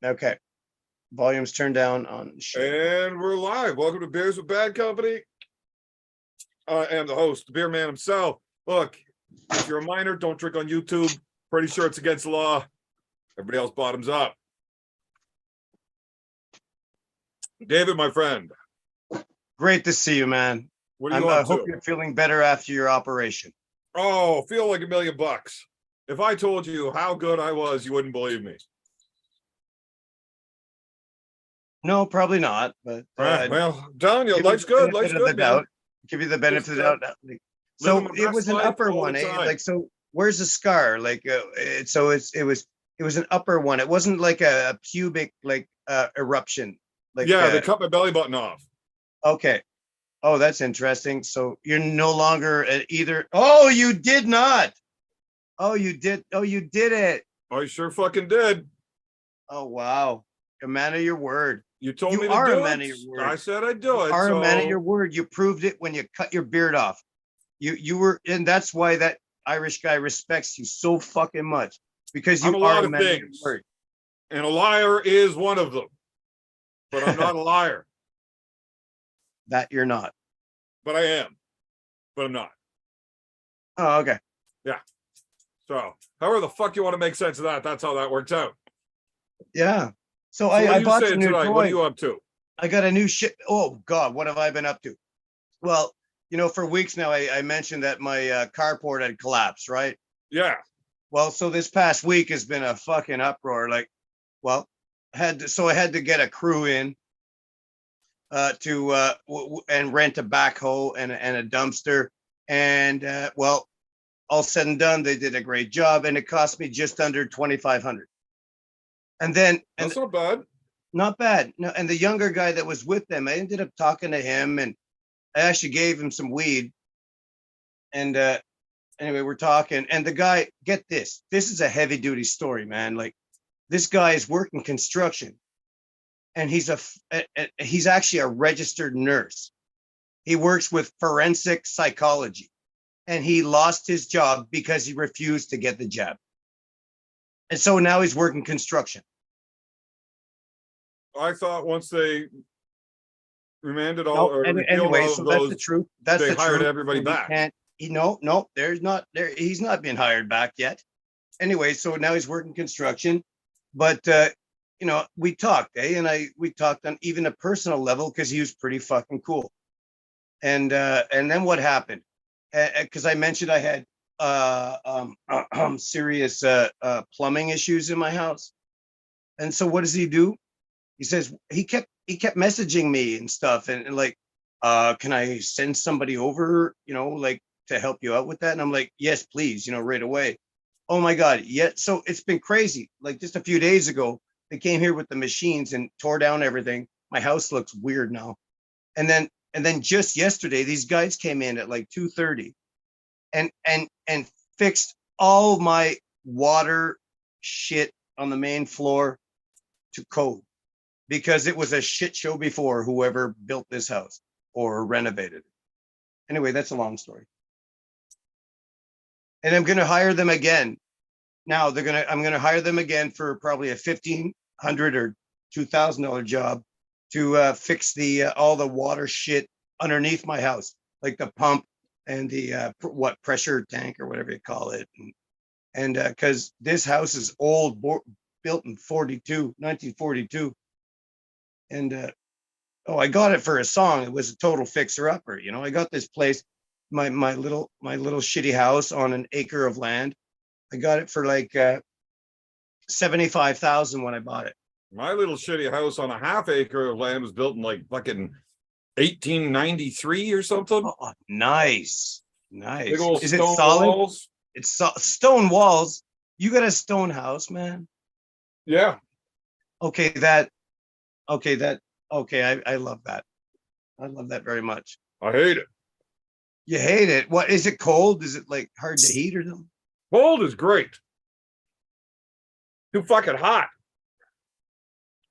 Okay. Volume's turned down on shit. And we're live. Welcome to Beers with Bad Company. I am the host, the beer man himself. Look, if you're a minor, don't drink on YouTube. Pretty sure it's against the law. Everybody else bottoms up. David, my friend. Great to see you, man. What are you up I hope to? you're feeling better after your operation. Oh, feel like $1 million. If I told you how good I was, you wouldn't believe me. No, probably not. But well, I'm telling you, life's good. Life's good, man. Give you the benefit of the doubt. Living So my it best was an life upper all one, the eh? time. Like, so where's the scar? Like, it was an upper one. It wasn't like a pubic eruption. Like, yeah, they cut my belly button off. Okay. Oh, that's interesting. So you're no longer at either. Oh, you did not. Oh, you did. Oh, you did it. I sure fucking did. Oh, wow. A man of your word. You told You me to are do a man it. of your word. I said I'd do You it. are So a man of your word. You proved it when you cut your beard off. You were, and that's why that Irish guy respects you so fucking much, because I'm you a are lot a of man of your things, word. and a liar is one of them. But I'm not a liar. That you're not. But I am. But I'm not. Oh, okay. Yeah. So however the fuck you want to make sense of that, that's how that works out. Yeah. So what are I you bought saying some new tonight? toys. What are you up to? I got a new shit. Oh God, what have I been up to? Well, for weeks now, I mentioned that my carport had collapsed, right? Yeah. Well, so this past week has been a fucking uproar. Like, well, I had to get a crew in and rent a backhoe and a dumpster, and well, all said and done, they did a great job, and it cost me just under 2,500. And then, That's not bad. not bad. No, and the younger guy that was with them, I ended up talking to him, and I actually gave him some weed. And anyway, we're talking, and the guy, get this. This is a heavy duty story, man. Like, this guy is working construction, and he's actually a registered nurse. He works with forensic psychology, and he lost his job because he refused to get the jab. And so now he's working construction. I thought once they remanded all No, or repealed anyway, all so of that's those, the truth. That's they the hired truth. everybody So back. no, there's not there. He's not been hired back yet. Anyway, so now he's working construction, but we talked, we talked on even a personal level because he was pretty fucking cool. And then what happened? Because I mentioned I had serious plumbing issues in my house, and so what does he do? He says he kept messaging me and stuff, and like, can I send somebody over, like, to help you out with that? And I'm like, yes, please, right away. Oh my God. Yeah. So it's been crazy. Like, just a few days ago, they came here with the machines and tore down everything. My house looks weird now. And then just yesterday, these guys came in at like 2:30 and fixed all my water shit on the main floor to code, because it was a shit show before whoever built this house or renovated it. Anyway, that's a long story. And I'm going to hire them again. Now I'm going to hire them again for probably a $1,500 or $2,000 job to fix all the water shit underneath my house, like the pump and the pressure tank or whatever you call it. And because this house is old, built in 1942. And I got it for a song. It was a total fixer upper. I got this place, my little shitty house on an acre of land. I got it for like 75,000 when I bought it. My little shitty house on a half acre of land was built in like fucking 1893 or something. Oh, nice. Big old Is it stone solid? walls. It's stone walls. You got a stone house, man. Yeah. Okay, I love that. I love that very much. I hate it. You hate it? What, is it cold? Is it like hard to heat or something? Cold is great. Too fucking hot.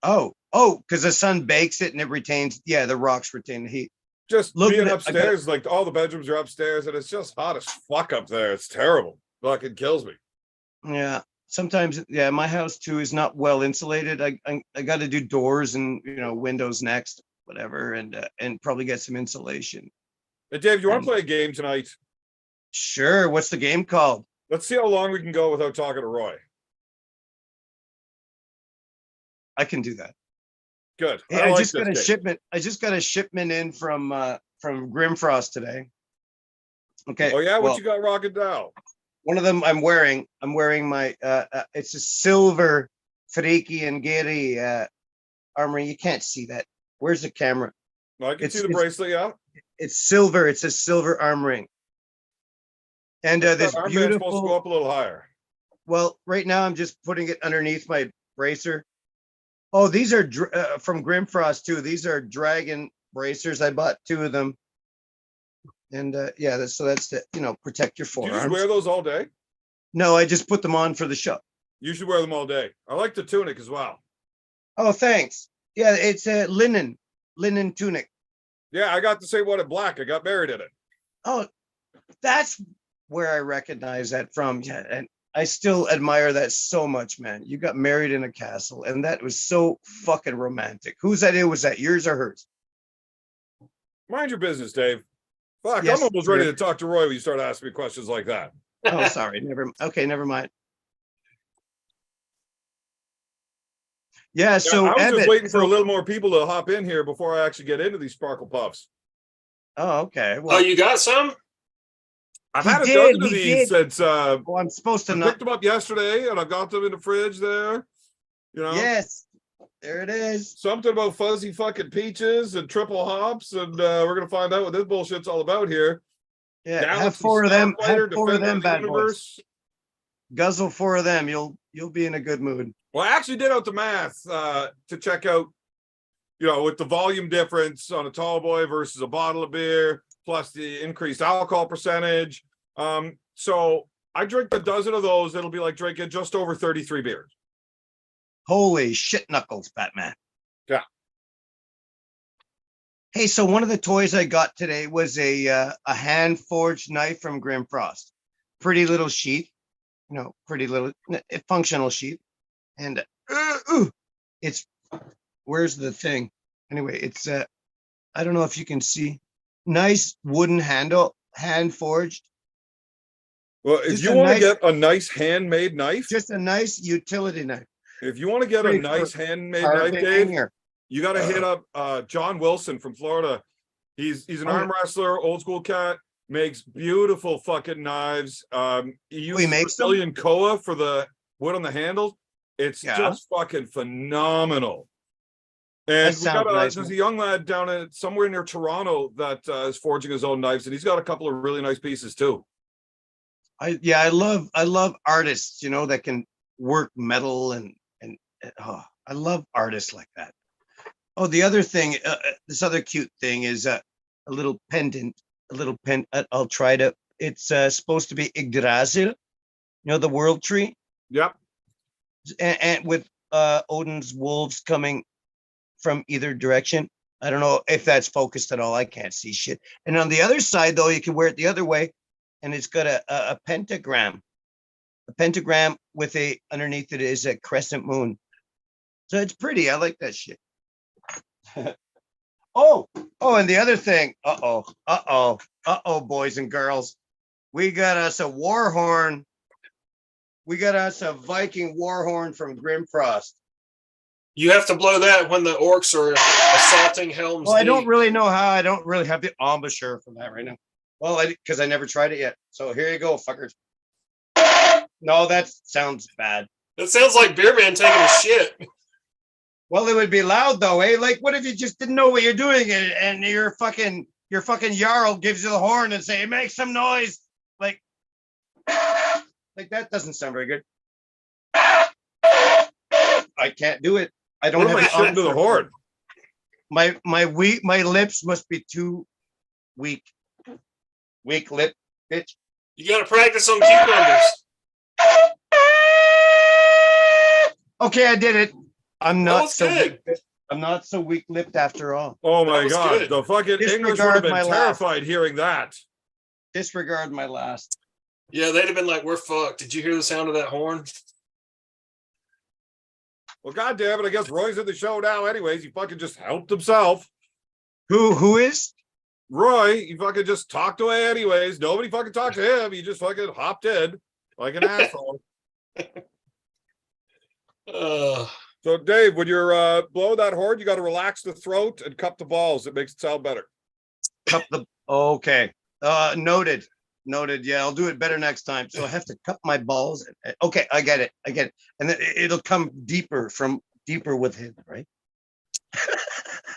Oh, because the sun bakes it and it retains. Yeah, the rocks retain the heat. Just being upstairs, like all the bedrooms are upstairs, and it's just hot as fuck up there. It's terrible. Fucking kills me. Yeah. sometimes, yeah, my house too is not well insulated. I got to do doors and windows next, whatever, and probably get some insulation. Hey, Dave, you want And to play a game tonight? sure, what's the game called? Let's see how long we can go without talking to Roy. I can do that. Good. Hey, I just got a game. shipment. I just got a shipment in from Grimfrost today. Okay. Oh yeah, what well, you got rocking down? one of them I'm wearing. I'm wearing my it's a silver Freaky and Gary armor. You can't see that. Where's the camera? I can see the it's- bracelet, yeah. It's silver. It's a silver arm ring. And this Our man's supposed to beautiful. go up a little higher. Well, right now I'm just putting it underneath my bracer. Oh, these are from Grimfrost too. These are dragon bracers. I bought 2 of them. And yeah, that's to protect your Do forearms. you just wear those all day? No, I just put them on for the show. You should wear them all day. I like the tunic as well. Oh, thanks. Yeah, it's a linen tunic. Yeah, I got the same one in black. I got married in it. Oh, that's where I recognize that from. Yeah, and I still admire that so much, man. You got married in a castle, and that was so fucking romantic. Whose that is? Was that yours or hers? Mind your business, Dave. Fuck, Yes, I'm almost ready sir. to talk to Roy when you start asking me questions like that. Oh, sorry. Never mind. Yeah, so I was just Evan, waiting for a little more people to hop in here before I actually get into these sparkle puffs. Oh, okay. Oh, Well, you got some? I've He had a did, dozen of he these did. since oh, I'm supposed to I not. picked them up yesterday and I got them in the fridge there. You know, Yes, there it is. something about fuzzy fucking peaches and triple hops, and we're gonna find out what this bullshit's all about here. Yeah, have Galaxy 4 of them. Have Starfighter, 4 of Defender them, of the bad boys. Universe. Guzzle 4 of them. You'll be in a good mood. Well, I actually did out the math to check out, with the volume difference on a tall boy versus a bottle of beer, plus the increased alcohol percentage. So I drink a dozen of those. It'll be like drinking just over 33 beers. Holy shit knuckles, Batman. Yeah. Hey, so one of the toys I got today was a hand forged knife from Grimfrost. Pretty little sheath, pretty little functional sheath. And it's, where's the thing? Anyway, it's I don't know if you can see. Nice wooden handle, hand forged. Well, if Just you a want to nice- get a nice handmade knife, Just a nice utility knife. if you want to get a Great nice for handmade knife, Carving Dave, or- you got to hit up John Wilson from Florida. He's an Oh, yeah. arm wrestler, old school cat, makes beautiful fucking knives. He uses makes them? Brazilian koa for the wood on the handles. It's Yeah. just fucking phenomenal. And we got sounds nice, there's man. a young lad down at somewhere near Toronto that is forging his own knives, and he's got a couple of really nice pieces too. I love artists, that can work metal and oh, I love artists like that. Oh, the other thing, this other cute thing is a little pendant, I'll try to. It's supposed to be Yggdrasil, the world tree, Yep. and with Odin's wolves coming from either direction. I don't know if that's focused at all. I can't see shit. And on the other side, though, you can wear it the other way, and it's got a pentagram. A pentagram with underneath it is a crescent moon. So it's pretty. I like that shit. oh, and the other thing. Boys and girls. We got us a war horn. We got us a Viking war horn from Grimfrost. You have to blow that when the orcs are assaulting Helm's Well, I Deep. don't really know how. I don't really have the embouchure for that right now. Well, because I never tried it yet. So here you go, fuckers. No, that sounds bad. That sounds like Beer Man taking a shit. Well, it would be loud though, eh? Like, what if you just didn't know what you're doing and your fucking Jarl gives you the horn and say, make some noise. Like that doesn't sound very good. I can't do it. I don't What am I have shitting to the horn? My lips must be too weak. Weak lip, bitch. You got to practice on cucumbers. Okay, I did it. I'm That not was so good. I'm not so weak-lipped after all. Oh my was god, good. the fucking English would have Disregard been my laugh. terrified hearing that. Disregard my last. Yeah, they'd have been like, we're fucked. Did you hear the sound of that horn? Well, goddamn it, I guess Roy's in the show now anyways. He fucking just helped himself. Who is? Roy, you fucking just talked away anyways. Nobody fucking talked to him. He just fucking hopped in like an asshole. So, Dave, when you're blowing that horn, you got to relax the throat and cup the balls. It makes it sound better. Cup the okay. Noted. Yeah, I'll do it better next time. So I have to cup my balls. Okay, I get it. And then it'll come deeper with him, right?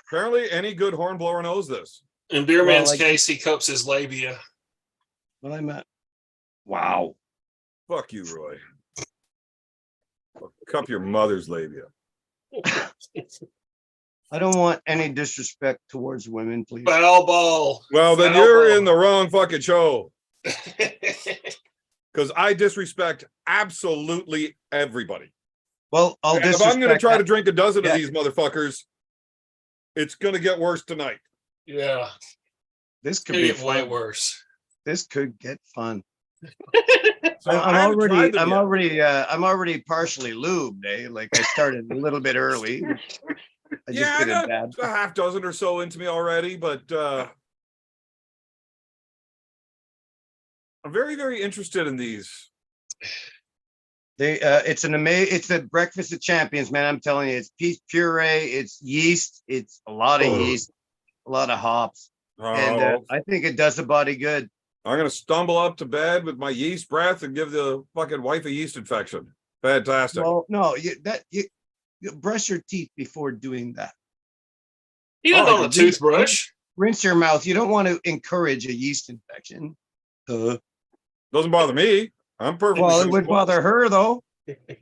Apparently, any good horn blower knows this. In Beerman's case, he cups his labia. Well, I'm at. Wow. Fuck you, Roy. Cup your mother's labia. I don't want any disrespect towards women, please. Foul ball. Well, then Foul you're ball. in the wrong fucking show. Because I disrespect absolutely everybody. Well, I'll And if I'm going to try to that. drink a dozen Yeah. of these motherfuckers, it's going to get worse tonight. Yeah. This could Could be get way fun. worse. This could get fun. So I'm I haven't tried them yet. I'm already partially lubed, eh? Like I started a little bit early. I just Yeah, I did a got dab. a half dozen or so into me already, but I'm very, very interested in these. It's the breakfast of champions, man. I'm telling you, it's peach puree, it's yeast, it's a lot of yeast, a lot of hops, and I think it does the body good. I'm going to stumble up to bed with my yeast breath and give the fucking wife a yeast infection. Fantastic. Well, no, you brush your teeth before doing that. Even on the toothbrush. Rinse your mouth. You don't want to encourage a yeast infection. Doesn't bother me. I'm perfectly. Well, it would bother her though.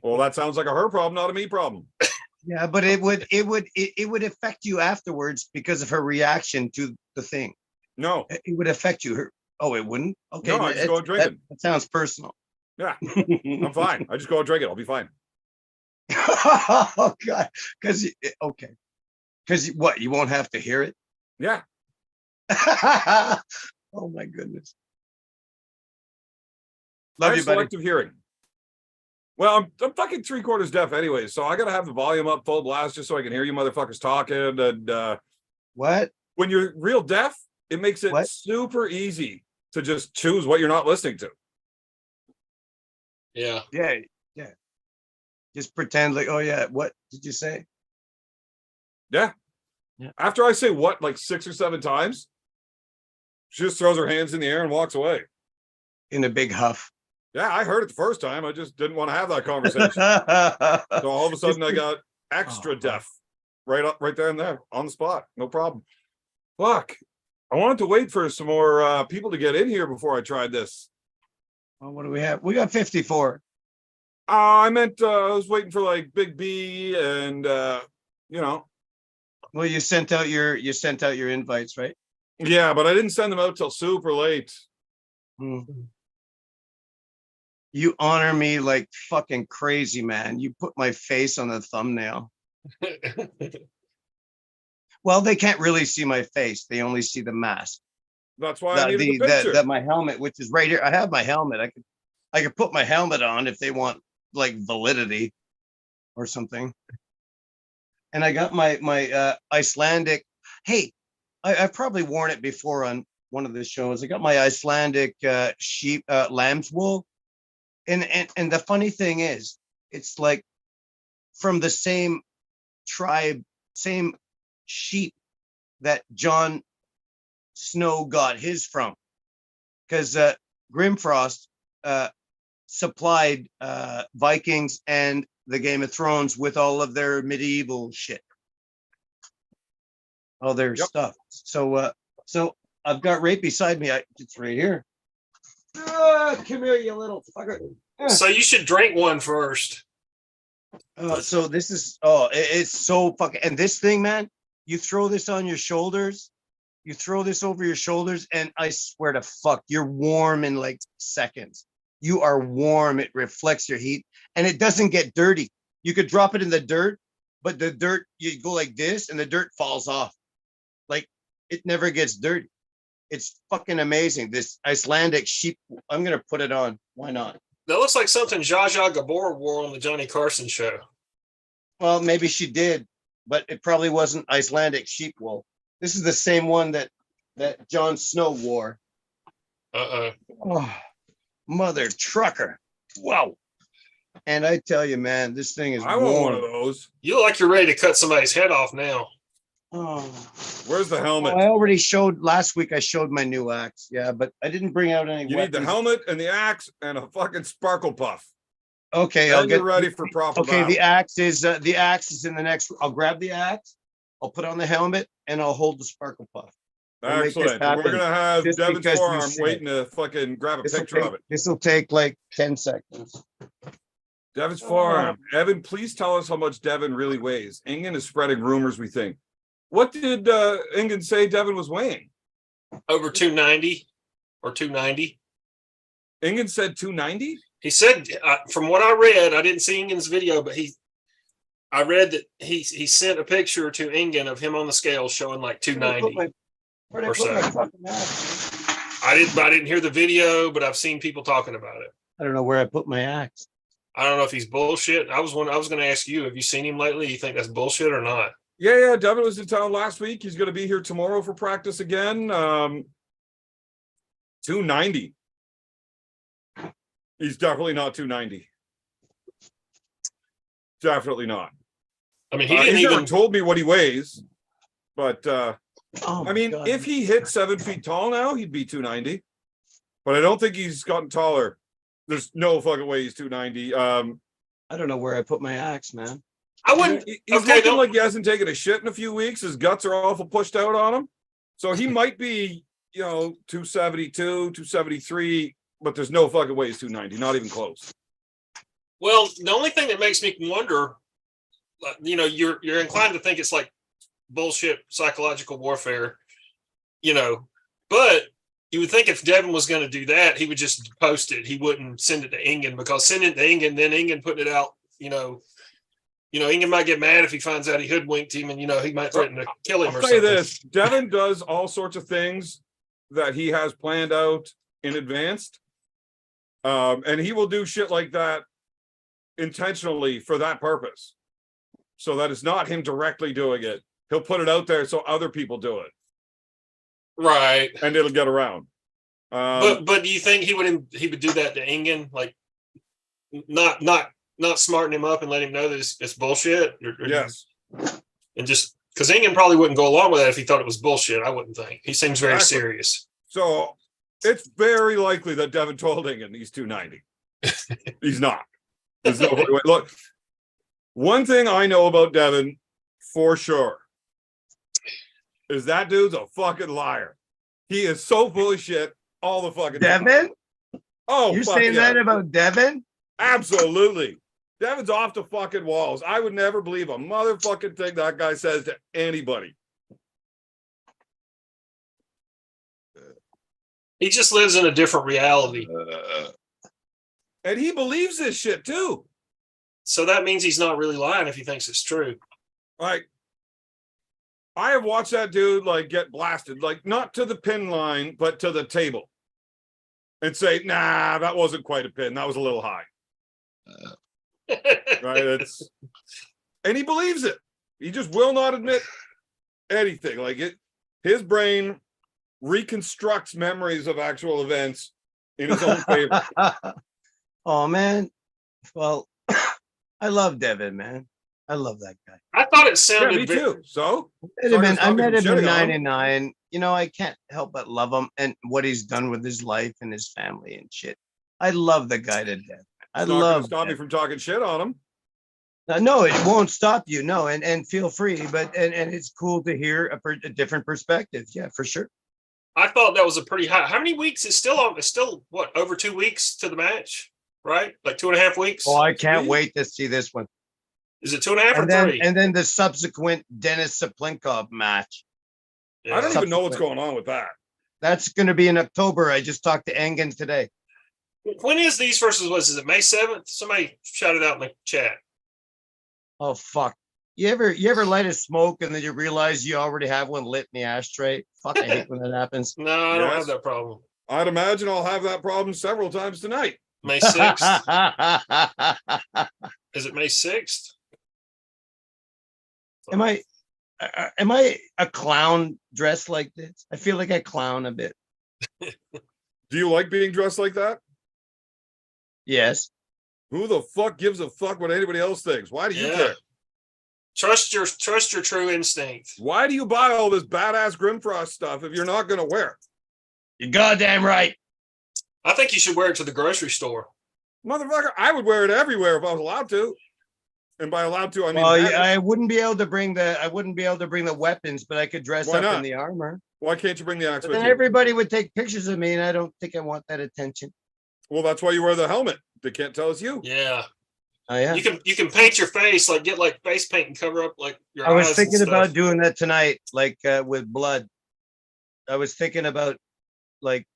Well, that sounds like a her problem, not a me problem. Yeah, but it would affect you afterwards because of her reaction to the thing. No. It would affect you. Oh, it wouldn't? Okay. No, I just go drinking. That sounds personal. Yeah, I'm fine. I just go and drink it. I'll be fine. Oh God. Because what, you won't have to hear it? Yeah. Oh my goodness. I Love have you, buddy. selective hearing. Well, I'm fucking 3/4 deaf anyway, so I gotta have the volume up full blast just so I can hear you motherfuckers talking. And What? when you're real deaf, it makes it super easy to just choose what you're not listening to. Yeah. Yeah. Just pretend like, oh yeah, what did you say? Yeah. After I say what like 6 or 7 times, she just throws her hands in the air and walks away. In a big huff. Yeah, I heard it the first time. I just didn't want to have that conversation. So all of a sudden I got extra deaf right there and there on the spot. No problem. Fuck. I wanted to wait for some more people to get in here before I tried this. Well, what do we have? We got 54. I meant I was waiting for like Big B and Well, you sent out your invites, right? Yeah, but I didn't send them out till super late. You honor me like fucking crazy, man. You put my face on the thumbnail. Well, they can't really see my face. They only see the mask. That's why I needed the picture. My helmet, which is right here. I have my helmet. I could put my helmet on if they want like validity or something. And I got my Icelandic. Hey, I've probably worn it before on one of the shows. I got my Icelandic sheep lamb's wool. And the funny thing is, it's like from the same tribe, same sheep that Jon Snow got his from, because Grimfrost supplied Vikings and the Game of Thrones with all of their medieval shit, all their stuff. So I've got right beside me. It's right here. Come here, you little fucker. So you should drink one first. So this is it's so fucking, and this thing, man, you throw this on your shoulders, you throw this over your shoulders, and I swear to fuck, you're warm in like seconds. You are warm. It reflects your heat, and it doesn't get dirty. You could drop it in the dirt, but the dirt, you go like this, and the dirt falls off. Like, it never gets dirty. It's fucking amazing. This Icelandic sheep. I'm gonna put it on. Why not? That looks like something Zsa Zsa Gabor wore on the Johnny Carson show. Well, maybe she did, but it probably wasn't Icelandic sheep wool. This is the same one that Jon Snow wore. Oh, mother trucker. Wow. And I tell you, man, this thing is I want one of warm. those. You look like you're ready to cut somebody's head off now. Oh. Where's the helmet? I already showed last week. I showed my new axe. Yeah, but I didn't bring out any You need the weapons. helmet and the axe and a fucking sparkle puff. Okay, Then I'll get you're ready for proper Okay, battle. the axe is in the next. I'll grab the axe. I'll put on the helmet and I'll hold the sparkle puff. We'll make this Excellent. We're happen, gonna have just Devin's because you forearm said waiting to fucking grab a picture of it. This will take like 10 seconds. Devin's forearm. Evan, please tell us how much Devin really weighs. Ingen is spreading rumors, we think. What did Ingen say Devin was weighing? Over 290 or 290. Ingen said 290? He said, from what I read, I didn't see Ingen's video, but I read that he sent a picture to Ingen of him on the scale showing like 290. Where'd I or put my so. fucking axe? I didn't hear the video, but I've seen people talking about it. I don't know where I put my axe. I don't know if he's bullshit. I was going to ask you, have you seen him lately? You think that's bullshit or not? Yeah. Devin was in town last week. He's going to be here tomorrow for practice again. 290. He's definitely not 290. Definitely not. I mean, he didn't he's even never told me what he weighs, but Oh I mean, God. if he hit 7 feet tall now, he'd be 290. But I don't think he's gotten taller. There's no fucking way he's 290. I don't know where I put my axe, man. I wouldn't. He's Okay, looking don't- like he hasn't taken a shit in a few weeks. His guts are awful pushed out on him. So he might be, 272, 273, but there's no fucking way he's 290. Not even close. Well, the only thing that makes me wonder, you're inclined to think it's like bullshit psychological warfare, but you would think if Devin was going to do that, he would just post it. He wouldn't send it to Ingen, because sending it to Ingen, then Ingen putting it out, Ingen might get mad if he finds out he hoodwinked him, and, he might threaten to kill him I'll or tell something. you this, Devin does all sorts of things that he has planned out in advance. And he will do shit like that intentionally for that purpose. So that it's not him directly doing it. He'll put it out there so other people do it. Right. And it'll get around. But do you think he would do that to Ingen, like not smarten him up and let him know that it's bullshit? Or yes. And just because Ingen probably wouldn't go along with that if he thought it was bullshit. I wouldn't think. He seems very Exactly. serious. So it's very likely that Devin told Ingen he's 290. He's not. There's no way. Look, one thing I know about Devin for sure is that dude's a fucking liar. He is so full of shit all the fucking time. Devin? Oh, You're fuck saying yeah. that about Devin? Absolutely. Devin's off the fucking walls. I would never believe a motherfucking thing that guy says to anybody. He just lives in a different reality. And he believes this shit too. So that means he's not really lying if he thinks it's true. Like, I have watched that dude get blasted, not to the pin line, but to the table, and say, "Nah, that wasn't quite a pin. That was a little high." Right? And he believes it. He just will not admit anything. His brain reconstructs memories of actual events in his own favor. Oh man. Well, I love Devin, man. I love that guy. I thought it Yeah, sounded me too. So Wait a minute, I Sorry to met him stop you in from shitting on him. '99. I can't help but love him and what he's done with his life and his family and shit. I love the guy to death. I it's not going love to stop me Devin. from talking shit on him. No, it won't stop you. No, and feel free, but and it's cool to hear a different perspective. Yeah, for sure. I thought that was a pretty high. How many weeks is still on? It's still what, over 2 weeks to the match, right? Like 2.5 weeks. Oh, I can't Three? wait to see this one. Is it 2.5 or And then 3? and then the subsequent Dennis Saplinkov match. Yeah. I don't even know what's going on with that. That's going to be in October. I just talked to Engen today. When is these versus what is it, May 7th? Somebody shout it out in the chat. Oh fuck! You ever light a smoke and then you realize you already have one lit in the ashtray? Fuck! I hate when that happens. No, I don't Yes. have that problem. I'd imagine I'll have that problem several times tonight. May 6th. Is it May 6th? Am I a clown dressed like this? I feel like I clown a bit. Do you like being dressed like that? Yes. Who the fuck gives a fuck what anybody else thinks? Why do you Yeah. care? Trust your true instinct. Why do you buy all this badass Grimfrost stuff if you're not going to wear it? You're goddamn right. I think you should wear it to the grocery store. Motherfucker, I would wear it everywhere if I was allowed to. And by allowed to, I mean, Well, yeah, I wouldn't be able to bring the weapons, but I could dress Why up not? in the armor. why can't you bring the axe But with then you? everybody would take pictures of me, and I don't think I want that attention. Well, that's why you wear the helmet. They can't tell it's you. Yeah. Oh yeah. You can paint your face, like get like face paint and cover up like your I was eyes thinking and about stuff. doing that tonight, like with blood. I was thinking about like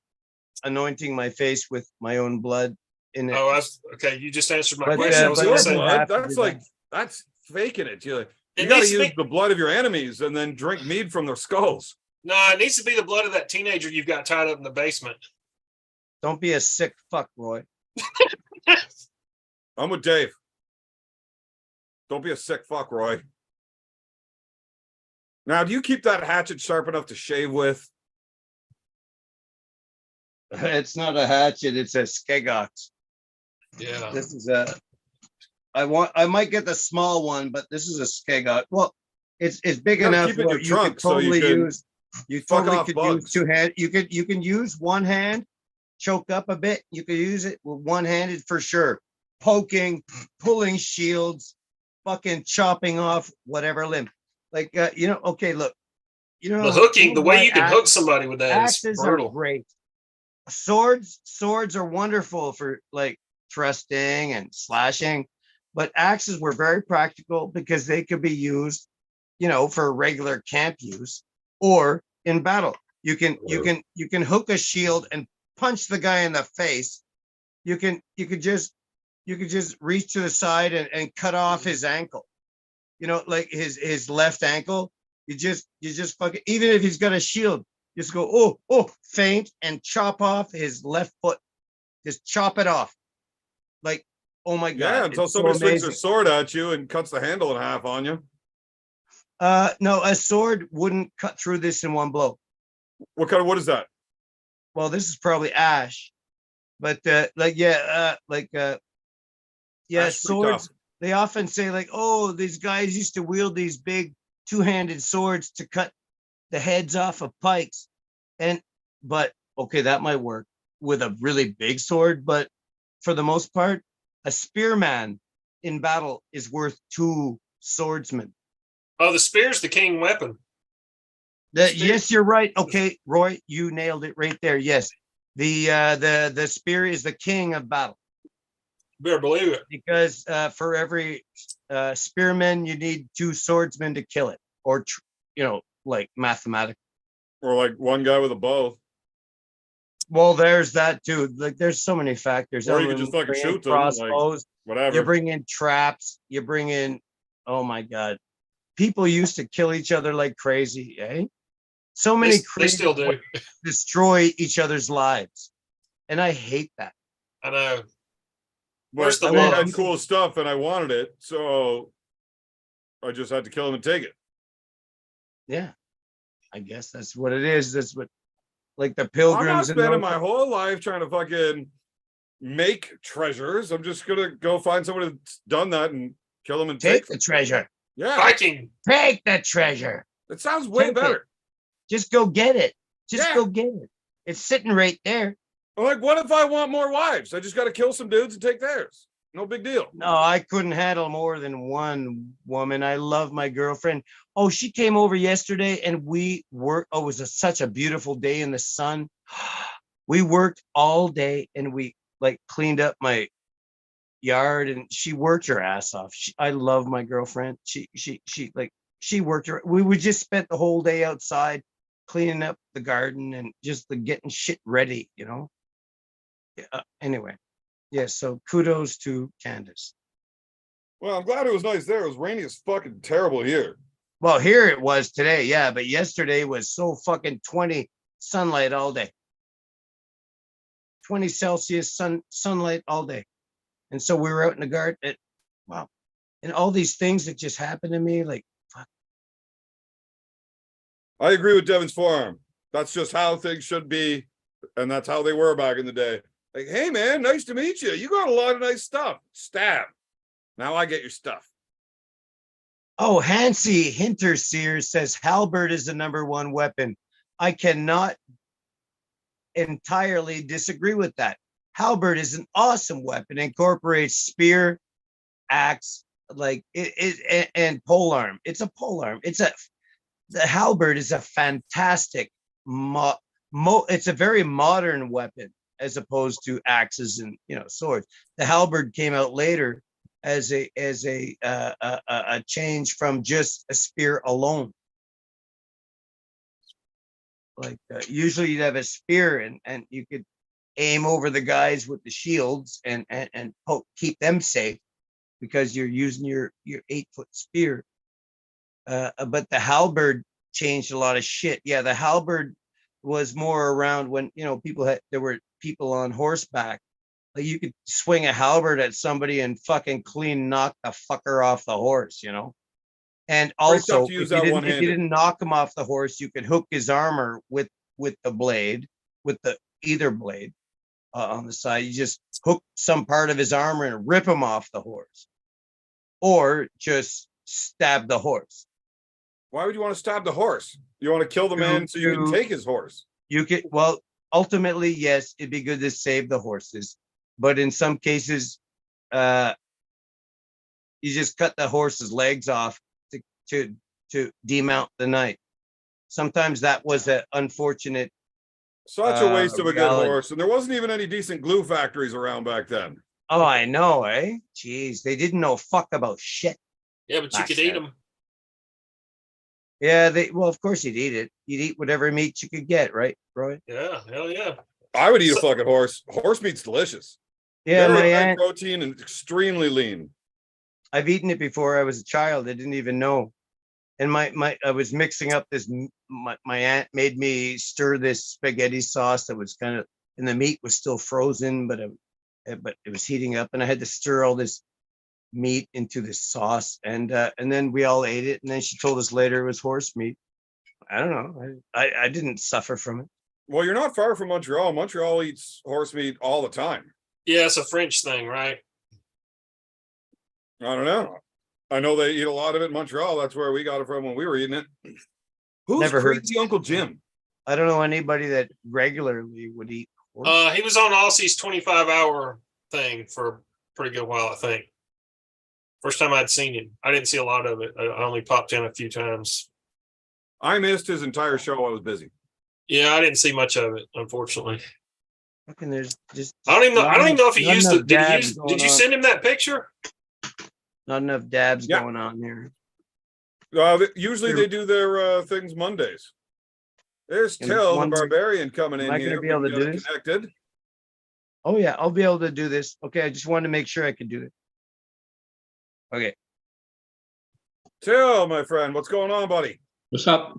anointing my face with my own blood in it. Oh, okay. You just answered my But, question. I was but going I to say would blood, have to that's do like that. that's faking it. You It got to needs to use be- the blood of your enemies and then drink mead from their skulls. no, it needs to be the blood of that teenager you've got tied up in the basement. Don't be a sick fuck, Roy. I'm with Dave. Don't be a sick fuck, Roy. Now, do you keep that hatchet sharp enough to shave with? It's not a hatchet, it's a skegox. Yeah. This is I might get the small one, but this is a skegox. Well, it's big You gotta enough keep it in where your you trunk could so you totally can use. You fuck totally off could bugs. use two hand. You can use one hand, choke up a bit. You could use it with one handed for sure. Poking, pulling shields, fucking chopping off whatever limb. Like okay, look. The hooking, the way why you can hook somebody with that is axes are brutal. great. Swords are wonderful for like thrusting and slashing, but axes were very practical because they could be used, for regular camp use or in battle. You can hook a shield and punch the guy in the face. You could just reach to the side and cut off his ankle. Like his left ankle. You just fucking, even if he's got a shield, just go, oh, feint and chop off his left foot. Just chop it off. Like, oh my God. Yeah, until it's so somebody swings their amazing. sword at you and cuts the handle in half on you. No, a sword wouldn't cut through this in one blow. What is that? Well, this is probably ash, but That's pretty swords. tough. They often say like, oh, these guys used to wield these big two-handed swords to cut the heads off of pikes. But okay, that might work with a really big sword, but for the most part, a spearman in battle is worth two swordsmen. Oh, the spear's the king weapon. Yes, you're right. Okay, Roy, you nailed it right there. Yes. The spear is the king of battle. Better believe it. Because for every spearman, you need two swordsmen to kill it, or like mathematical. Or like one guy with a bow. Well, there's that too. Like, there's so many factors. Or you can just fucking Bring in shoot them, like, crossbows. Whatever. You bring in traps. You bring in. Oh my God, people used to kill each other like crazy. Eh? So many They still do. ways to destroy each other's lives, and I hate that. I know. But Where's the they love? had cool stuff and I wanted it, so I just had to kill him and take it. Yeah, I guess that's what it is. That's what, like the I'm not pilgrims. spending my whole life trying to fucking make treasures. I'm just gonna go find someone that's done that and kill them and Take take the them. treasure. Yeah, Viking. Take the treasure. it sounds way Take better. it. Just go get it. Just Yeah. go get it. It's sitting right there. I'm like, what if I want more wives? I just got to kill some dudes and take theirs. No big deal. No, I couldn't handle more than one woman. I love my girlfriend. Oh, she came over yesterday and we worked. Oh, it was such a beautiful day in the sun. We worked all day and we like cleaned up my yard and she worked her ass off. I love my girlfriend. She worked her. We would just spent the whole day outside cleaning up the garden and just getting shit ready, Anyway. Yeah, so kudos to Candace. Well, I'm glad it was nice there. It was rainy as fucking terrible here. Well, here it was today, yeah, but yesterday was so fucking 20 sunlight all day. 20 Celsius sunlight all day. And so we were out in the garden. Wow. And all these things that just happened to me, like, fuck, I agree with Devin's forearm. That's just how things should be, and that's how they were back in the day. Like, hey man, nice to meet you. You got a lot of nice stuff. Stab. Now I get your stuff. Oh, Hansi Hinterseer says halberd is the #1 weapon. I cannot entirely disagree with that. Halberd is an awesome weapon. It incorporates spear, axe, like and polearm. It's a polearm. The halberd is a fantastic it's a very modern weapon as opposed to axes and swords. The halberd came out later as a change from just a spear alone. Like usually you'd have a spear and you could aim over the guys with the shields and keep them safe because you're using your 8-foot spear. But the halberd changed a lot of shit. Yeah, the halberd was more around when there were people on horseback. Like you could swing a halberd at somebody and fucking clean knock the fucker off the horse, And also, to use if that you one-handed. didn't knock him off the horse, you could hook his armor with the blade, with the either blade on the side. You just hook some part of his armor and rip him off the horse, or just stab the horse. Why would you want to stab the horse? You want to kill the man so you can take his horse. You could, well, ultimately, yes, it'd be good to save the horses, but in some cases, you just cut the horse's legs off to demount the knight. Sometimes that was an unfortunate. Such a waste of a good reality. horse, and there wasn't even any decent glue factories around back then. Oh, I know, eh? Jeez, they didn't know fuck about shit. Yeah, but you could eat them. Yeah, well, of course you'd eat it. You'd eat whatever meat you could get, right, Roy? Yeah, hell yeah. I would eat a fucking horse. Horse meat's delicious. Yeah, Very my high aunt. protein and extremely lean. I've eaten it before I was a child. I didn't even know. And I was mixing up this. My aunt made me stir this spaghetti sauce that was kind of, and the meat was still frozen, but it was heating up, and I had to stir all this meat into this sauce, and then we all ate it, and then she told us later it was horse meat. I don't know. I didn't suffer from it. Well, you're not far from Montreal. Montreal eats horse meat all the time. Yeah, it's a French thing, right? I don't know. I know they eat a lot of it in Montreal. That's where we got it from when we were eating it. Who's Never heard. crazy Uncle Jim? I don't know anybody that regularly would eat horse. He was on Aussie's 25-hour thing for a pretty good while, I think. First time I'd seen him. I didn't see a lot of it. I only popped in a few times. I missed his entire show. I was busy. Yeah, I didn't see much of it, unfortunately. Fucking there's just I don't even know if he not used enough it. dabs Did going you on. send him that picture? Not enough dabs Yeah. going on here. Usually they do their things Mondays. There's And Till, the one- barbarian, coming in Am I gonna here. be able to We got do this? Connected. Oh yeah, I'll be able to do this. Okay, I just wanted to make sure I could do it. Okay. Till, my friend, what's going on, buddy? What's up?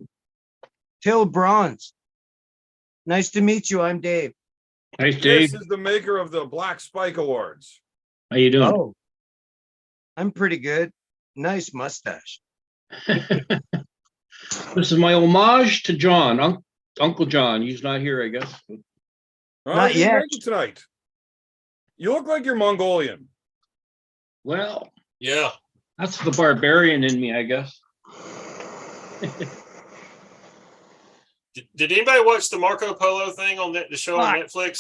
Till Bronze. Nice to meet you. I'm Dave. Nice, Dave. This is the maker of the Black Spike Awards. How you doing? Oh, I'm pretty good. Nice mustache. This is my homage to John, Uncle John. He's not here, I guess. Well, Not you didn't yet. make it tonight. You look like you're Mongolian. Well, Yeah. that's the barbarian in me, I guess. Did anybody watch the Marco Polo thing on the show on Netflix?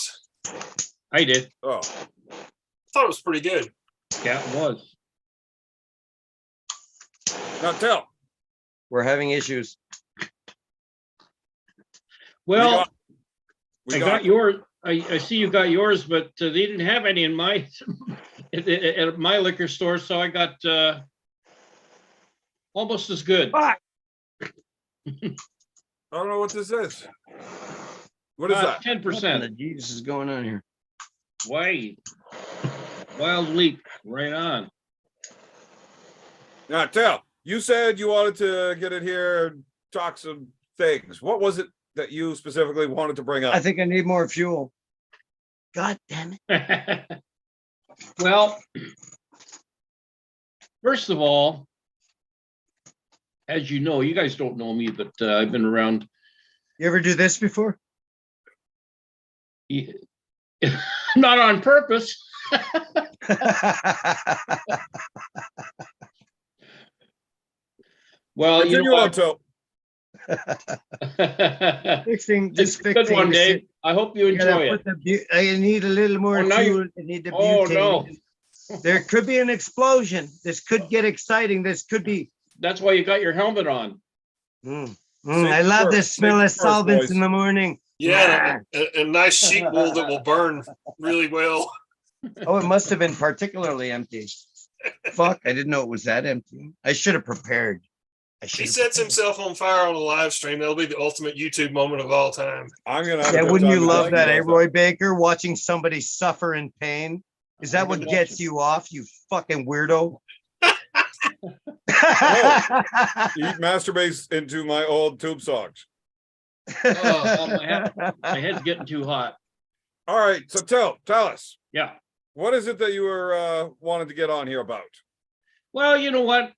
I did. Oh, I thought it was pretty good. Yeah, it was. now Till. We're having issues. Well, we I got yours. I see you got yours, but they didn't have any in my at my liquor store, so I got almost as good. Fuck. I don't know what this is. What is that? 10%. What the Jesus is going on here? Wild leap, right on. Now, Till, you said you wanted to get in here and talk some things. What was it that you specifically wanted to bring up? I think I need more fuel. God damn it. Well, first of all, as you know, you guys don't know me, but I've been around. You ever do this before? Not on purpose. Well, you Continue know on, Till. what? Fixing, It's just a good fixing. one, the Dave. I hope you You gotta enjoy put it. the I need a little more Oh, now you- fuel. I need the Oh, butane. no. There could be an explosion. This could get exciting. This could be. That's why you got your helmet on. I love the first, smell safety of first, solvents boys. in the morning. Yeah, a nice sheet wool that will burn really well. Oh, it must have been particularly empty. Fuck, I didn't know it was that empty. I should have prepared. He sets himself on fire on a live stream. That'll be the ultimate YouTube moment of all time. I'm gonna have a Yeah, good wouldn't time you with love this. that, eh, Love Roy Baker? Watching somebody suffer in pain. Is that I've what been gets watching. you off, you fucking weirdo? He masturbates into my old tube socks. My head's getting too hot. All right, so tell us, Yeah. what is it that you were wanted to get on here about? Well, you know what?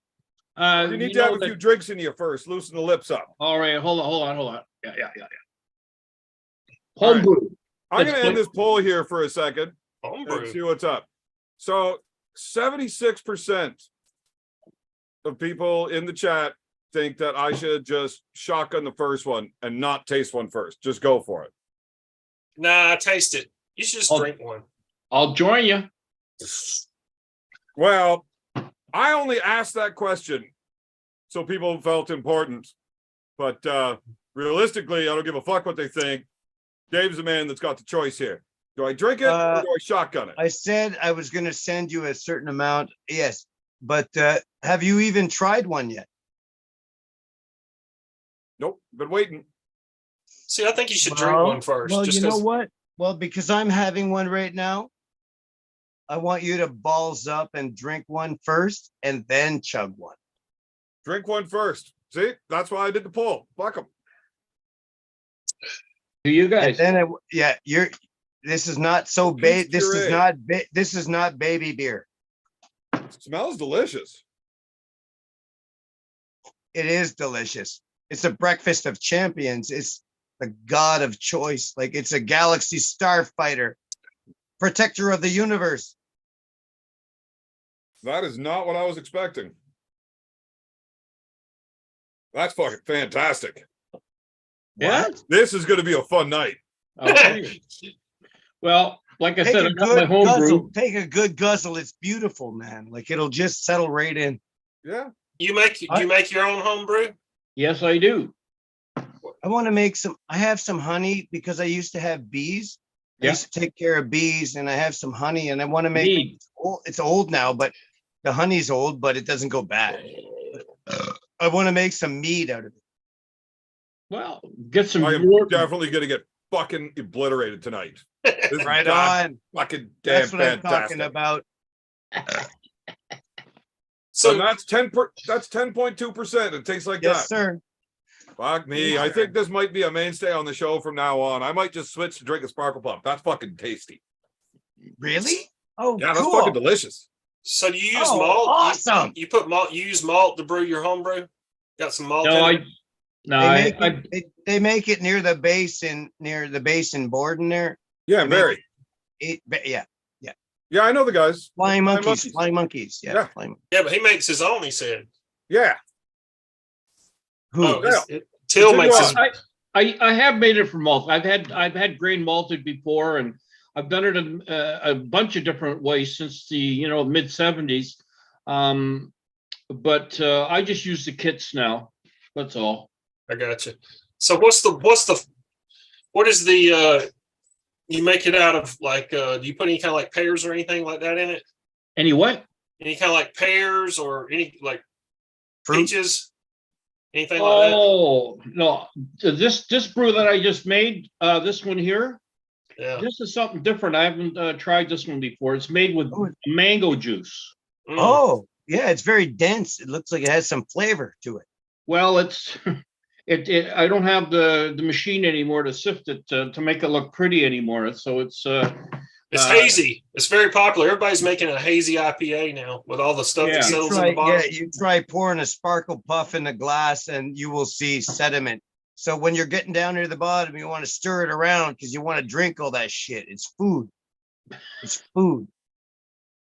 You need to have a few drinks in you first, loosen the lips up. All right, hold on. Yeah. All right. Homebrew. I'm Let's gonna end put- this poll here for a second and Homebrew. see what's up. So 76% of people in the chat think that I should just shotgun the first one and not taste one first. Just go for it. Nah, taste it. You should just Oh. drink one. I'll join you. Well, I only asked that question so people felt important. But realistically, I don't give a fuck what they think. Dave's the man that's got the choice here. Do I drink it or do I shotgun it? I said I was going to send you a certain amount. Yes. But have you even tried one yet? Nope, been waiting. See, I think you should drink Well- one first. Well, just you know 'cause- what? Well, because I'm having one right now, I want you to balls up and drink one first and then chug one. Drink one first. See, that's why I did the poll. Fuck them. To you And guys. then, this is not so East this is puree. this is not baby beer. Smells delicious. It is delicious. It's a breakfast of champions. It's the god of choice. Like it's a galaxy starfighter, protector of the universe. That is not what I was expecting. That's fucking fantastic. Yeah. What? This is going to be a fun night. Okay. Well, like I Take said, a I got my good homebrew. guzzle. Take a good guzzle. It's beautiful, man. Like it'll just settle right in. Yeah. You make your own homebrew? Yes, I do. I want to make some. I have some honey because I used to have bees. I Yeah. used to take care of bees, and I have some honey, and I want to make. Mead. It's old now, but the honey's old, but it doesn't go bad. I want to make some mead out of it. Well, get some. I am York- definitely going to get fucking obliterated tonight. This is Right god on. fucking damn That's what I'm fantastic. talking about. So So that's 10.2%. It tastes like Yes, that. sir. Fuck me. I think this might be a mainstay on the show from now on. I might just switch to drink a sparkle pump. That's fucking tasty. Really? Oh, Yeah, that's cool. fucking delicious. do you use Oh, malt? awesome. You put malt. You use malt to brew your homebrew. Got some malt. No, in it? They make it near the basin board in there. Yeah, They make very. Yeah, Yeah, I know the guys. flying monkeys, monkeys. flying monkeys. Yeah, Yeah. flying. Yeah, but he makes his own. He said. Yeah. Who? Oh, Yeah. Till Continue makes on. his. I have made it from malt. I've had grain malted before, and I've done it in a bunch of different ways since the mid '70s. But I just use the kits now. That's all. I got you. So what is the you make it out of like do you put any kind of like pears or anything like that in it? Anyway, Any kind of like pears or any like Fruit? peaches? Anything like oh no, this brew that I just made, this one here, that? Yeah. this is something different. I haven't tried this one before. It's made with Oh. mango juice. Mm. Oh, yeah, it's very dense. It looks like it has some flavor to it. Well, it's I don't have the machine anymore to sift it to make it look pretty anymore. So it's It's hazy. It's very popular. Everybody's making a hazy IPA now with all the stuff Yeah. that You settles in try, the bottom. yeah, you try pouring a sparkle puff in the glass and you will see sediment. So when you're getting down near the bottom, you want to stir it around because you want to drink all that shit. It's food. It's food.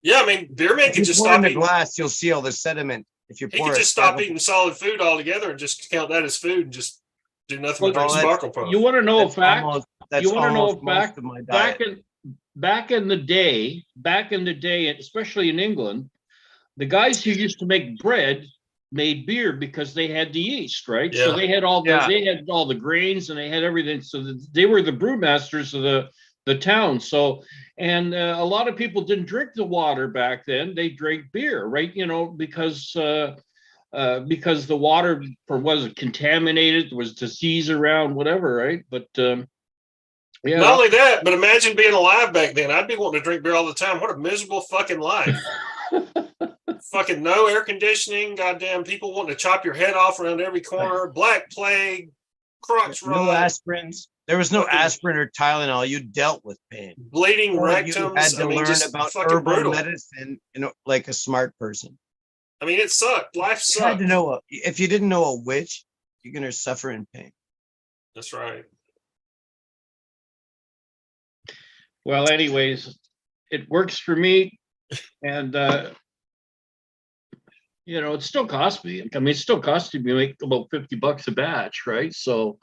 Yeah, I mean, beer man If could you just pour in stop the eating. glass, you'll see all the sediment. If you He pour could a just stop sparkle- eating solid food altogether and just count that as food and just do nothing but drink Well, that's- sparkle puff. You want to know a That's fact? almost, that's You want to know almost a fact? most of my diet. Back in the day, especially in England, the guys who used to make bread made beer because they had the yeast, right? So Yeah. they had all the Yeah. they had all the grains and they had everything. So they were the brewmasters of the town. So a lot of people didn't drink the water back then. They drank beer, right? You know, because the water was contaminated, there was disease around, whatever, right? But yeah. Not only that, but imagine being alive back then. I'd be wanting to drink beer all the time. What a miserable fucking life. Fucking no air conditioning. Goddamn people wanting to chop your head off around every corner. Black plague, crotch No rot, aspirins. There was no Fucking- aspirin or Tylenol. You dealt with pain. bleeding Or rectums. you had to I mean, learn just about fucking herbal brutal. medicine, like a smart person. I mean, it sucked. Life You had sucked. to know if you didn't know a witch, you're gonna suffer in pain. That's right. Well, anyways, it works for me, and it still costs me. I mean, it still costs me like about $50 a batch, right? So,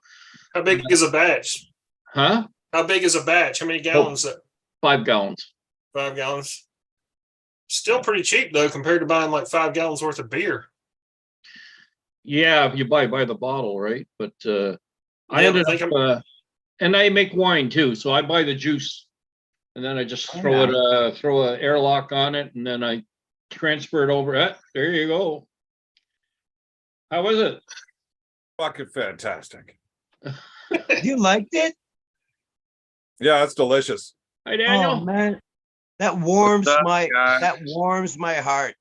How big is a batch? huh? How big is a batch? How many gallons? 5 gallons. 5 gallons. Still pretty cheap though, compared to buying like 5 gallons worth of beer. Yeah, if you buy by the bottle, right? But I Yeah, ended but think up, and I make wine too, so I buy the juice, and then I just Oh, throw an airlock on it, and then I transfer it over. There you go. How was it? Fucking fantastic. You liked it? Yeah, it's delicious. Hi, Daniel. Oh man, that warms What's up, my guys? that warms my heart.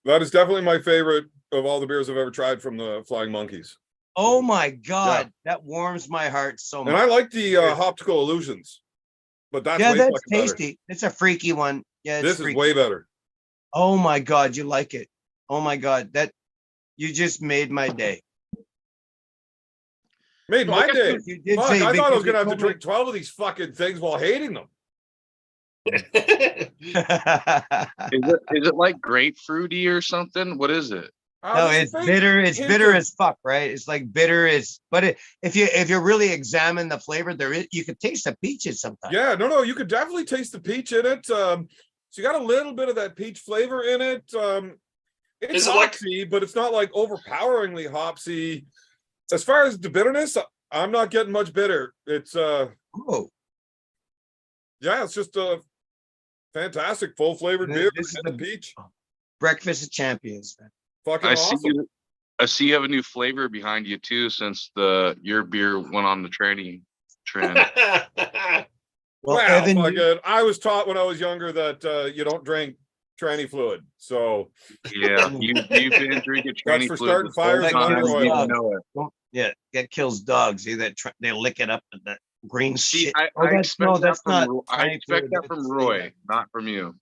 That is definitely my favorite of all the beers I've ever tried from the Flying Monkeys. Oh my god, that warms my heart so And much. I like the Optical Illusions, but that's Yeah, way that's fucking tasty. It's a freaky one. Yeah, better. it's This is freaky. way better. Oh my god, you like it? Oh my god, that you just made my day. Made my day. You did Fuck, say I thought I was because gonna have to you drink 12 of these fucking things while hating them. told Is it like grapefruity or something? What is it? No, There's it's a big bitter. It's hint bitter of- as fuck, right? It's like bitter as, but if you really examine the flavor, you could taste the peaches sometimes. Yeah, no, you could definitely taste the peach in it. So you got a little bit of that peach flavor in it. It's Is it like- hopsy, but it's not like overpoweringly hopsy. As far as the bitterness, I'm not getting much bitter. It's Oh, yeah, it's just a fantastic full flavored This- beer. this is and the the- peach. breakfast of champions, man. Fucking I awesome. see you have a new flavor behind you too since your beer went on the training trend. Well, Wow, Evan, fucking, I was taught when I was younger that you don't drink tranny fluid. So Yeah, you've been drinking That's tranny for fluid starting this whole fires and time, under you didn't oil. know it. that kills dogs. See that they lick it up and that green See, shit. I that's- expect no, that that's from not I tranny expect fluid, that from that's Roy, not from you.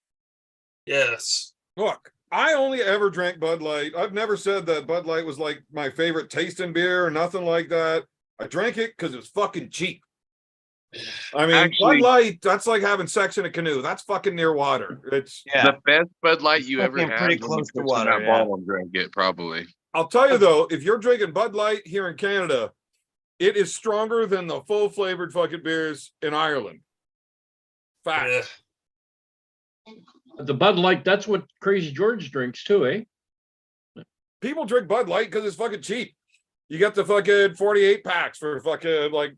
Yes. look, I only ever drank Bud Light. I've never said that Bud Light was like my favorite tasting beer or nothing like that. I drank it because it was fucking cheap. I mean, Actually- Bud Light, that's like having sex in a canoe. That's fucking near water. It's Yeah, The best Bud Light It's you ever fucking had. pretty when you close to put some in water, that yeah. bottle and drank it, probably. I'll tell you though, if you're drinking Bud Light here in Canada, it is stronger than the full flavored fucking beers in Ireland. Fact. Yeah. The Bud Light, that's what Crazy George drinks too, eh? People drink Bud Light because it's fucking cheap. You get the fucking 48 packs for fucking like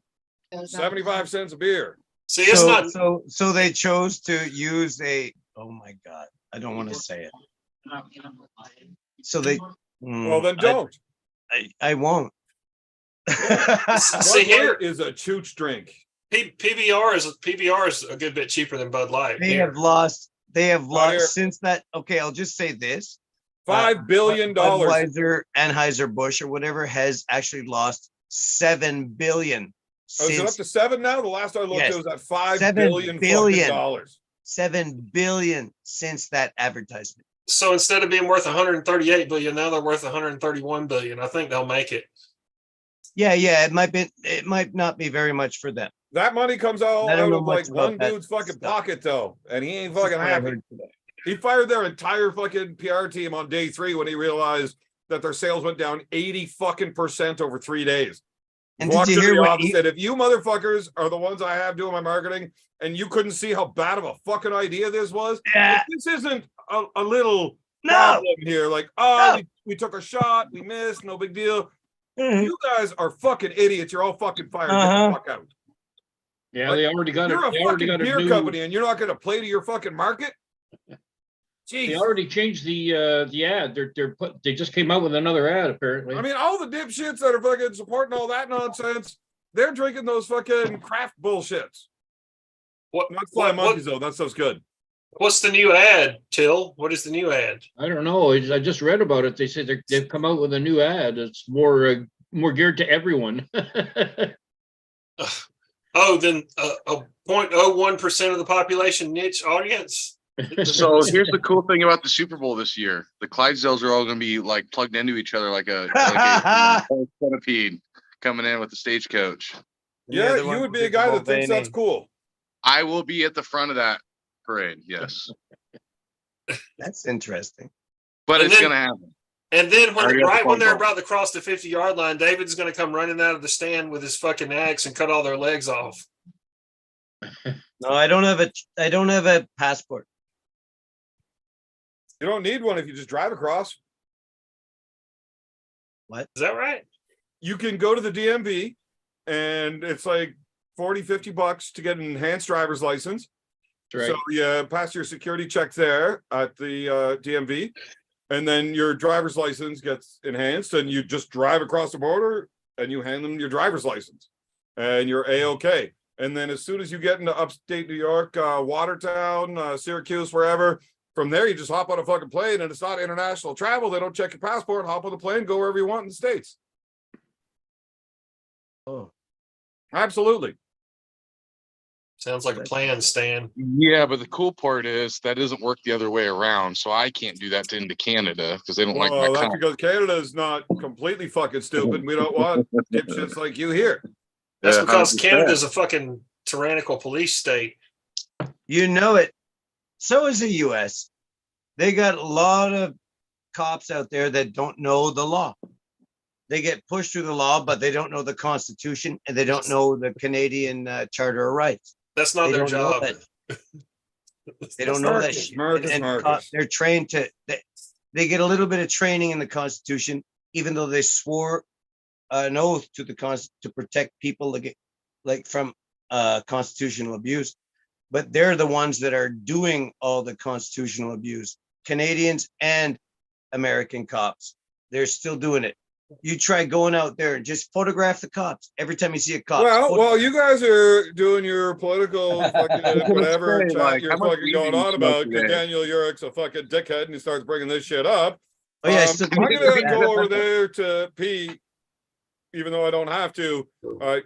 75 cents a beer. See, it's not. so they chose to use a. Oh my god, I don't want to say it. So they. Well, then don't. I won't. See Bud here, Light is a chooch drink. PBR is a good bit cheaper than Bud Light. They here. have lost. They have Not here. lost since that. Okay, I'll just say this. $5 billion. Budweiser, Anheuser-Busch or whatever has actually lost 7 billion Oh, is it up since to 7 now? The last I looked, Yes. it was at 5 7 billion fucking dollars. 7 billion since that advertisement. So instead of being worth 138 billion, now they're worth 131 billion. I think they'll make it. Yeah, it might not be very much for them. That money comes all I don't out know of much like about one that dude's fucking stuff. pocket though, and he ain't This is fucking what I happy. heard today. He fired their entire fucking PR team on day 3 when he realized that their sales went down 80 fucking % over 3 days. And Walked did you to hear the what office, said, if you motherfuckers are the ones I have doing my marketing and you couldn't see how bad of a fucking idea this was, Yeah. like, this isn't a little No. problem here. Like, oh, No. we took a shot, we missed, no big deal. Mhm. You guys are fucking idiots. You're all fucking fired. Get the Uh-huh. fuck out. Yeah, Like, they already got it. You're a They already fucking got a beer new. company and you're not going to play to your fucking market? They Jeez. already changed the ad. They just came out with another ad apparently. I mean, all the dipshits that are fucking supporting all that nonsense, they're drinking those fucking craft bullshits. Not fly monkeys though. That stuff's good. What's the new ad, Till? What is the new ad? I don't know. I just read about it. They said they've come out with a new ad. It's more geared to everyone. Oh, then a 0.01% of the population niche audience. So here's the cool thing about the Super Bowl this year: the Clydesdales are all going to be like plugged into each other, like a centipede coming in with the stagecoach. Yeah, you would be a guy that thinks that's cool. I will be at the front of that parade. Yes, That's interesting. but And it's then- going to happen. And then Already got the right when phone they're call. about to cross the 50-yard line, David's going to come running out of the stand with his fucking axe and cut all their legs off. No, I don't have a passport. You don't need one if you just drive across. Is that right? You can go to the DMV and it's like 40, 50 bucks to get an enhanced driver's license. That's right. So you pass your security check there at the DMV, and then your driver's license gets enhanced, and you just drive across the border and you hand them your driver's license, and you're A-OK. And then as soon as you get into upstate New York, Watertown, Syracuse, wherever, from there you just hop on a fucking plane, and it's not international travel. They don't check your passport. Hop on the plane, go wherever you want in the States. Oh, Absolutely. Sounds like a plan, Stan. Yeah, but the cool part is that doesn't work the other way around. So I can't do that into Canada because they don't like Well, my that's country. because Canada is not completely fucking stupid. We don't want dipshits like you here. That's Yeah, because 100%. Canada's a fucking tyrannical police state. you know it. So is the US. They got a lot of cops out there that don't know the law. They get pushed through the law, but they don't know the Constitution and they don't know the Canadian Charter of Rights. That's not They their don't know job. that. They don't know that Marcus, shit. Marcus, And Marcus. they're trained to, they get a little bit of training in the Constitution, even though they swore an oath to the to protect people like from constitutional abuse. But they're the ones that are doing all the constitutional abuse. Canadians and American cops, they're still doing it. You try going out there and just photograph the cops every time you see a cop. Well, while you guys are doing your political fucking whatever say, chat like, you're how much fucking weed going did you on smoke about, because today? Daniel Urick's a fucking dickhead and he starts bringing this shit up. Oh yeah, I'm gonna go over there to Pete, even though I don't have to.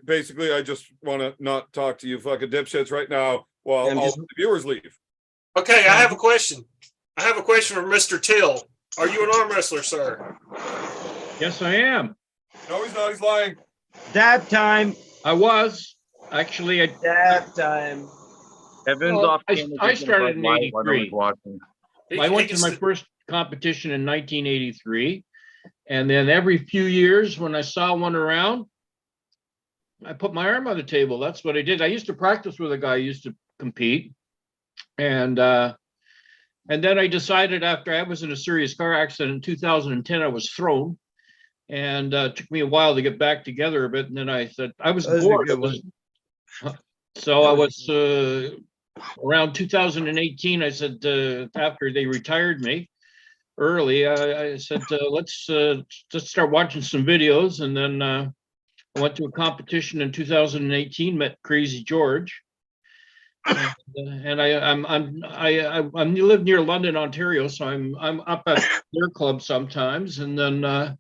Basically, I just want to not talk to you fucking dipshits right now while I'm all just- the viewers leave. Okay, I have a question. I have a question for Mr. Till. Are you an arm wrestler, sir? Yes, I am. No, he's not. He's lying. dab time, I was actually. dab time. Evan's Well, off. I camera drinking started a in Bud Light while nobody's 83. watching. I went to my first competition in 1983, and then every few years when I saw one around, I put my arm on the table. That's what I did. I used to practice with a guy who used to compete, and then I decided after I was in a serious car accident in 2010, I was thrown, and it took me a while to get back together a bit. And then I said I was That was a bored. good one. So I was around 2018. I said after they retired me early, I said let's start watching some videos, and then I went to a competition in 2018. Met Crazy George, and I live near London, Ontario, so I'm up at their club sometimes, and then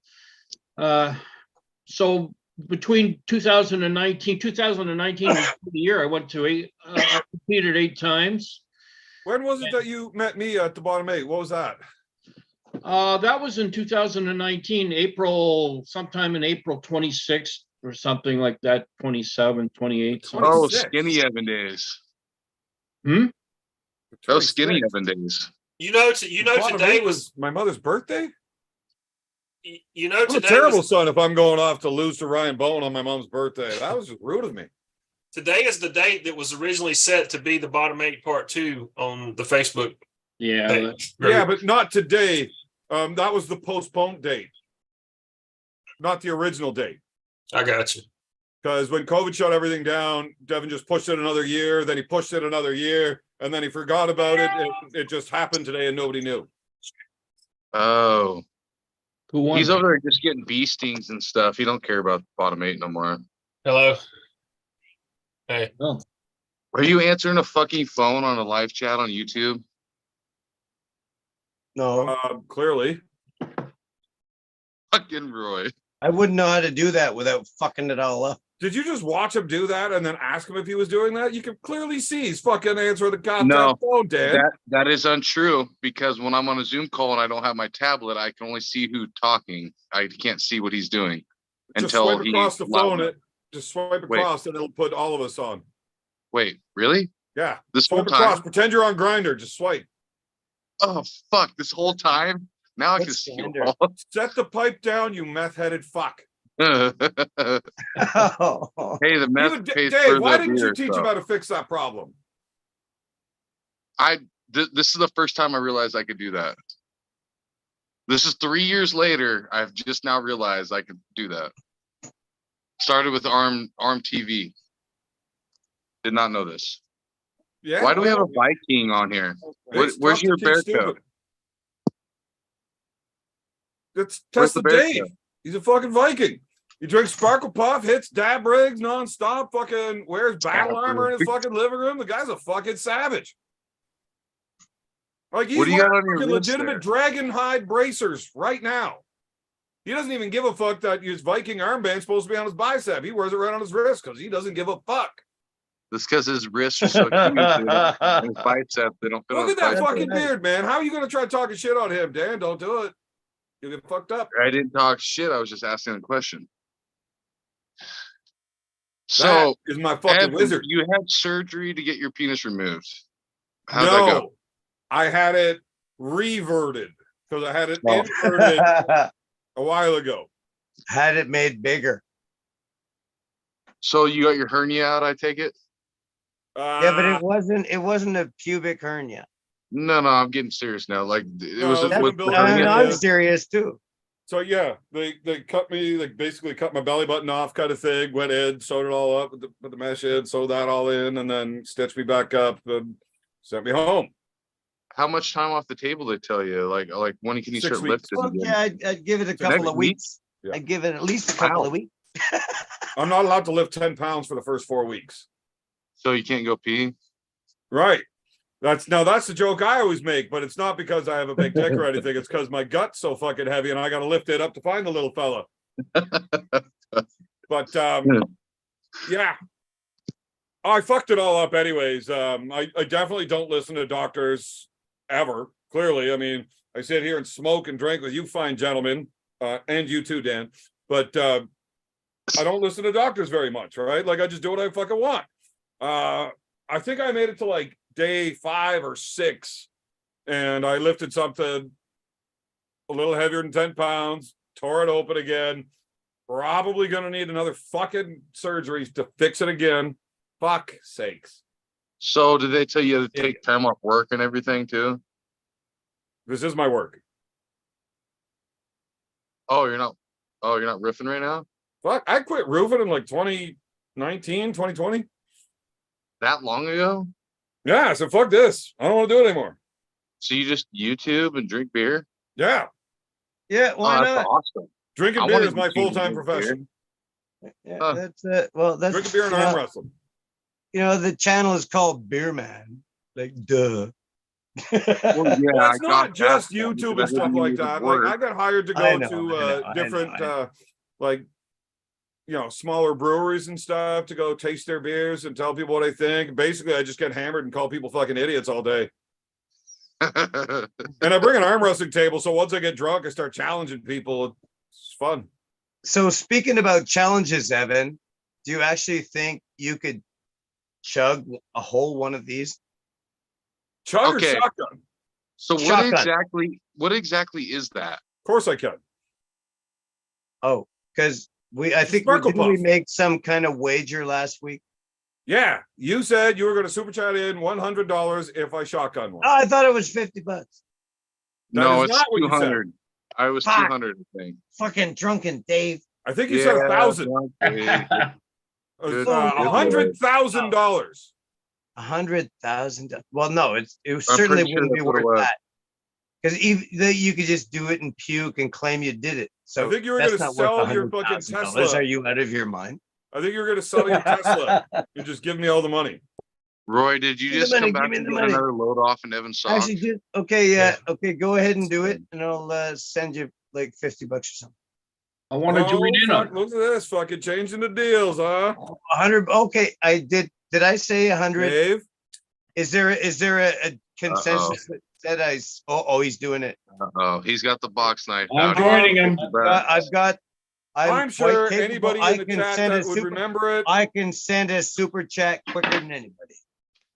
so between 2019 was the year I went to I competed 8 times. When was it that you met me at the bottom 8? What was that? That was in 2019, sometime in April 26th or something like that, 27, 28. something. Oh, 26. skinny Evan days. Hmm? Those skinny 26. Evan days. Bottom Today 8 was my mother's birthday. I'm a today terrible was, son if I'm going off to lose to Ryan Bowen on my mom's birthday. That was just rude of me. today is the date that was originally set to be the bottom 8 part 2 on the Facebook Yeah. page. Yeah, but not today. That was the postponed date, not the original date. I got you. Because when COVID shut everything down, Devin just pushed it another year. Then he pushed it another year, and then he forgot about it. It just happened today, and nobody knew. Oh, Who won? he's over there just getting bee stings and stuff. He don't care about bottom 8 no more. Hello. Hey. Oh. Are you answering a fucking phone on a live chat on YouTube? No, Clearly, Fucking Roy. I wouldn't know how to do that without fucking it all up. did you just watch him do that and then ask him if he was doing that? You can clearly see he's fucking answering the goddamn No, phone, Dan. That is untrue because when I'm on a Zoom call and I don't have my tablet, I can only see who's talking. I can't see what he's doing Just until swipe across the phone. Just swipe Wait. across, and it'll put all of us on. Wait, really? Yeah, This whole swipe across. time? Pretend you're on Grinder. Just swipe. Oh fuck! This whole time? Now I can What's see you Xander? all. Set the pipe down, you meth-headed fuck. Hey, Oh, the meth Even pays Dave, for why the didn't you beer, teach so. him how to fix that problem? This is the first time I realized I could do that. This is 3 years later. I've just now realized I could do that. Started with ARM TV. Did not know this. Yeah. Why do we have a well, Viking on here? it's Where's tough to your teach bear stupid. coat? It's Where's test the of bear Dave. coat? He's a fucking Viking. He drinks Sparkle Puff, hits dab rigs nonstop, fucking wears battle Dab armor in his rigs. fucking living room. The guy's a fucking savage. Like he's What do you got wearing on your fucking wrist legitimate there? dragon hide bracers right now. He doesn't even give a fuck that his Viking armband's supposed to be on his bicep. He wears it right on his wrist because he doesn't give a fuck. That's because his wrists are so huge. And his biceps, they don't fit on Look his at that biceps. fucking beard, man. How are you gonna try talking shit on him, Dan? Don't do it. You'll get fucked up. I didn't talk shit. I was just asking a question. So, That is my fucking Evan, wizard. you had surgery to get your penis removed. How did that go? No, I had it reverted because I had it Oh. inverted a while ago. had it made bigger. So you got your hernia out, I take it? Yeah, but it wasn't a pubic hernia. No, I'm getting serious now. Like it No, was that's with a the building I'm, hernia. I'm serious too. So yeah, they cut me, like basically cut my belly button off, kind of thing. Went in, sewed it all up with the mesh in, sewed that all in, and then stitched me back up and sent me home. How much time off the table they tell you? Like when can you 6 start weeks. lifting Well, again? yeah, I'd give it a next couple of week? weeks. Yeah. I'd give it at least a couple Wow. of weeks. I'm not allowed to lift 10 pounds for the first 4 weeks. So you can't go pee? Right. That's the joke I always make, but it's not because I have a big dick or anything. It's because my gut's so fucking heavy and I got to lift it up to find the little fella. But yeah, I fucked it all up anyways. I definitely don't listen to doctors ever. Clearly, I mean, I sit here and smoke and drink with you fine gentlemen, and you too, Dan. But I don't listen to doctors very much, right? Like I just do what I fucking want. I think I made it to like day 5 or 6, and I lifted something a little heavier than 10 pounds, tore it open again. Probably gonna need another fucking surgery to fix it again. Fuck sakes. So did they tell you to take time off work and everything too? This is my work. Oh, you're not riffing right now? Fuck, I quit roofing in like 2019, 2020. That long ago? Yeah, so fuck this. I don't want to do it anymore. So you just YouTube and drink beer? Yeah, Yeah, why Oh, that's not? awesome. drinking I beer wanna is my continue to full-time drink beer. profession. Yeah, Huh. that's it. Well, that's Drinking beer and you arm know, wrestling. the channel is called Beer Man. Like, duh. Well, yeah, Well, it's I not got just that, YouTube but and stuff didn't like even that. work. Like I got hired to I go know, to I know, different I know. like smaller breweries and stuff to go taste their beers and tell people what I think. Basically, I just get hammered and call people fucking idiots all day. And I bring an arm wrestling table, so once I get drunk, I start challenging people. It's fun. So speaking about challenges, Evan, do you actually think you could chug a whole one of these? Chug Okay. or shotgun? So Shotgun. what exactly is that? Of course I can. Oh, because I think Sparkle didn't we Puff. make some kind of wager last week? Yeah, you said you were going to super chat in $100 if I shotgun one. Oh, I thought it was $50. That No, is it's not what you said. 200. I was Fuck. 200, I think. Fucking drunken Dave. I think you said 1,000. okay. Good. $100,000. $100,000. Well, no, it I'm certainly pretty sure wouldn't be that's what it worth was. that. Because you could just do it and puke and claim you did it. So I think you were that's going to not worth sell your fucking $100,000. Tesla. Are you out of your mind? I think you were going to sell your Tesla and just give me all the money. Roy, did you Give me just the money, come back give me and the get money. another load off in Evan's sock? Actually, did okay, yeah, okay. Go ahead and do it, and I'll send you like $50 or something. I want to Oh, join in fuck, on. look at this. Fucking changing the deals, huh? 100. Okay, I did. Did I say 100? Dave? Is there a consensus that said oh, he's doing it. Oh, he's got the box knife I'm out. joining him. I'm sure quite capable. anybody I in the can chat send that a would super. remember it. I can send a super chat quicker than anybody.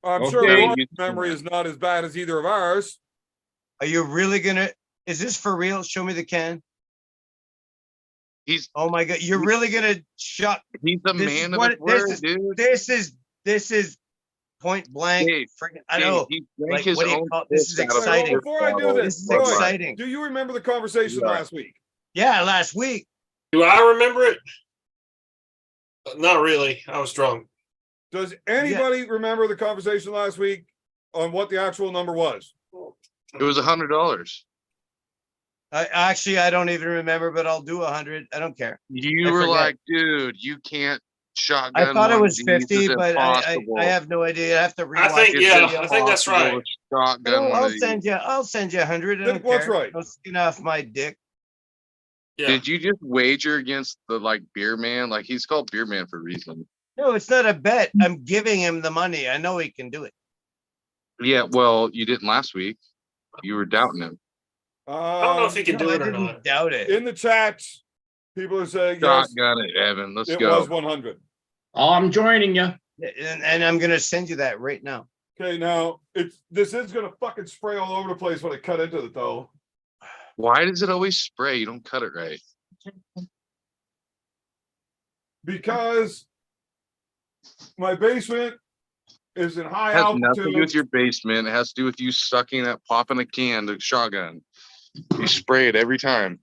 I'm sure Okay. Roy's memory is not as bad as either of ours. Are you really gonna? Is this for real? Show me the can. He's Oh my god, you're really gonna shut? he's a This is man of what- his word, this dude. This is point blank. Dave, Freaking, I know. He drank Like, his what do you own call? This is piss out of a exciting. beer Before I do bottle. this, This is Roy, exciting. do you remember the conversation Yeah. last week? Yeah, last week. Do I remember it? Not really. I was drunk. Does anybody remember the conversation last week on what the actual number was? It was $100. I don't even remember, but I'll do 100. I don't care. You I were forget. like, dude, you can't shotgun. I thought it one was of these. 50, It's but impossible. I have no idea. I have to rewatch. think, the yeah, video. I think that's right. Impossible to Shotgun one I'll of these. send you 100. I Think don't what's care. right. Don't skin off my dick. Yeah. Did you just wager against the beer man? Like he's called beer man for a reason. No, it's not a bet. I'm giving him the money. I know he can do it. Yeah, well, you didn't last week. You were doubting him. I don't know if he can No, do I it or didn't not. doubt it. In the chat, people are saying yes, Shotgun it, Evan. Let's it go. was 100. I'm joining you. And I'm gonna send you that right now. Okay, now this is gonna fucking spray all over the place when I cut into it though. Why does it always spray? You don't cut it right. Because my basement is in high It has nothing to do with altitude. your basement. It has to do with you sucking that pop in a can to shotgun. You spray it every time.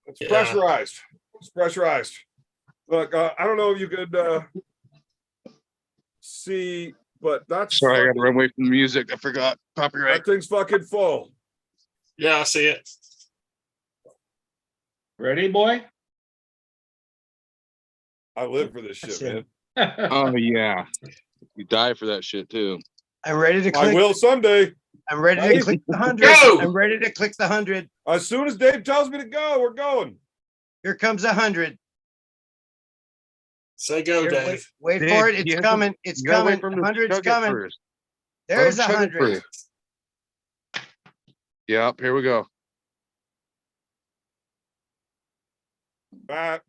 It's Yeah. pressurized. It's pressurized. Look, I don't know if you could see, but that's Sorry, I fucking- gotta run away from the music. I forgot copyright. that thing's fucking full. Yeah, I see it. Ready, boy? I live for this shit, That's man. it. Oh yeah, you die for that shit too. I'm ready to I click. will someday. I'm ready to click the 100. Go! I'm ready to click the 100. As soon as Dave tells me to go, we're going. Here comes 100. Say go, Here, Dave. wait Dave, for it. you It's have to- coming. It's You gotta wait coming. for him to 100's chug it coming. first. There's Let him chug it 100. first. Yep, here we go. That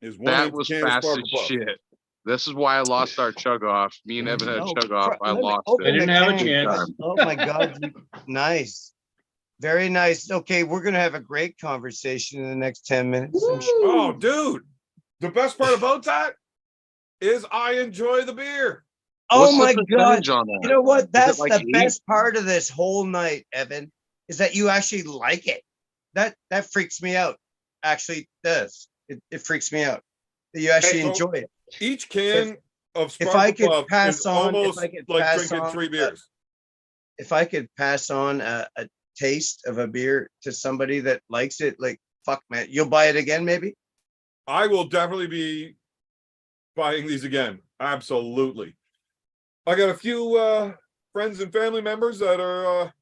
is one That inch was can of fast as Sparkle Puff. shit. This is why I lost our chug off. Me and Evan had a No, chug off. I let me lost open it. I didn't the have a can. chance. Oh my God. Nice. Very nice. Okay, we're going to have a great conversation in the next 10 minutes. I'm sure. Oh, dude. The best part about that is I enjoy the beer. Oh What's the my God. percentage on that? You know what? That's like the 8? best part of this whole night, Evan, is that you actually like it. That freaks me out. Actually does. It freaks me out that you actually Hey, so- enjoy it. Each can of if I Sparkle could Puff pass is on- if almost I could like pass drinking on, 3 beers. If I could pass on a taste of a beer to somebody that likes it, like, fuck, man, you'll buy it again, maybe? I will definitely be buying these again. Absolutely. I got a few friends and family members that are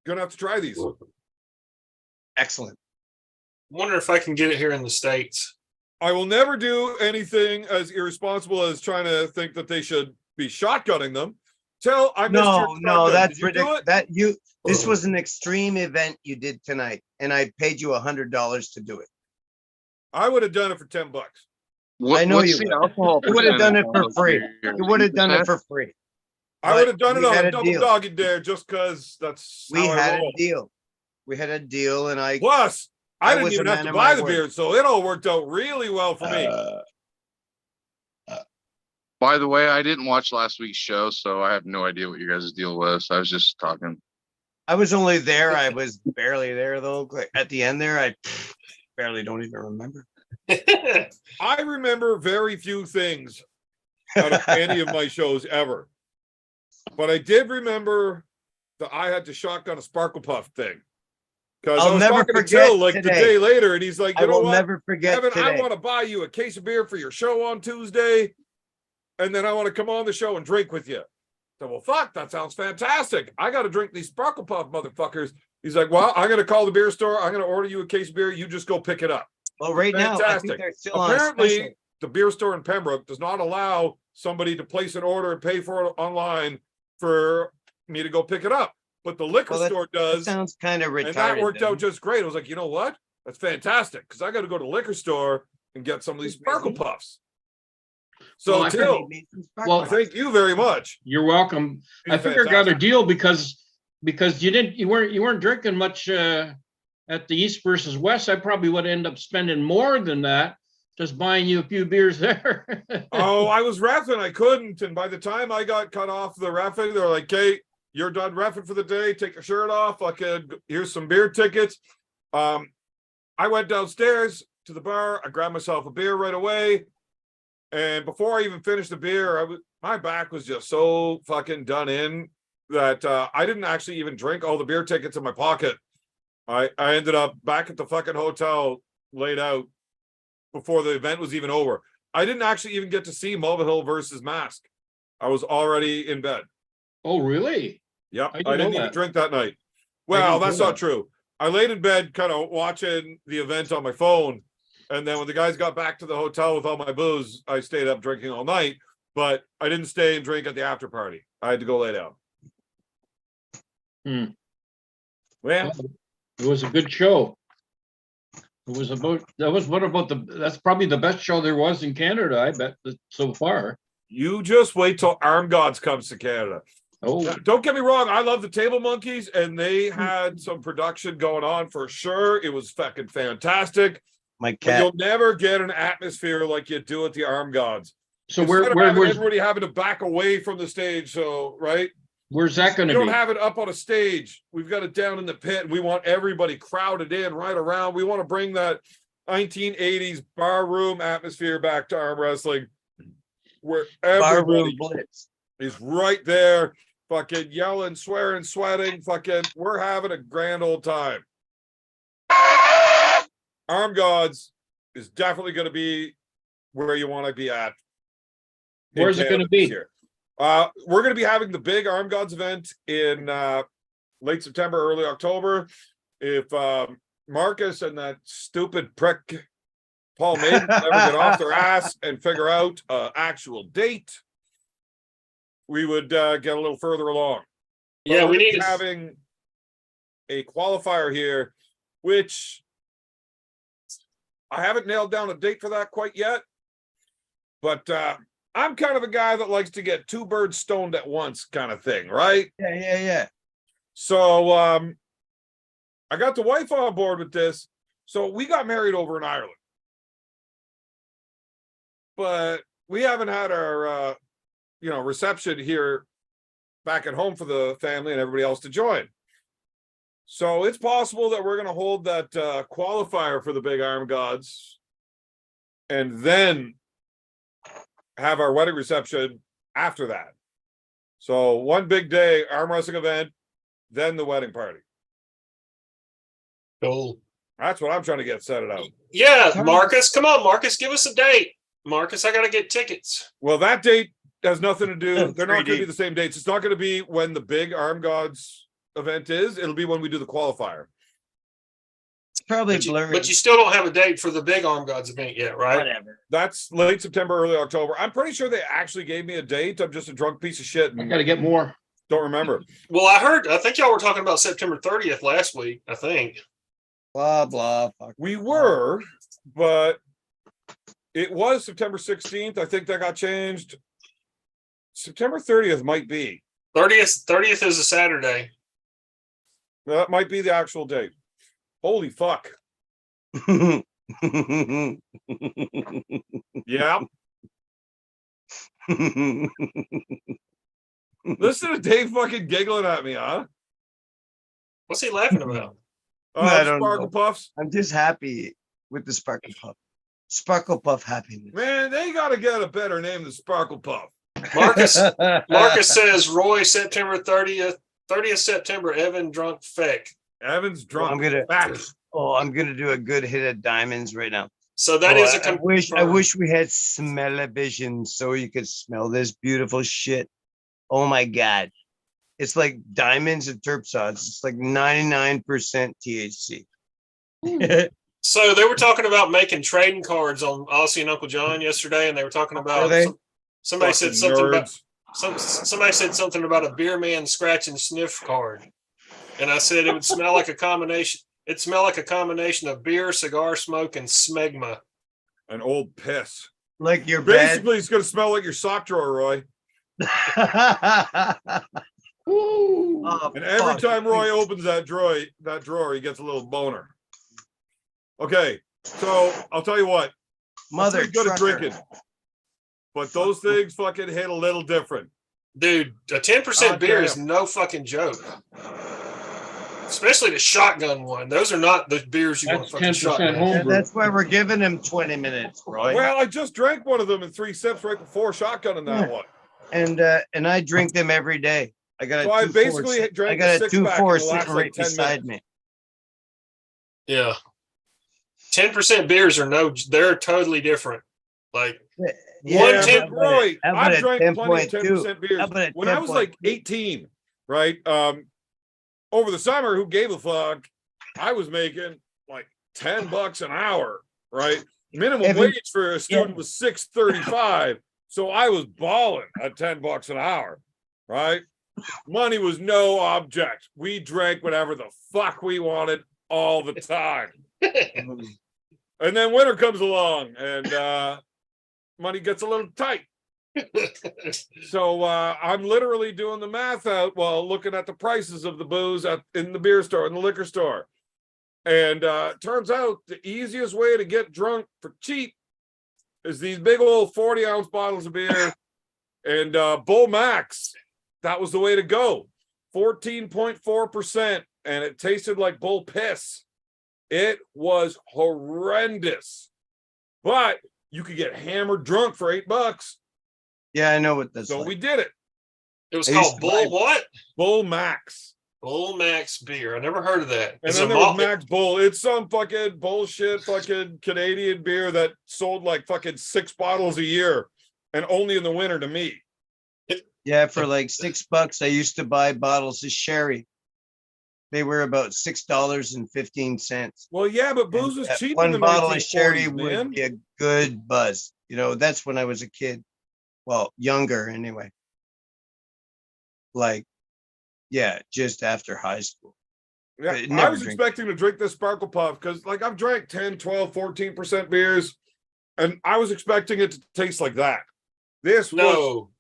gonna have to try these. Excellent. Wonder if I can get it here in the States. I will never do anything as irresponsible as trying to think that they should be shotgunning them. Till I missed your No, shotgun. that's Did you do ridiculous. it? This was an extreme event you did tonight, and I paid you $100 to do it. I would have done it for $10. What, I know what's you the would. alcohol You would have done it percentage for on those free. beers? You would have done it 8%? for free. I would have done it we on had a a double deal. doggy dare just because that's We how I had a roll. deal. We had a deal, and I Plus, I didn't was even a have man to of buy my the word. beer, so it all worked out really well for me. By the way, I didn't watch last week's show, so I have no idea what your guys' deal was. I was just talking. I was only there. I was barely there though. Like, at the end there, I barely don't even remember. I remember very few things out of any of my shows ever. But I did remember that I had to shotgun a Sparkle Puff thing. Because I I'll was never talking to forget Till like the today. day later, and he's like, I you know will what? never forget Evan, I today. want to buy you a case of beer for your show on Tuesday, and then I want to come on the show and drink with you. So, well, fuck, that sounds fantastic. I got to drink these Sparkle Puff motherfuckers. He's like, well, I'm going to call the beer store. I'm going to order you a case of beer. You just go pick it up. Well, right now, I Fantastic. think they're still on a Apparently, special. the beer store in Pembroke does not allow somebody to place an order and pay for it online for me to go pick it up. But the liquor Well, store That does. sounds kind of retarded. And that worked then. out just great. I was like, you know what? That's fantastic. Because I got to go to the liquor store and get some of these Sparkle Puffs. So, Well, I Till, They made some Sparkle Well, Puffs. thank you very much. You're welcome. I You're figured I got a fantastic. deal because you weren't drinking much at the East versus West. I probably would end up spending more than that just buying you a few beers there. Oh, I was reffing. I couldn't. And by the time I got cut off the reffing, they're like, "Kate, you're done reffing for the day. Take your shirt off. Here's some beer tickets." I went downstairs to the bar. I grabbed myself a beer right away. And before I even finished the beer, my back was just so fucking done in that I didn't actually even drink all the beer tickets in my pocket. I ended up back at the fucking hotel laid out before the event was even over. I didn't actually even get to see Mulvihill versus Mask. I was already in bed. Oh, really? Yep. I I didn't didn't know even that. drink that night. I Well, didn't that's know not that. true. I laid in bed kind of watching the event on my phone. And then when the guys got back to the hotel with all my booze, I stayed up drinking all night, but I didn't stay and drink at the after party. I had to go lay down. Hmm. Well, It was a good show. That's probably the best show there was in Canada, I bet, so far. you just wait till Arm Gods comes to Canada. Oh, Now, don't get me wrong. I love the Table Monkeys, and they had some production going on for sure. It was fucking fantastic. My But cat. you'll never get an atmosphere like you do at the Arm Gods. so Instead of having where's everybody having to back away from the stage, so right. where's that going We to don't be? have it up on a stage. We've got it down in the pit. We want everybody crowded in right around. We want to bring that 1980s bar room atmosphere back to arm wrestling, where Barroom everybody Blitz. is right there, fucking yelling, swearing, sweating, fucking. We're having a grand old time. Arm Gods is definitely going to be where you want to be at. in Where's it Canada gonna be? this year. We're going to be having the big Arm Gods event in late September, early October. If Marcus and that stupid prick Paul Maiden never get off their ass and figure out an actual date, we would get a little further along. But Yeah, we're we gonna need be to. having a qualifier here, which I haven't nailed down a date for that quite yet. But I'm kind of a guy that likes to get two birds stoned at once kind of thing, right? Yeah. So I got the wife on board with this. So we got married over in Ireland. But we haven't had our reception here back at home for the family and everybody else to join. So it's possible that we're going to hold that qualifier for the Big Arm Gods and then have our wedding reception after that. So one big day, arm wrestling event, then the wedding party. Cool. That's what I'm trying to get set it out. Yeah, Marcus, come on, Marcus, give us a date. Marcus, I got to get tickets. Well, that date has nothing to do. They're not going to 3D. be the same dates. It's not going to be when the Big Arm Gods event is. It'll be when we do the qualifier. probably But you, blurry. but you still don't have a date for the Big Arm Gods event yet, right? Whatever. That's late September, early October. I'm pretty sure they actually gave me a date. I'm just a drunk piece of shit I and gotta get more. don't remember. Well, I think y'all were talking about September 30th last week, I think. Blah blah. Fuck. We were, but it was September 16th. I think that got changed. September 30th might be. 30th is a Saturday. That might be the actual date. Holy fuck. Yeah. Listen to Dave fucking giggling at me, huh? What's he laughing about? I don't Sparkle know. Puffs. I'm just happy with the Sparkle Puff. Sparkle Puff happiness. Man, they got to get a better name than Sparkle Puff. Marcus says Roy, September 30th September, Evan drunk feck. Evan's drunk. I'm gonna. Back. Oh, I'm gonna do a good hit of diamonds right now. So that Oh, is a I wish confirmed. we had smell-o-vision so you could smell this beautiful shit. Oh my god. It's like diamonds and terpsichols. It's like 99% THC. So they were talking about making trading cards on Aussie and Uncle John yesterday, and they were talking about they? somebody said Fucking something about nerds. somebody said something about a beer man scratch and sniff card, and I said it would smell like a combination. It'd smell like a combination of beer, cigar smoke, and smegma. An old piss. Like your bad. Basically, it's going to smell like your sock drawer, Roy. Ooh. Oh, And every fuck. time Roy opens that drawer, he gets a little boner. Okay, so I'll tell you what. Mother I'm pretty good at trucker. drinking, but those things fucking hit a little different. Dude, a 10% beer damn. is no fucking joke. Especially the shotgun one. Those are not the beers you want That's to fucking 10% shotgun. home. And that's why we're giving him 20 minutes, Roy. Well, I just drank one of them in 3 sips right before shotgunning that Yeah. one. And I drink them every day. I got a So I 2-4 basically sit- drank I a got a six-pack 2-4 in the last, sitting like, right 10 beside minutes. me. Yeah. 10% beers are they're totally different. Like Yeah, One Yeah, ten- but Roy, how about I've a drank plenty of 10.2? 10% beers. How about a When I was like 10.2? 18, right? Over the summer, who gave a fuck? I was making like $10 an hour, right? Minimum Evan- wage for a student was $6.35. So I was balling at $10 an hour, right? Money was no object. We drank whatever the fuck we wanted all the time. And then winter comes along and money gets a little tight. So I'm literally doing the math out while looking at the prices of the booze in the beer store, in the liquor store. And turns out the easiest way to get drunk for cheap is these big old 40-ounce bottles of beer and Bull Max. That was the way to go. 14.4%. And it tasted like bull piss. It was horrendous. But you could get hammered drunk for $8. Yeah, I know what that's So like. we did it. It was I used called to Bull buy- what? Bull Max. Bull Max beer. I never heard of that. And It's then a there was malt. Max Bull. It's some fucking bullshit fucking Canadian beer that sold like fucking 6 bottles a year and only in the winter to me. Yeah, for like $6, I used to buy bottles of sherry. They were about $6.15. Well, yeah, but booze was And, cheap in one the bottle of 1940s, sherry man. would be a good buzz. You know, that's when I was a kid. Well, younger anyway. Like, yeah, just after high school. Yeah, But I never was drink. expecting to drink this Sparkle Puff because, like, I've drank 10, 12, 14% beers, and I was expecting it to taste like that. This was No.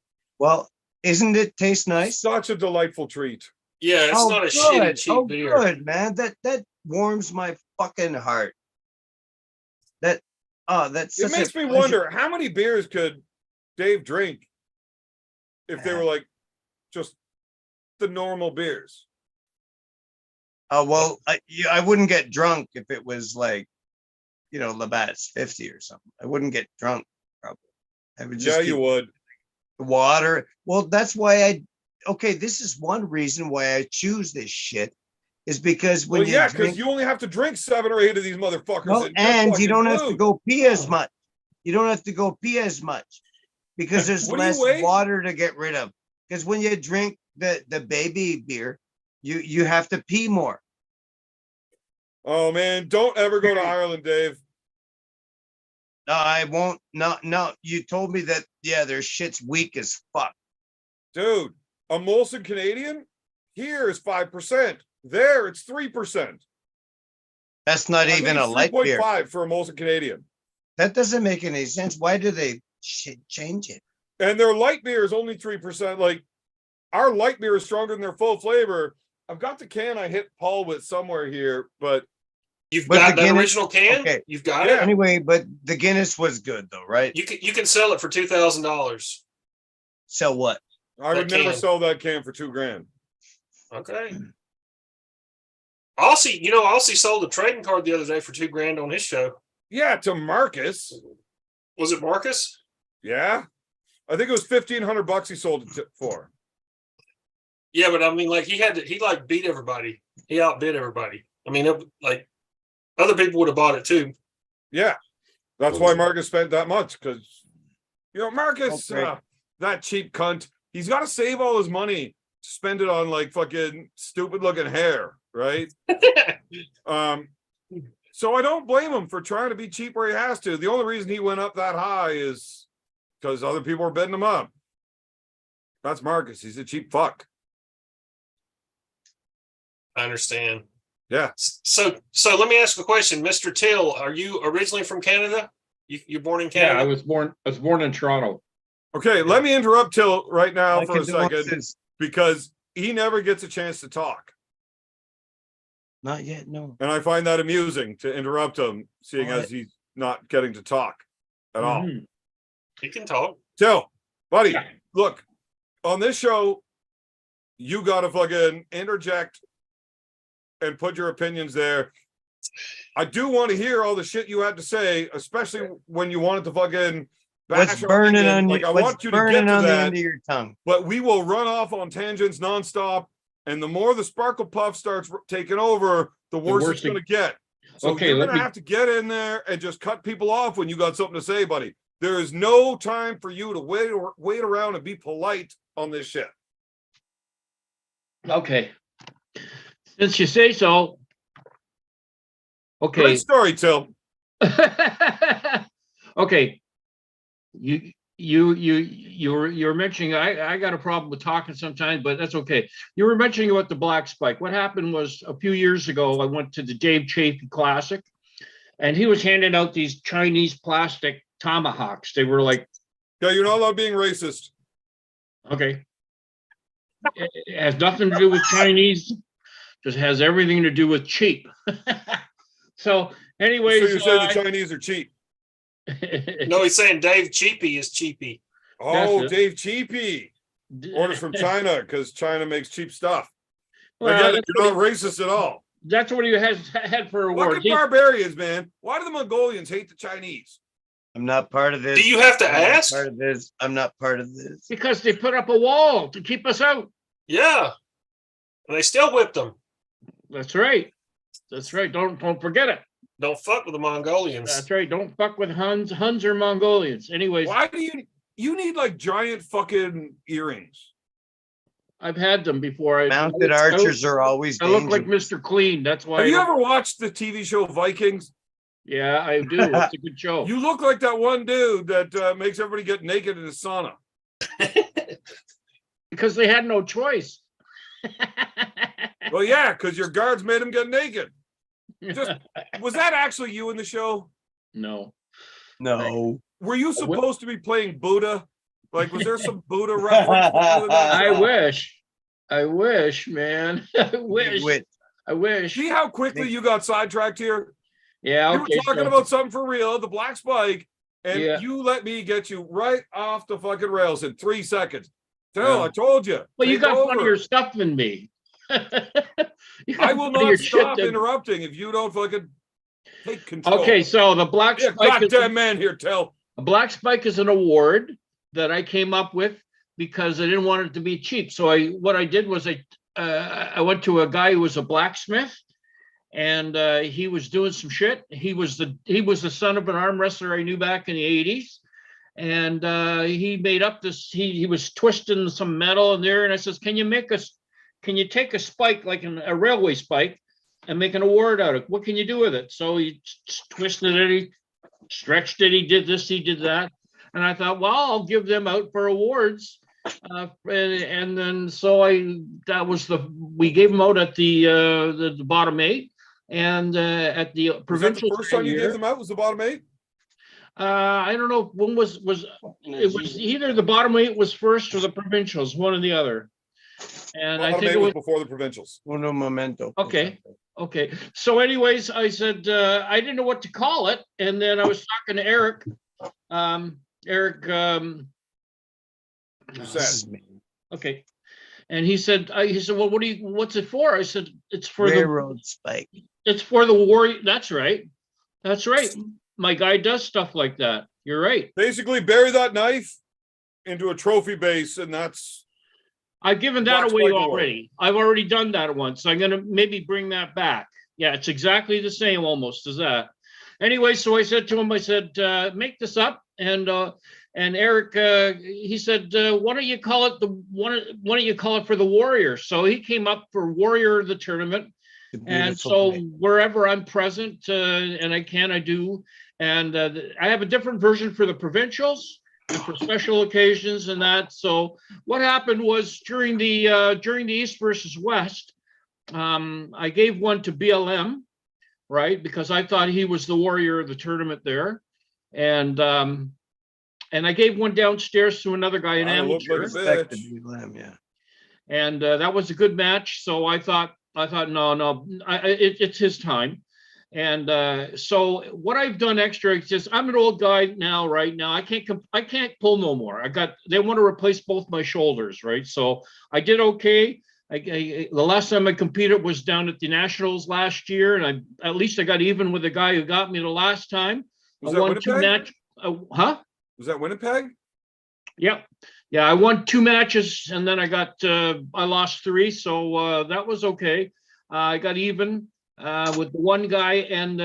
Well, isn't it taste nice? such a delightful treat. Yeah, it's not a shitty cheap beer. Good, man. That warms my fucking heart. That's It makes me wonder how many beers could Dave drink if they were like just the normal beers. Oh, well, I wouldn't get drunk if it was like, Labatt's 50 or something. I wouldn't get drunk, probably. I would just Yeah, you would. water. Well, that's why this is one reason why I choose this shit is because when Well, yeah, you because drink, you only have to drink 7 or 8 of these motherfuckers. well, get and you fucking don't have to blue. go pee as much. You don't have to go pee as much because there's What do you less weigh? water to get rid of. Because when you drink the baby beer, you have to pee more. Oh man, don't ever go to Ireland, Dave. No, I won't. No. You told me that. Yeah, their shit's weak as fuck. Dude, a Molson Canadian here is 5%. There, it's 3%. That's not I think even a it's light beer. 3.5 for a Molson Canadian. That doesn't make any sense. Why do they change it? And their light beer is only 3%. Like, our light beer is stronger than their full flavor. I've got the can I hit Paul with somewhere here, but You've But got the that Guinness- original can. okay. You've got Yeah. it. Anyway, but the Guinness was good though, right? You can sell it for $2,000. So what? I would That never can. sell that can for $2,000. Okay. Aussie sold a trading card the other day for $2,000 on his show. Yeah, to Marcus. Was it Marcus? Yeah. I think it was $1,500 he sold it for. Yeah, but I mean, like he beat everybody. He outbid everybody. I mean, other people would have bought it too. Yeah. That's why Marcus spent that much, because Marcus, Okay. that cheap cunt, he's got to save all his money to spend it on like fucking stupid looking hair, right? So I don't blame him for trying to be cheap where he has to. The only reason he went up that high is because other people are bidding him up. That's Marcus. He's a cheap fuck. I understand. Yeah. So let me ask a question, Mr. Till. Are you originally from Canada? You're born in Yeah, Canada. I was born in Toronto. Okay, let me interrupt Till right now My for a second, condolences. because he never gets a chance to talk. Not yet. No. And I find that amusing to interrupt him, seeing All right. as he's not getting to talk at all. Mhm. You can talk. Till, buddy, Yeah. look, on this show, you got to fucking interject and put your opinions there. I do want to hear all the shit you had to say, especially when you wanted to fucking What's bash on burning Indian. on you? Like, I What's want you to get burning to on the that, end of your tongue? but we will run off on tangents nonstop. And the more the Sparkle Puff starts taking over, the worse worse it's going to get. So Okay, you're let going to me- have to get in there and just cut people off when you got something to say, buddy. There is no time for you to wait around and be polite on this shit. Okay. Since you say so. Okay. Great story, Till. Okay. You're mentioning I got a problem with talking sometimes, but that's okay. You were mentioning about the Black Spike. What happened was a few years ago, I went to the Dave Chafee Classic, and he was handing out these Chinese plastic tomahawks. They were like, Yeah, you're not allowed being racist. okay. It has nothing to do with Chinese, just has everything to do with cheap. So, anyways, So you're saying the Chinese are cheap? No, he's saying Dave Cheapy is cheapy. Oh, That's it. Dave Cheapy orders from China because China makes cheap stuff. I get it. that's You're what not racist at all. That's what he had for a war. Fucking barbarians, man. Why do the Mongolians hate the Chinese? I'm not part of this. Do you have to I'm not ask? part of this. I'm not part of this. Because they put up a wall to keep us out. Yeah. And they still whipped them. That's right. That's right. Don't forget it. Don't fuck with the Mongolians. That's right. Don't fuck with Huns. Huns are Mongolians. Anyways, Why do you need like giant fucking earrings? I've had them before. Mounted archers are always I look like dangerous. Mr. Clean. That's why. Have you ever watched the TV show Vikings? Yeah, I do. It's a good show. You look like that one dude that makes everybody get naked in the sauna. Because they had no choice. Well, yeah, because your guards made him get naked. Just was that actually you in the show? No. No. Were you supposed to be playing Buddha? Like, was there some Buddha reference? I wish, man. I wish. Wait, I wish. See how quickly you got sidetracked here? Yeah. You Okay. were talking so- about something for real, the black spike, and Yeah. you let me get you right off the fucking rails in 3 seconds. Phil, Yeah. I told you. Well, you take got over. funnier stuff than me. You got I will funnier not shit stop than- interrupting if you don't fucking take control. Okay, so the black Yeah, spike. goddamn man here, Tell. A black spike is an award that I came up with because I didn't want it to be cheap. So what I did was I went to a guy who was a blacksmith, and he was doing some shit. He was the son of an arm wrestler I knew back in the 80s. And he made up this, he was twisting some metal in there. And I says, can you take a spike like a railway spike and make an award out of it. What can you do with it? So he twisted it, he stretched it, he did this, he did that. And I thought, well, I'll give them out for awards. And then so we gave them out at the bottom 8 and at the Was that provincial. the first time you gave them out? Was the bottom 8? I don't know when was it was either the bottom 8 was first or the provincials, one or the other. And I Bottom think 8 it was was before the provincials. Uno momento. okay. Okay. So anyways, I said I didn't know what to call it. And then I was talking to Eric. Eric Who's This that? is me. okay. And he said, well, what's it for? I said, it's for Railroad spike. it's for the war. That's right. That's right. My guy does stuff like that. You're right. Basically, bury that knife into a trophy base, and that's I've given that Black away Spike Award. already. I've already done that once. I'm going to maybe bring that back. Yeah, it's exactly the same almost as that. Anyway, so I said to him, I said, make this up. And Eric, he said, why don't you call it why don't you call it for the Warrior? So he came up for Warrior of the tournament. The And beautiful so play. wherever I'm present and I can, I do. And I have a different version for the provincials and for special occasions and that. So what happened was during the East versus West, I gave one to BLM, right? Because I thought he was the Warrior of the tournament there. And I gave one downstairs to another guy, an I look like a amateur. Respect bitch. to BLM, yeah. And that was a good match. So I thought, no, it's his time. And so what I've done extra is just, I'm an old guy now, right now. I can't pull no more. They want to replace both my shoulders, right? So I did okay. The last time I competed was down at the Nationals last year, and at least I got even with the guy who got me the last time. Was I that won 2 Winnipeg? matches. Was that Winnipeg? Yep. Yeah, I won 2 matches and then I lost 3. So that was okay. I got even with the one guy. And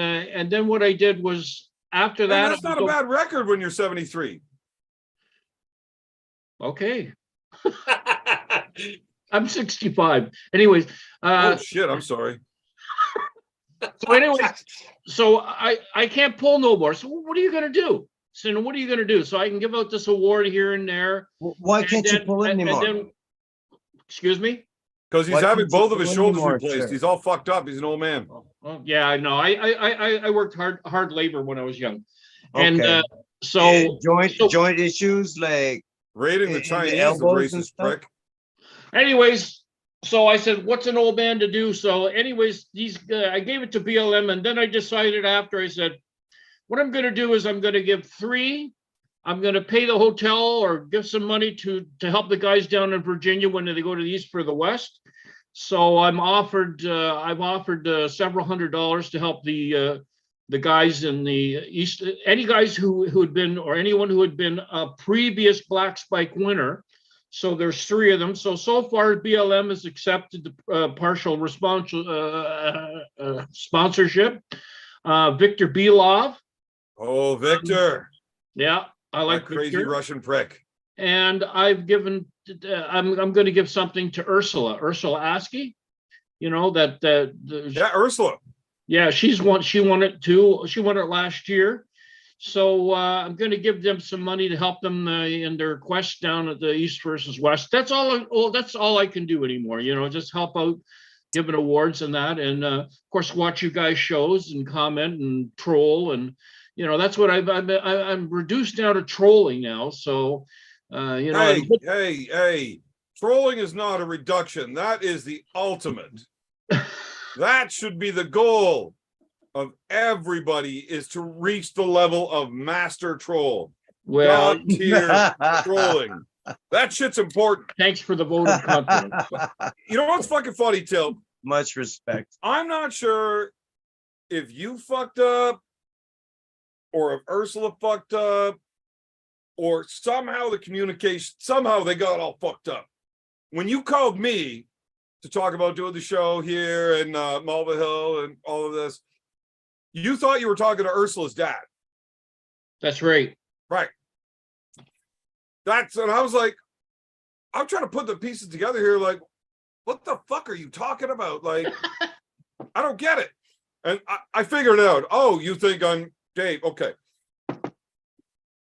then what I did was after that. Man, that's not a bad record when you're 73. Okay. I'm 65. Anyways. Oh shit, I'm sorry. So anyways, so I can't pull no more. So what are you going to do? So what are you going to do? So I can give out this award here and there. Why can't you pull it anymore? Excuse me? Because he's Why having can't you both of pull his shoulders anymore, replaced. sir? He's all fucked up. He's an old man. Oh, yeah, I know. I worked hard labor when I was young. And Okay. so joint issues like Raiding the in the Chinese, the elbows and racist stuff? prick. anyways, so I said, what's an old man to do? So anyways, I gave it to BLM, and then I decided after, I said, what I'm going to do is I'm going to give 3. I'm going to pay the hotel or give some money to help the guys down in Virginia when they go to the East for the West. So I've offered several $100s to help the guys in the East, any guys who had been, or anyone who had been a previous Black Spike winner. So there's 3 of them. So far BLM has accepted the partial sponsorship. Victor Belov. Oh, Victor. Yeah, I like That crazy Victor. Russian prick. And I've given, I'm going to give something to Ursula Askey. You know, Yeah, Ursula. yeah, she won it too. She won it last year. So I'm going to give them some money to help them in their quest down at the East versus West. That's all I can do anymore. You know, just help out, giving awards and that, and of course watch you guys shows and comment and troll, and you know that's what I'm reduced down to trolling now. So you know. Hey, trolling is not a reduction. That is the ultimate. That should be the goal of everybody, is to reach the level of master troll. Well, God tier trolling. That shit's important. thanks for the vote of confidence. You know what's fucking funny, Till? Much respect. I'm not sure if you fucked up or if Ursula fucked up or somehow the communication, somehow they got all fucked up. When you called me to talk about doing the show here in Malva Hill and all of this, you thought you were talking to Ursula's dad. That's right. Right. And I was like, I'm trying to put the pieces together here. Like, what the fuck are you talking about? Like, I don't get it. And I figured it out. Oh, you think I'm Dave? Okay.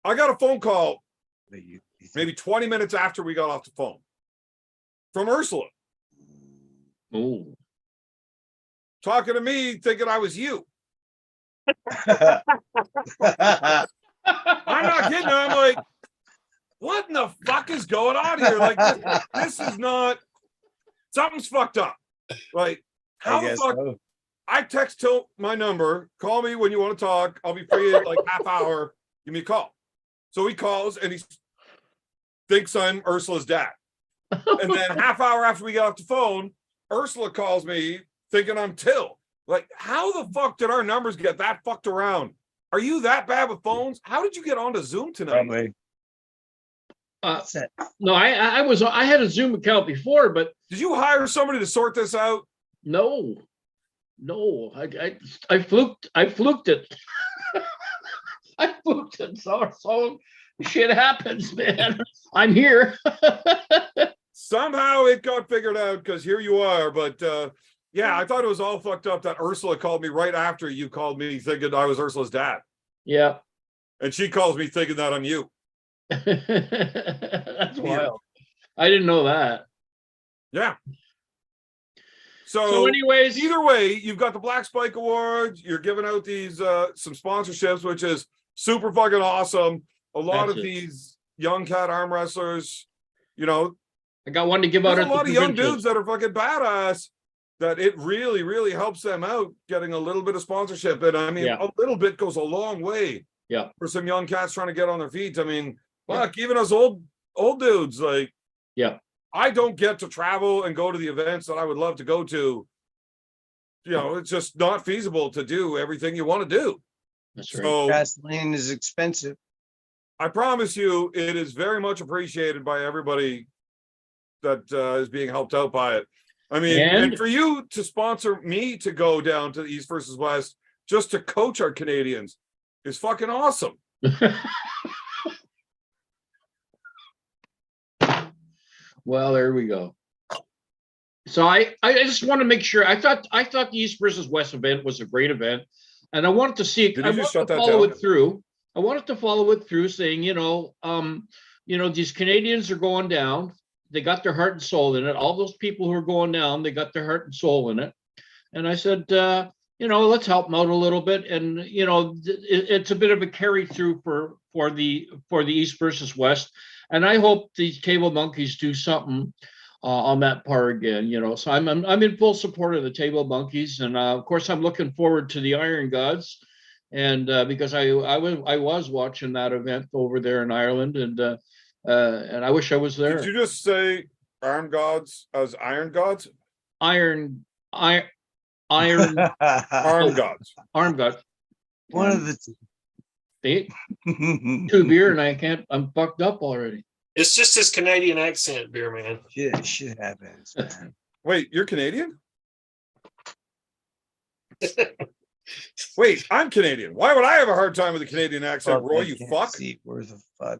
I got a phone call maybe 20 minutes after we got off the phone from Ursula. Oh, Talking to me, thinking I was you. I'm I'm not kidding. I'm like, what in the fuck is going on here? Like, this is not, something's fucked up. Like, how the fuck? So. I text Tilt my number, call me when you want to talk. I'll be free in like half hour. Give me a call. So he calls and he thinks I'm Ursula's dad. And then half hour after we get off the phone, Ursula calls me thinking I'm Till. Like, how the fuck did our numbers get that fucked around? Are you that bad with phones? How did you get onto Zoom tonight? Probably. no, I had a Zoom account before, but Did you hire somebody to sort this out? no, I fluked it. I fluked it. So shit happens, man. I'm here. Somehow it got figured out because here you are. But yeah, I thought it was all fucked up that Ursula called me right after you called me thinking I was Ursula's dad. Yeah. And she calls me thinking that I'm you. That's wild. I didn't know that. Yeah. So anyways, either way, you've got the Black Spike Awards. You're giving out these some sponsorships, which is super fucking awesome. A lot of these young cat arm wrestlers, you know, I got one to give out. there's a lot of young dudes that are fucking badass that it really, really helps them out getting a little bit of sponsorship. And I mean, a little bit goes a long way. Yeah. For some young cats trying to get on their feet. I mean, fuck, even us old dudes, like, I don't get to travel and go to the events that I would love to go to. You know, it's just not feasible to do everything you want to do. That's right. So Gasoline is expensive. I promise you, it is very much appreciated by everybody that is being helped out by it. I mean, and for you to sponsor me to go down to the East versus West just to coach our Canadians is fucking awesome. Well, there we go. So I just want to make sure. I thought the East versus West event was a great event, and I wanted to see it. I wanted to follow it through. I wanted to follow it through, saying, these Canadians are going down. They got their heart and soul in it. All those people who are going down, they got their heart and soul in it. And I said, let's help them out a little bit. And it's a bit of a carry through for the East versus West. And I hope these Table Monkeys do something on that part again. So I'm in full support of the Table Monkeys, and of course I'm looking forward to the Iron Gods, and because I was watching that event over there in Ireland, and I wish I was there. Did you just say Arm Gods as Iron Gods? Arm Gods. Arm Gods. One of the two beer, and I'm fucked up already. It's just his Canadian accent, beer man. Shit happens, man. Wait, you're Canadian? Wait, I'm Canadian. Why would I have a hard time with a Canadian accent, Roy? You fuck. Where the fuck?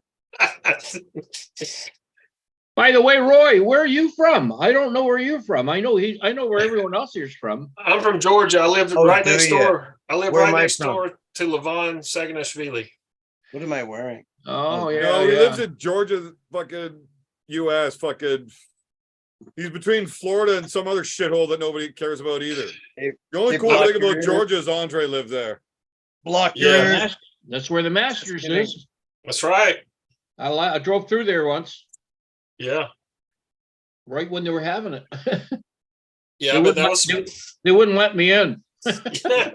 By the way, Roy, where are you from? I don't know where you're from. I know where everyone else here's from. I'm from Georgia. I live right next door. I live Where right am I next from? door to Levon Saganashvili. What am I wearing? Oh, yeah. No, he lives in Georgia, fucking US, fucking. He's between Florida and some other shithole that nobody cares about either. Hey, The only cool block thing about your Georgia is Andre lived there. Block your Yeah. ears. That's where the Masters is. That's right. I drove through there once, Yeah. right when they were having it. Yeah, but that was They wouldn't let me in. yeah.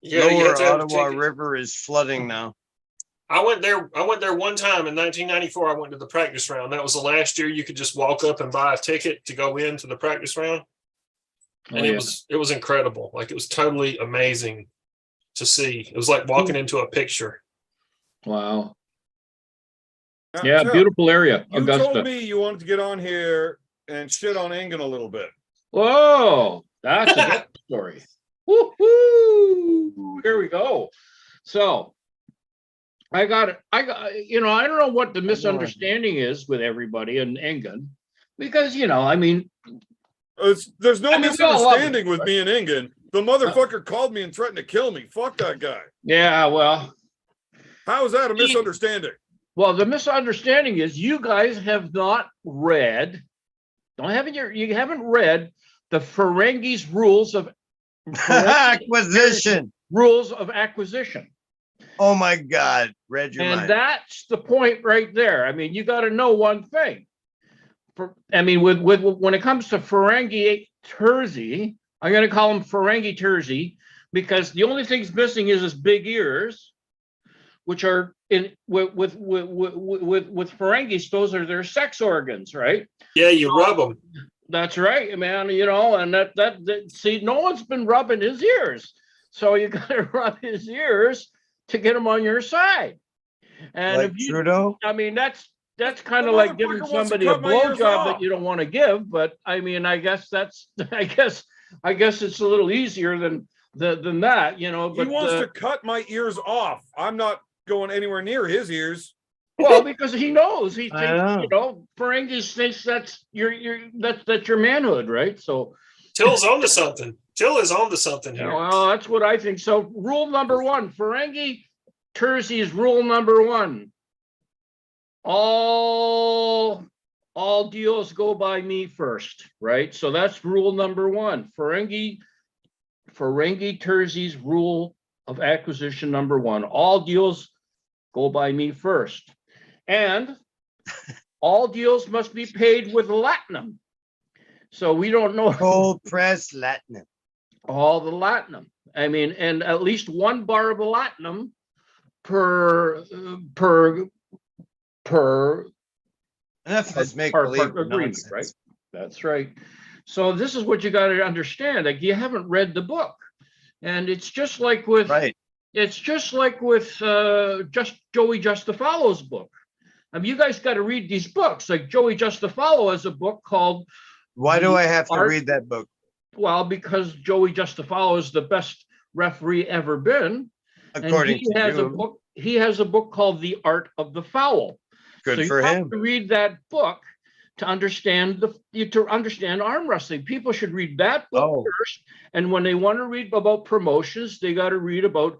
You Lower had to have a Ottawa ticket. River is flooding now. I went there one time in 1994. I went to the practice round. That was the last year you could just walk up and buy a ticket to go into the practice round. And it was incredible. Like, it was totally amazing to see. It was like walking into a picture. Wow. Now, Yeah, Jeff, beautiful area, You Augusta. told me you wanted to get on here and shit on Engen a little bit. Whoa, that's a good story. Woo-hoo! Here we go. So I don't know what the misunderstanding is with everybody and Engen, because, There's no I mean, we all love him, misunderstanding with me and Ingen. The motherfucker called me and threatened to kill me. Fuck that guy. Yeah, well, How is that a misunderstanding? well, the misunderstanding is you guys have not read, you haven't read the Ferengi's rules of Acquisition. rules of acquisition. Oh my God. Read your And mind. that's the point right there. I mean, you got to know one thing. I mean, with when it comes to Ferengi Terzi, I'm going to call him Ferengi Terzi because the only thing's missing is his big ears, which are in with Ferengis. Those are their sex organs, right? Yeah, you rub them. That's right, man. You know, and that see, no one's been rubbing his ears, so you got to rub his ears to get him on your side. And Like if you, Trudeau? I mean, that's kind The of like motherfucker giving wants to somebody a cut my ears blowjob off. that you don't want to give. But I mean, I guess that's, I guess it's a little easier than that, you know. He But wants to cut my ears off. I'm not going anywhere near his ears. well, because he knows, he I thinks, know. you know, Ferengis thinks that's that's your manhood, right? So, Till's onto something. Till is onto something yeah, here. well, that's what I think. So, rule number one, Ferengi Terzi's rule number one. All deals go by me first, right? So that's rule number one. Ferengi Terzi's rule of acquisition number one. All deals go by me first. And all deals must be paid with latinum. So we don't know Cold press latinum. all the latinum. I mean, and at least one bar of latinum per Enough of this make part believe agreement, nonsense. right? That's right. So this is what you got to understand. Like, you haven't read the book, and it's just like with Right. it's just like with just Joey Justafalo's book. I mean, you guys got to read these books. Like Joey Justafalo has a book called Why do I have to Art- read that book? well, because Joey Justafalo is the best referee ever been. According and to you. He has a book called The Art of the Foul. Good So for you have him. to read that book to understand arm wrestling. People should read that book Oh. first, and when they want to read about promotions, they got to read about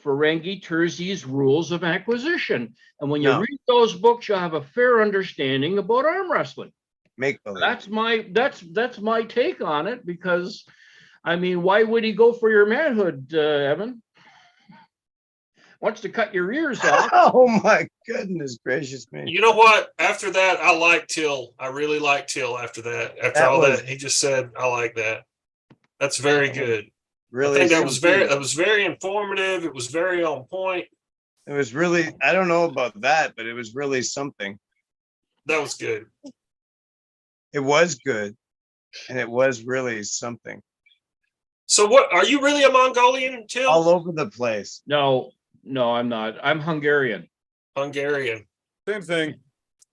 Ferengi Terzi's rules of acquisition. And when you No. read those books, you'll have a fair understanding about arm wrestling. Make believe. That's my take on it, because I mean, why would he go for your manhood, Evan? Wants to cut your ears off. Oh my goodness gracious me. You know what? After that, I like Till. I really like Till after that. After That all was- that, he just said, I like that. That's very good. Really, I think that was something. very informative. It was very on point. It was really, I don't know about that, but it was really something. That was good. It was good. And it was really something. So what are you really a Mongolian, Till? All over the place. No, I'm not. I'm Hungarian. Hungarian. Same thing.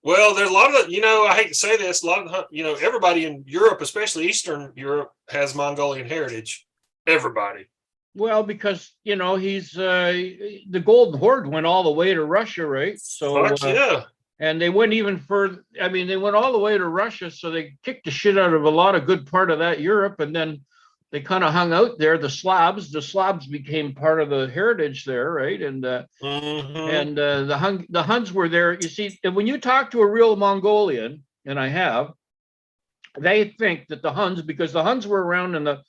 Well, there's a lot of I hate to say this, a lot of everybody in Europe, especially Eastern Europe, has Mongolian heritage. Everybody. Well, because he's the Golden Horde went all the way to Russia, right? So Fuck yeah. and they went even further. I mean, they went all the way to Russia, so they kicked the shit out of a lot of good part of that Europe, and then they kind of hung out there. The Slavs became part of the heritage there, right? And Mhm. the Huns were there. You see, and when you talk to a real Mongolian, and I have, they think that the Huns, because the Huns were around in the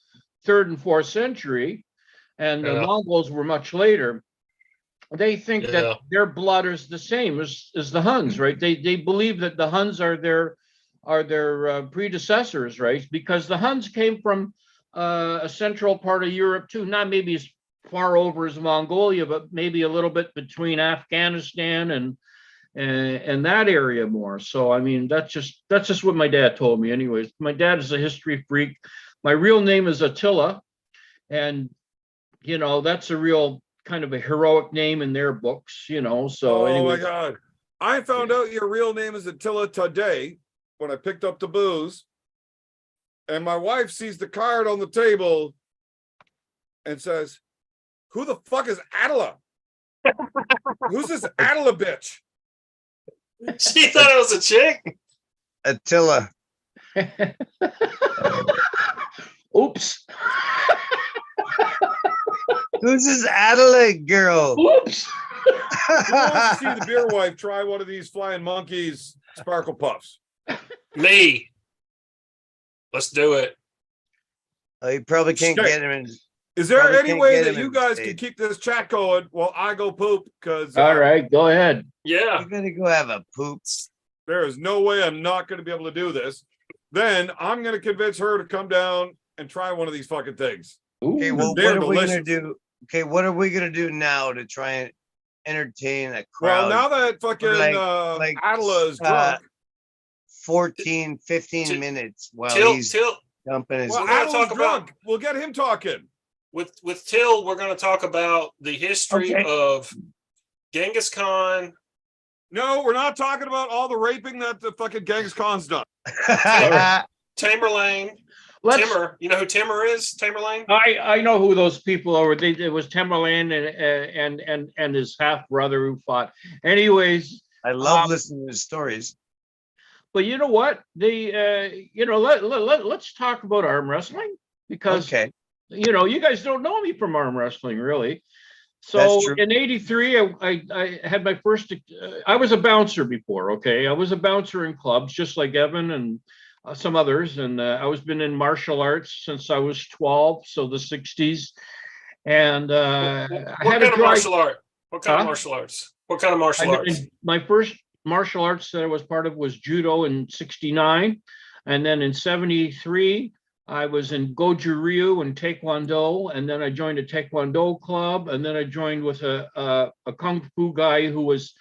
3rd and 4th century, and the Yeah. Mongols were much later. They think Yeah. that their blood is the same as the Huns, right? They believe that the Huns are their predecessors, right? Because the Huns came from a central part of Europe too, not maybe as far over as Mongolia, but maybe a little bit between Afghanistan and that area more. So I mean, that's just what my dad told me. Anyways, my dad is a history freak. My real name is Attila, and that's a real kind of a heroic name in their books. So Oh anyway. my God. I found out your real name is Attila today when I picked up the booze. And my wife sees the card on the table and says, "Who the fuck is Attila? Who's this Attila bitch?" She thought it was a chick. Attila. Oops. Who's this Adelaide girl? Oops. Who wants to see the beer wife try one of these flying monkeys sparkle puffs? Me. Let's do it. Oh, you probably can't Okay. get him in. Is there Probably any can't way get that him you in guys state. can keep this chat going while I go poop? Because All right, go ahead. Yeah. You gotta go have a poop. there is no way I'm not going to be able to do this. Then I'm going to convince her to come down and try one of these fucking things. Okay, Ooh. well, They're what are we gonna delicious. do? Okay, what are we gonna do now to try and entertain a Well, crowd? now that fucking like, Adela is uh, drunk, 14, 15 Till- minutes while Till he's till dumping his. well, we're gonna Adela's talk about- drunk. We'll get him talking. with Till, we're going to talk about the history Okay. of Genghis Khan. No, we're not talking about all the raping that the fucking Genghis Khan's done. Tamerlane. Let's. Timur. You know who Timur is? Tamerlane? I know who those people are. It was Tamerlane and his half brother who fought. Anyways, I love listening to his stories. but you know what? Let's talk about arm wrestling because Okay, you guys don't know me from arm wrestling really. So That's true. in '83, I had my first. I was a bouncer before. Okay, I was a bouncer in clubs, just like Evan and some others, and I was been in martial arts since I was 12, so the '60s. And I What had kind a of dry. martial art? What kind of Huh? martial arts? What kind of martial I arts? did- my first martial arts that I was part of was judo in '69, and then in '73 I was in Goju Ryu and Taekwondo, and then I joined a Taekwondo club, and then I joined with a kung fu guy who was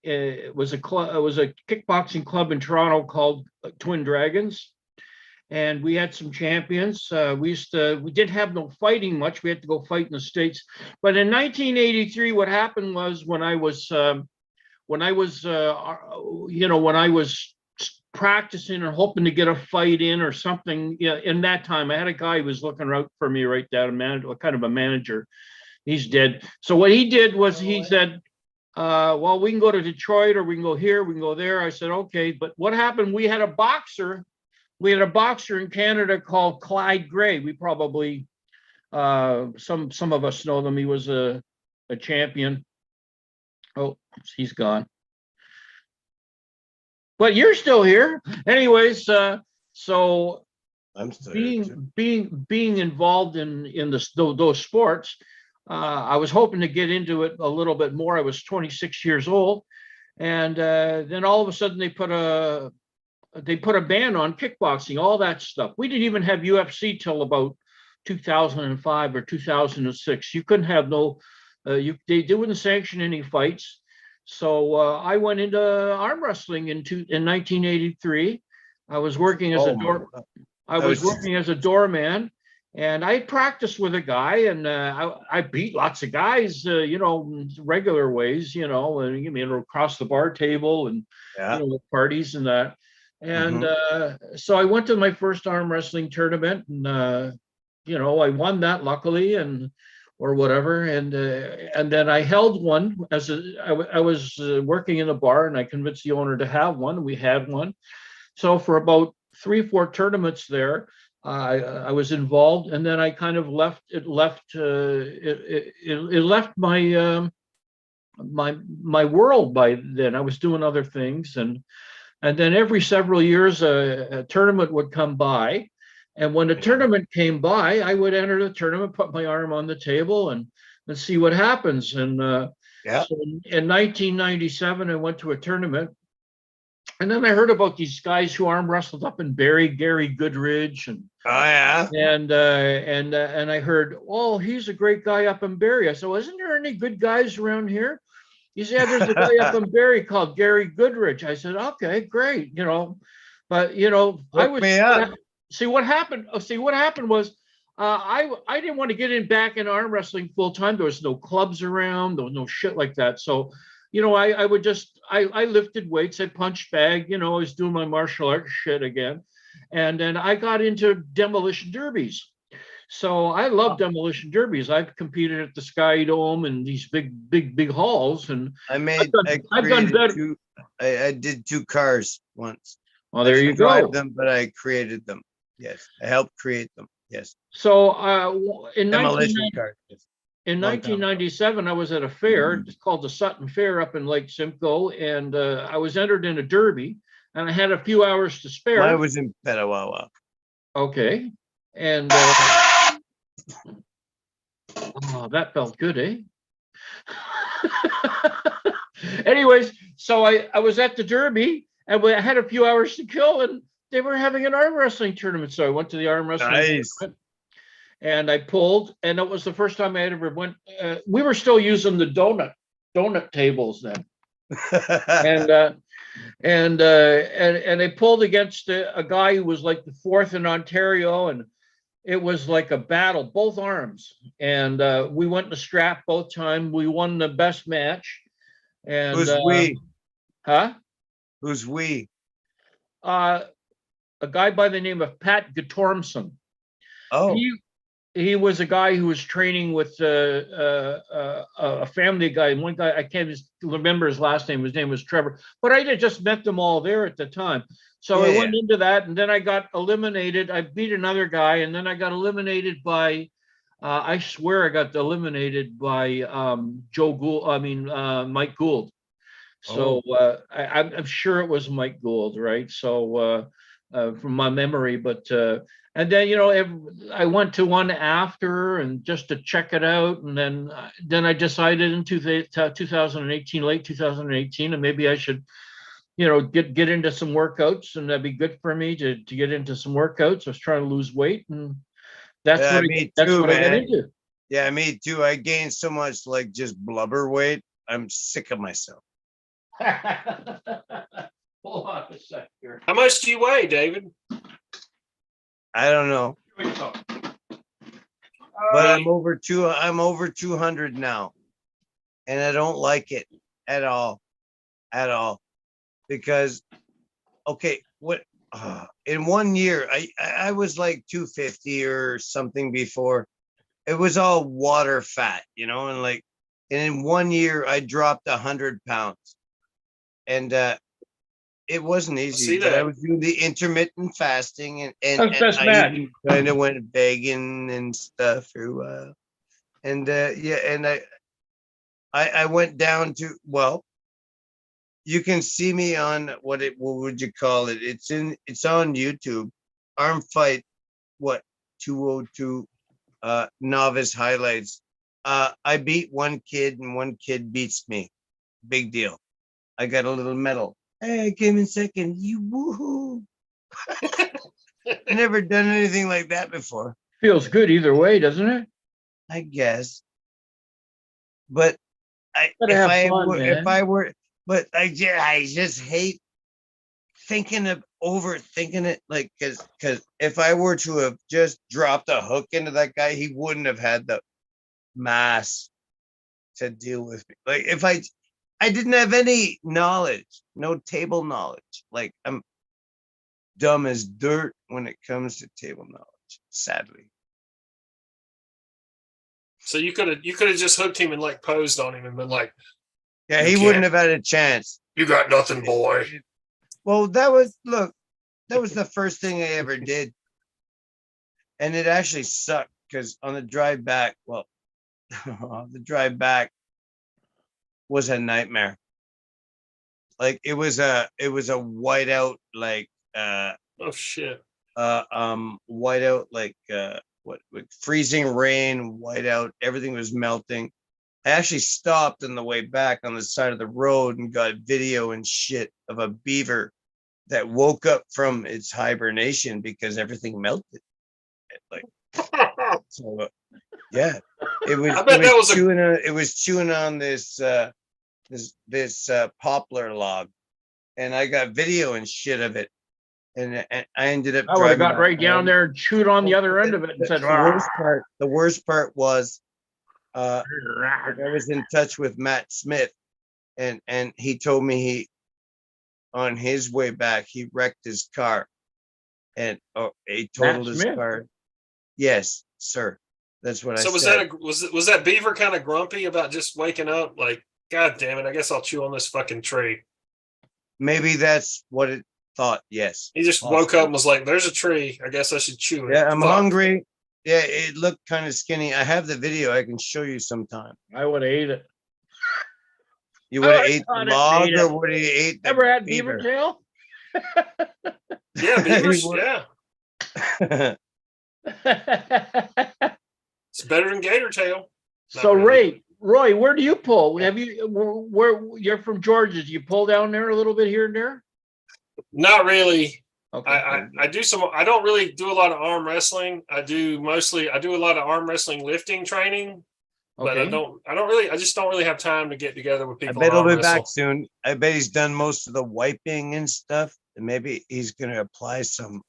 a kickboxing club in Toronto called Twin Dragons. And we had some champions. We didn't have no fighting much. We had to go fight in the States. But in 1983, what happened was when I was practicing or hoping to get a fight in or something, in that time, I had a guy who was looking out for me right down, kind of a manager. He's dead. So what he did was he said, well, we can go to Detroit or we can go here, we can go there. I said, okay. But what happened? We had a boxer in Canada called Clyde Gray. We probably, some of us know them. He was a champion. Oh, he's gone. But you're still here. Anyways, so I'm still here, too. being involved in those sports, I was hoping to get into it a little bit more. I was 26 years old, and then all of a sudden they put a ban on kickboxing, all that stuff. We didn't even have UFC till about 2005 or 2006. You couldn't have they wouldn't sanction any fights. So I went into arm wrestling in 1983. I was working as working as a doorman, and I practiced with a guy, and I beat lots of guys, regular ways, and across the bar table and Yeah. parties and that. And so I went to my first arm wrestling tournament, and I won that luckily, or whatever. And then I held one I was working in a bar, and I convinced the owner to have one. We had one. So for about 3-4 tournaments there, I was involved, and then I kind of left. It left my my world by then. I was doing other things, and then every several years a tournament would come by. And when the tournament came by, I would enter the tournament, put my arm on the table, and see what happens. And so in 1997, I went to a tournament. And then I heard about these guys who arm wrestled up in Barrie, Gary Goodridge, and I heard, oh, he's a great guy up in Barrie. I said, well, isn't there any good guys around here? He said, yeah, there's a guy up in Barrie called Gary Goodridge. I said, okay, great, but I was see what happened. What happened was I didn't want to get back in arm wrestling full time. There was no clubs around. There was no shit like that. So, I would just I lifted weights. I punched bag. I was doing my martial arts shit again, and then I got into demolition derbies. So I love demolition derbies. I've competed at the Sky Dome and these big halls, and I've done better. I did 2 cars once. Well, I there didn't you drive go. them, but I created them. Yes, I helped create them. Yes, So in demolition cars. Yes. in Long time ago. 1997, I was at a fair. It's called the Sutton Fair up in Lake Simcoe, and I was entered in a derby, and I had a few hours to spare. Mine was in Petawawa. Okay, and oh, that felt good, eh? Anyways, so I was at the derby, and I had a few hours to kill, and they were having an arm wrestling tournament. So I went to the arm wrestling Nice. tournament, and I pulled, and it was the first time I had ever went. We were still using the donut tables then, and I pulled against a guy who was like the fourth in Ontario, and it was like a battle, both arms, and we went to strap both time. We won the best match, and Who's we? huh? Who's we? A guy by the name of Pat Gatormson. Oh, He was a guy who was training with a family guy. One guy, I can't just remember his last name. His name was Trevor. But I had just met them all there at the time. So I went into that, and then I got eliminated. I beat another guy, and then I got eliminated by, I swear I got eliminated by Mike Gould. So I'm sure it was Mike Gould, right? So from my memory, but and then I went to one after and just to check it out, and then I decided in 2018, late 2018, and maybe I should get into some workouts, and that'd be good for me to get into some workouts. I was trying to lose weight, and that's yeah, what me that's too, what I got man. into. Yeah, me too. I gained so much like just blubber weight. I'm sick of myself. Hold on a sec here. How much do you weigh, David? I don't know, but I'm over 200 now, and I don't like it at all, because okay, what in 1 year I was like 250 or something before. It was all water fat, and in 1 year I dropped 100 pounds, and it wasn't easy, but I was doing the intermittent fasting, and I even kind of went vegan and stuff for a while. And and I went down to, well, you can see me on what would you call it? It's on YouTube. Arm Fight, 202 novice highlights. I beat one kid and one kid beats me. Big deal. I got a little medal. Hey, I came in second. You woohoo. Never done anything like that before. Feels good either way, doesn't it? I guess. But I just hate overthinking it, like, because if I were to have just dropped a hook into that guy, he wouldn't have had the mass to deal with me. Like, if I didn't have any knowledge, no table knowledge. Like, I'm dumb as dirt when it comes to table knowledge, sadly. So you could have just hooked him and like posed on him and been like, yeah, he wouldn't have had a chance. You got nothing, boy. Well, that was the first thing I ever did. And it actually sucked because on the drive back, the drive back was a nightmare. Like, it was a whiteout, like Oh shit. whiteout, like freezing rain, whiteout, everything was melting. I actually stopped on the way back on the side of the road and got video and shit of a beaver that woke up from its hibernation because everything melted. Like, so yeah, it was chewing on this poplar log, and I got video and shit of it, and I ended up. I would have got right down there and chewed on the other end of it and said, the worst part was, I was in touch with Matt Smith, and he told me on his way back he wrecked his car, and he totaled his car. Yes, sir. That's what I said. So was that beaver kind of grumpy about just waking up? Like, God damn it! I guess I'll chew on this fucking tree. Maybe that's what it thought, yes. He just woke up and was like, "There's a tree. I guess I should chew it." Yeah, I'm Fuck. hungry. Yeah, it looked kind of skinny. I have the video. I can show you sometime. I would have ate it. You would have I ate the thought it log made or it. would you ate the Ever had beaver tail? Yeah, beavers. He would- Yeah, it's better than gator tail. So Not really. Roy, where do you pull? Have you where you're from Georgia? Do you pull down there a little bit here and there? Not really. Okay. I do some. I don't really do a lot of arm wrestling. I do a lot of arm wrestling lifting training, but Okay. I just don't really have time to get together with I people. bet and he'll arm be wrestle. back soon. I bet he's done most of the wiping and stuff. And maybe he's gonna apply some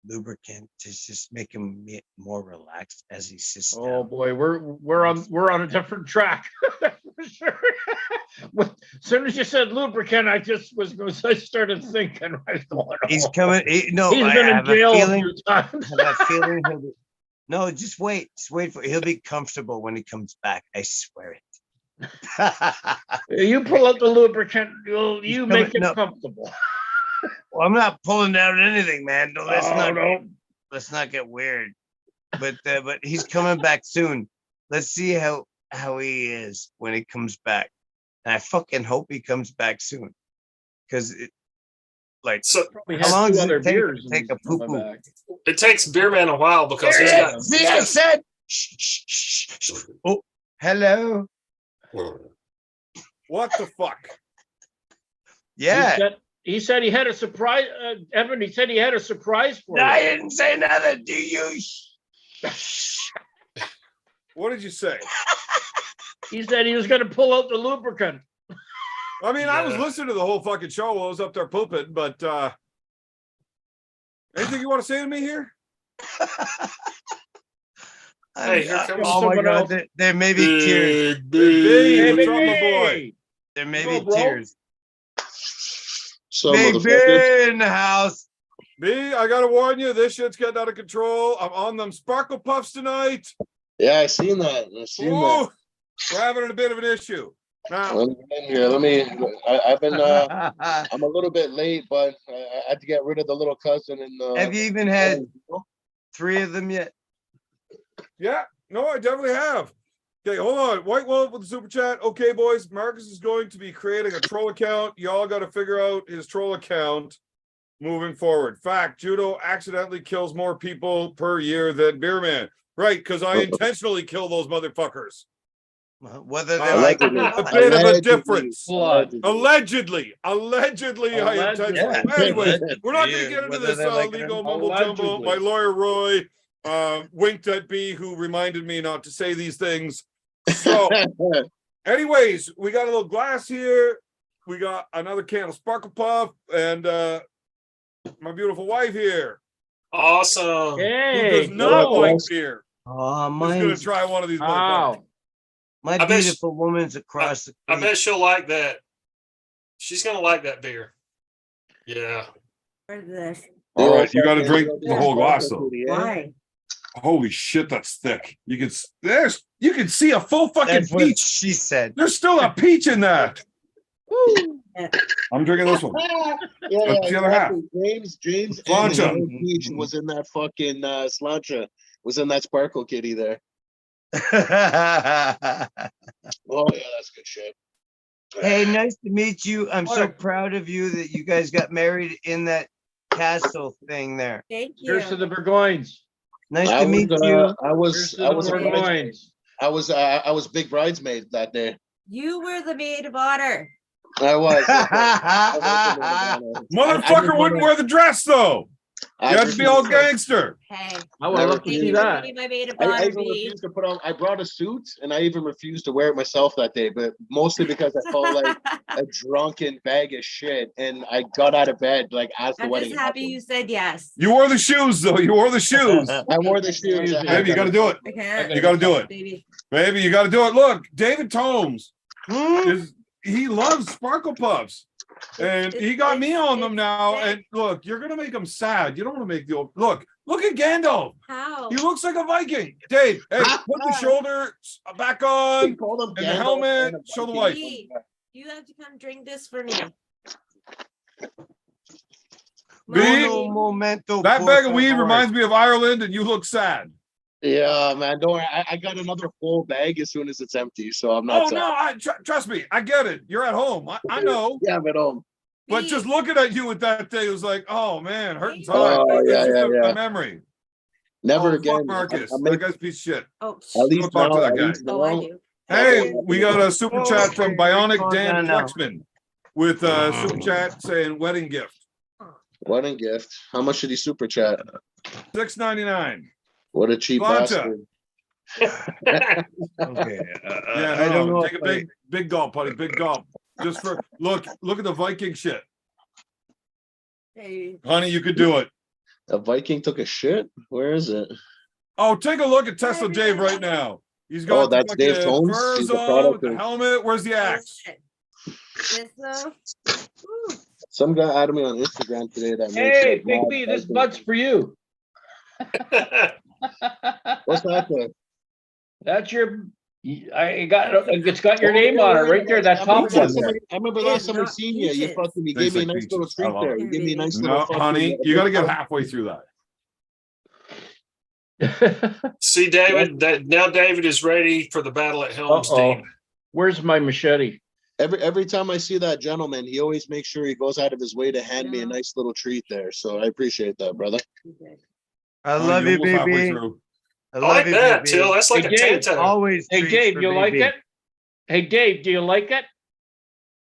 lubricant to just make him more relaxed as he sits Oh down. boy, we're on a different track for sure. As soon as you said lubricant, I started thinking. He's coming. No, He's I been in have a jail a feeling. few times. I have a feeling he'll be. No, just wait. Just wait for. He'll be comfortable when he comes back. I swear it. You pull out the lubricant, you make coming- it no. comfortable. Well, I'm not pulling out anything, man. No, Oh, let's not get weird. But he's coming back soon. Let's see how he is when he comes back. And I fucking hope he comes back soon. Because So Probably how had long two does other it take beers to take and a he's coming poo-poo? back. it takes Beer Man a while because he's There got. it is. See, I said. Shh, shh, shh, shh. Oh, hello. What the fuck? Yeah. He said he had a surprise, Evan. He said he had a surprise for I you. didn't say nothing. Do you? What did you say? He said he was going to pull out the lubricant. I mean, I was Yeah. listening to the whole fucking show while I was up there pooping, but anything you want to say to me here? Hey, here comes oh my someone god, else. there may be tears. Big, Hey, what's up, my boy? hey. There may Go, be bro. tears. So, Big motherfuckers, beer in the house. B, I gotta warn you, this shit's getting out of control. I'm on them sparkle puffs tonight. yeah, I seen that. I seen that. Ooh, we're having a bit of an issue. Now, Let me get in here. I've been. I'm a little bit late, but I had to get rid of the little cousin and. Have you even had 3 of them yet? yeah, no, I definitely have. Okay, hold on. White Wolf with the super chat. Okay, boys, Marcus is going to be creating a troll account. Y'all got to figure out his troll account moving forward. Fact, Judo accidentally kills more people per year than Beer Man. Right, because I intentionally kill those motherfuckers. Whether they I like it Allegedly. or A not. bit of a Allegedly. difference. Blood. Allegedly, I Allegedly. intentionally. Yeah. Anyways, we're not going to Yeah, get into whether this they like it or legal not. mumbo jumbo. Allegedly. My lawyer Roy winked at B, who reminded me not to say these things. So, anyways, we got a little glass here. We got another can of Sparkle Puff, and my beautiful wife here, Awesome. who Hey, does not no. like beer, Oh, is going to mine's, try one of these motherfuckers. wow. my I bet beautiful woman's across the I creek. bet she'll like that. She's gonna like that beer. Yeah. This. All right, you got to drink the whole glass though. Why? Holy shit, that's thick. You can see a full fucking That's what peach. she said. There's still a peach in that. I'm drinking this one. Yeah, That's the other half. James, Slancha. and Peach was in that fucking slancha. Was in that sparkle kitty there. Oh yeah, that's good shit. Hey, nice to meet you. I'm so What? proud of you that you guys got married in that castle thing there. Thank you. Here's to the Burgoynes. Nice I to meet was, you. I Here's was, to I the was, a bridesmaid. Burgoynes. I was big bridesmaid that day. You were the maid of honor. I was. Motherfucker wouldn't wear the dress though. You have to be all gangster. Hey. I would love to Thank see you for that. being my maid of I honor, even B. refused to put on. I brought a suit, and I even refused to wear it myself that day, but mostly because I felt like a drunken bag of shit, and I got out of bed like as the I'm wedding just happy happened. you said yes. You wore the shoes though. You wore the shoes. I wore the shoes. I had Baby, you got to do it. I can't. You got to do it. Baby. Baby, you got to do it. Look, David Tomes Hmm? he loves Sparkle Puffs. And he got me on them now. it's And look, you're gonna make him sad. You don't want to make the old look at Gandalf. How? He looks like a Viking. Dave, hey, put the shoulders back on. They call them And the Gandalf helmet, and a show the Viking. wife. B, you have to come drink this for me. B, No momento. that por bag of weed favor. reminds me of Ireland, and you look sad. Yeah, man. Don't worry. I got another full bag as soon as it's empty, so I'm not Oh sad. no, trust me, I get it. You're at home. I know. Yeah, but But B, just looking at you with that thing, it was like, oh man, hurting Oh, time. yeah, It's just yeah. a memory. never Oh, again. fuck Marcus. I'm That guy's a piece of shit. oh, at least Don't talk to now. that At guy. least oh, I now. do. Hey, we got a super chat from Okay, Bionic calm Dan down now. Flexman with super chat saying wedding gift. Wedding gift. How much did he super chat? $6.99. What a cheap Glanta. bastard. Okay. Yeah, I don't know. Take a if big gulp, buddy. Big gulp. Just for look at the Viking shit. Hey, Honey, you could do it. A Viking took a shit? Where is it? Oh, take a look at Tesla Dave right now. He's got Oh, that's the Dave fucking Tones? furs He's the on product with the of- helmet. Where's the axe? this though. Woo. Some guy added me on Instagram today that makes Hey, like Big mad B, this Viking bud's things. for you. What's that thing? That's your, it's got your name on it right there, that top one there. I remember It last is time I not seen you. You peaches. fucking you Tastes gave me a like nice little peaches. I treat love there. it. You gave me a nice No, little fucking, honey, you got to get halfway through that. See, David, now David is ready for the battle at Helm's Uh-oh. Deep. Where's my machete? Every time I see that gentleman, he always makes sure he goes out of his way to hand me a Yeah. nice little treat there. So I appreciate that, brother. I Honey, love you're you, almost halfway baby. through. I I love like you, that, BB. Till. That's like Hey, a Dave, Tanto. Always. Hey, treats Dave, for do you like BB. it? Hey, Dave, do you like it?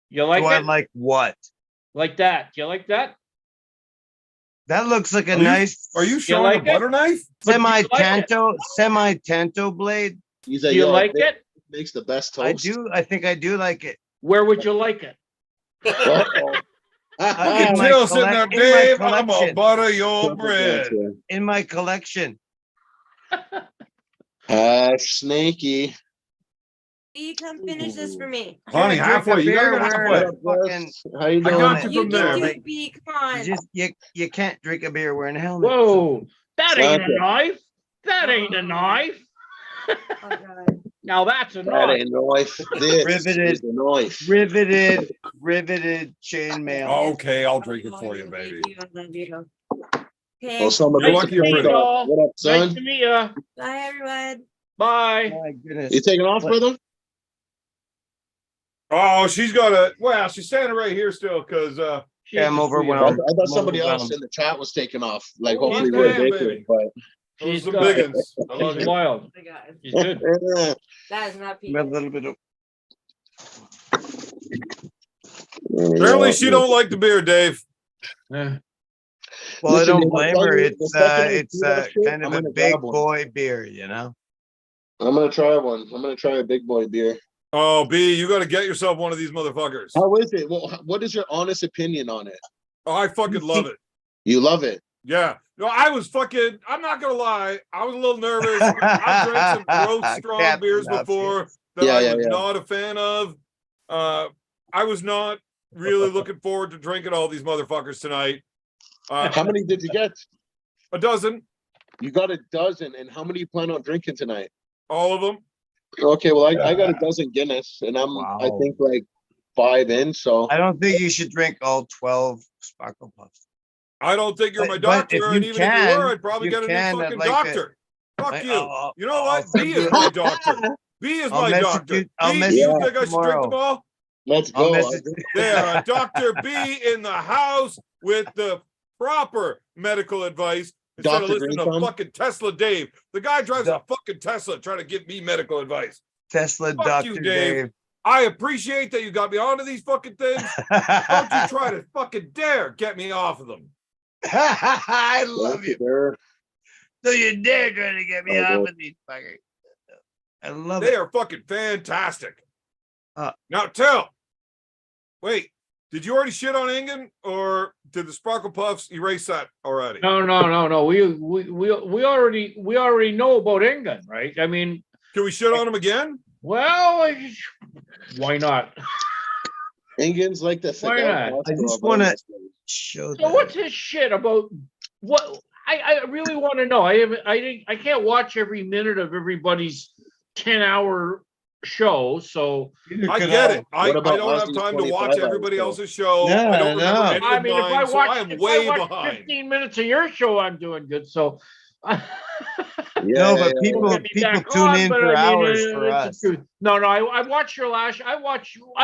You like Do I it? like what? Like that? Do you like that? That looks like a Are you- nice Are you showing like a it? butter knife? But do you like it? semi-tanto blade. He's Do like, you yo, like Dave it? makes the best I toast. do. I think I do like it. Where would you like it? Uh-oh. Look In at my Till sitting there, collect- in my Dave. I'm gonna collection. butter your bread. In my collection. Hash snaky. B, come finish this for me. Honey, Can't drink a halfway. You gotta beer get wearing halfway. a fucking- How you I doing? got you You from can there. do B. Come on. You can't drink a beer wearing a helmet. Whoa, that ain't a Slap it. knife. That ain't a knife. Oh God. Now that's a That knife. ain't knife. This Riveted. is the knife. Riveted chainmail. Okay, I'll drink it for you, baby. Thank you. I love you. Okay. Well, some of You're this lucky you're is pretty. fucked up. What up, Nice son? to meet ya. Bye, everyone. Bye. My goodness. You taking off, What? brother? Oh, she's got a. Well, she's standing right here still because. Yeah, I'm I overwhelmed. thought somebody overwhelmed. else in the chat was taking off. Like, Oh, hopefully my we're damn, vacant, baby. but Those She's are got- biggins. I love She's you. wild. Oh my God. She's good. That is not A peaches. little bit of. Apparently, she don't like the beer, Dave. Eh. Well, Listen, I don't man, I'll blame tell her. you, the It's second I it's see that shit, kind of I'm a gonna big grab one. boy beer, you know. I'm gonna try one. I'm gonna try a big boy beer. Oh, B, you got to get yourself one of these motherfuckers. How is it? Well, what is your honest opinion on it? Oh, I fucking love it. You love it. Yeah. No, I was fucking. I'm not gonna lie. I was a little nervous. I've drank some gross strong Captain beers Obvious. before that Yeah, I yeah, was yeah. not a fan of. I was not really looking forward to drinking all these motherfuckers tonight. How many did you get? A dozen, You got a dozen. And how many you plan on drinking tonight? all of them. Okay, well, I got a dozen Guinness, and I Wow. think like 5 in. So I don't think you should drink all 12 Sparkle Puffs. I don't think you're my But if doctor, you and even if you can- were, I'd probably if get you a new can, I'd fucking like to- doctor. Fuck you. I'll- You know I'll what? send B you- is my doctor. B is I'll my message doctor. you- I'll B, message you you think I should drink them tomorrow. all? let's I'll go. message There, Dr. B in the house with the proper medical advice instead of Dr. listening to Greenthumb? fucking Tesla Dave. The guy drives a Doc- fucking Tesla trying to give me medical advice. Tesla Fuck Dr. you, Dave. I appreciate that you got me onto these fucking things. Don't you try to fucking dare get me off of them. I love you. There. So you dare try to get me Oh, off well. of these fuckers. I love They it. are fucking fantastic. Uh, Now tell. Wait, did you already shit on Ingen, or did the Sparkle Puffs erase that already? No. We already know about England, right? I mean, Can we shit on them again? well, why not? Ingens like the Why not? I just wanna- Show So what's his shit about? What I really want to know. I can't watch every minute of everybody's 10-hour show, so I get it. I What about don't have Ozzy's time to 25 watch hour everybody show? else's show. No, I don't remember no. any I of mean, if I mine, so I watch, am way 15 behind. minutes of your show, I'm doing good. So No, but don't people get me people back tune on, in but for I mean, hours for it's us. the truth. No, I watch your I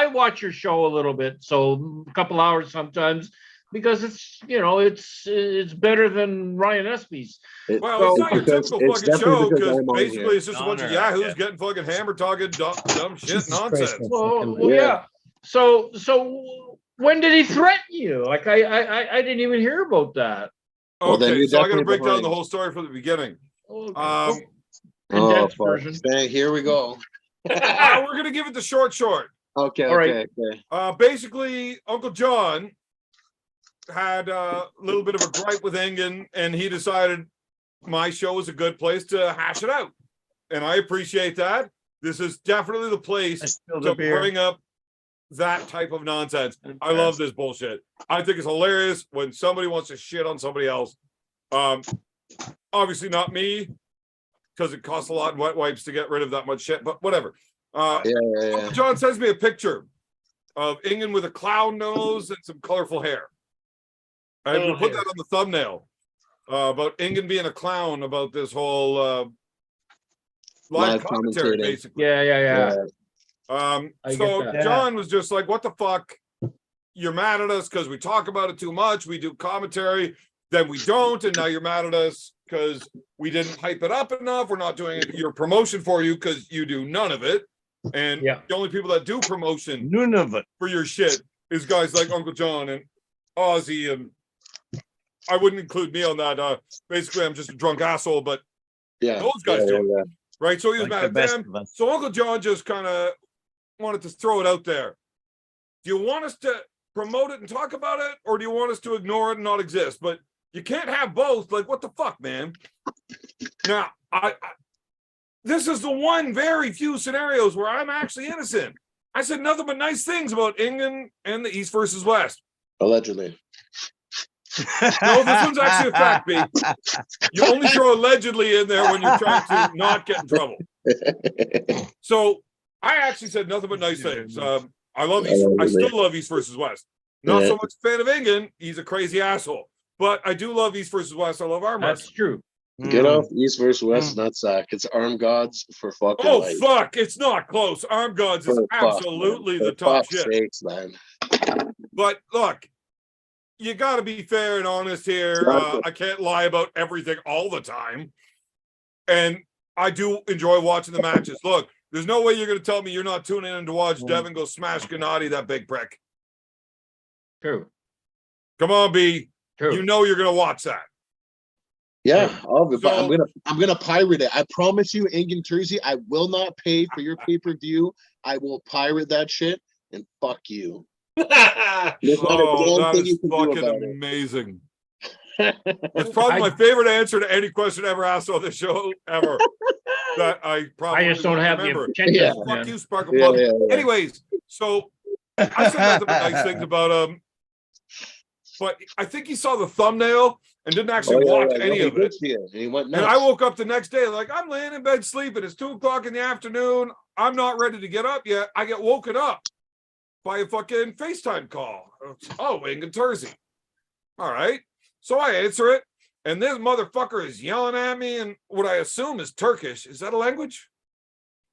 watch your show a little bit, so a couple hours sometimes, because it's better than Ryan Espy's. Well, it's not your because- typical it's fucking definitely show because because I'm on basically here. it's just a bunch of Honor, I yahoos guess. getting fucking hammered, talking dumb shit Jesus nonsense. Christ, Well, Yeah. yeah. So when did he threaten you? Like I didn't even hear about that. Well, then Okay, you're so I got to definitely break down the behind. whole story from the beginning. Okay. Um, Condensed fuck. version. Dang, here we go. we're gonna give it the short. Okay, All right. okay. Basically, Uncle John had a little bit of a gripe with Engen, and he decided my show was a good place to hash it out. And I appreciate that. This is definitely the I place spilled to a beer. bring up that type of nonsense. I love this bullshit. I think it's hilarious when somebody wants to shit on somebody else. Obviously not me, because it costs a lot in wet wipes to get rid of that much shit, but whatever. Yeah. Uncle John sends me a picture of Ingen with a clown nose and some colorful hair. I will put that on the thumbnail about Ingen being a clown about this whole live commentary, commentating. basically. Yeah. I So get that. John was just like, what the fuck? You're mad at us because we talk about it too much. We do commentary, then we don't, and now you're mad at us because we didn't hype it up enough. We're not doing your promotion for you because you do none of it. And Yeah. the only people that do promotion None of it. for your shit is guys like Uncle John and Ozzy, and I wouldn't include me on that. Basically, I'm just a drunk asshole, but Yeah. those guys do it. Right? So he was Like mad the at best them. of us. So Uncle John just kind of wanted to throw it out there. Do you want us to promote it and talk about it, or do you want us to ignore it and not exist? But you can't have both. Like, what the fuck, man? Now, I this is the one very few scenarios where I'm actually innocent. I said nothing but nice things about England and the East versus West. Allegedly. No, this one's actually a fact, B. You only throw allegedly in there when you're trying to not get in trouble. So I actually said nothing but nice things. I love East. I still love East versus West. Not so much a fan of England. He's a crazy asshole. But I do love East versus West. I love arm That's wrestling. true. Get off East versus West nutsack. It's Armed Gods for fucking Oh life. fuck! It's not close. Arm Gods is For fuck, absolutely man. the For top fuck's shit. sakes, man. But look, you got to be fair and honest here. I can't lie about everything all the time. And I do enjoy watching the matches. Look, there's no way you're going to tell me you're not tuning in to watch Devin go smash Gennady, that big prick. True. Come on, B. True. You know you're going to watch that. Yeah, but So- I'm gonna pirate it. I promise you, Ingen Jersey, I will not pay for your pay-per-view. I will pirate that shit and fuck you. There's not a Oh, damn that thing is you can do fucking about it. amazing. It's probably my favorite answer to any question ever asked on the show ever. That I probably I just don't have remember. the attention. Yeah. Fuck man. you, Sparkle Yeah, Plug. yeah. Anyways, so I said nothing but nice things about him, but I think he saw the thumbnail and didn't actually watch any He of did it. see it, and he went And nuts. I woke up the next day like I'm laying in bed sleeping. It's 2:00 in the afternoon. I'm not ready to get up yet. I get woken up by a fucking FaceTime call. Oh, Ingen Jersey. All right. So I answer it, and this motherfucker is yelling at me in what I assume is Turkish. Is that a language?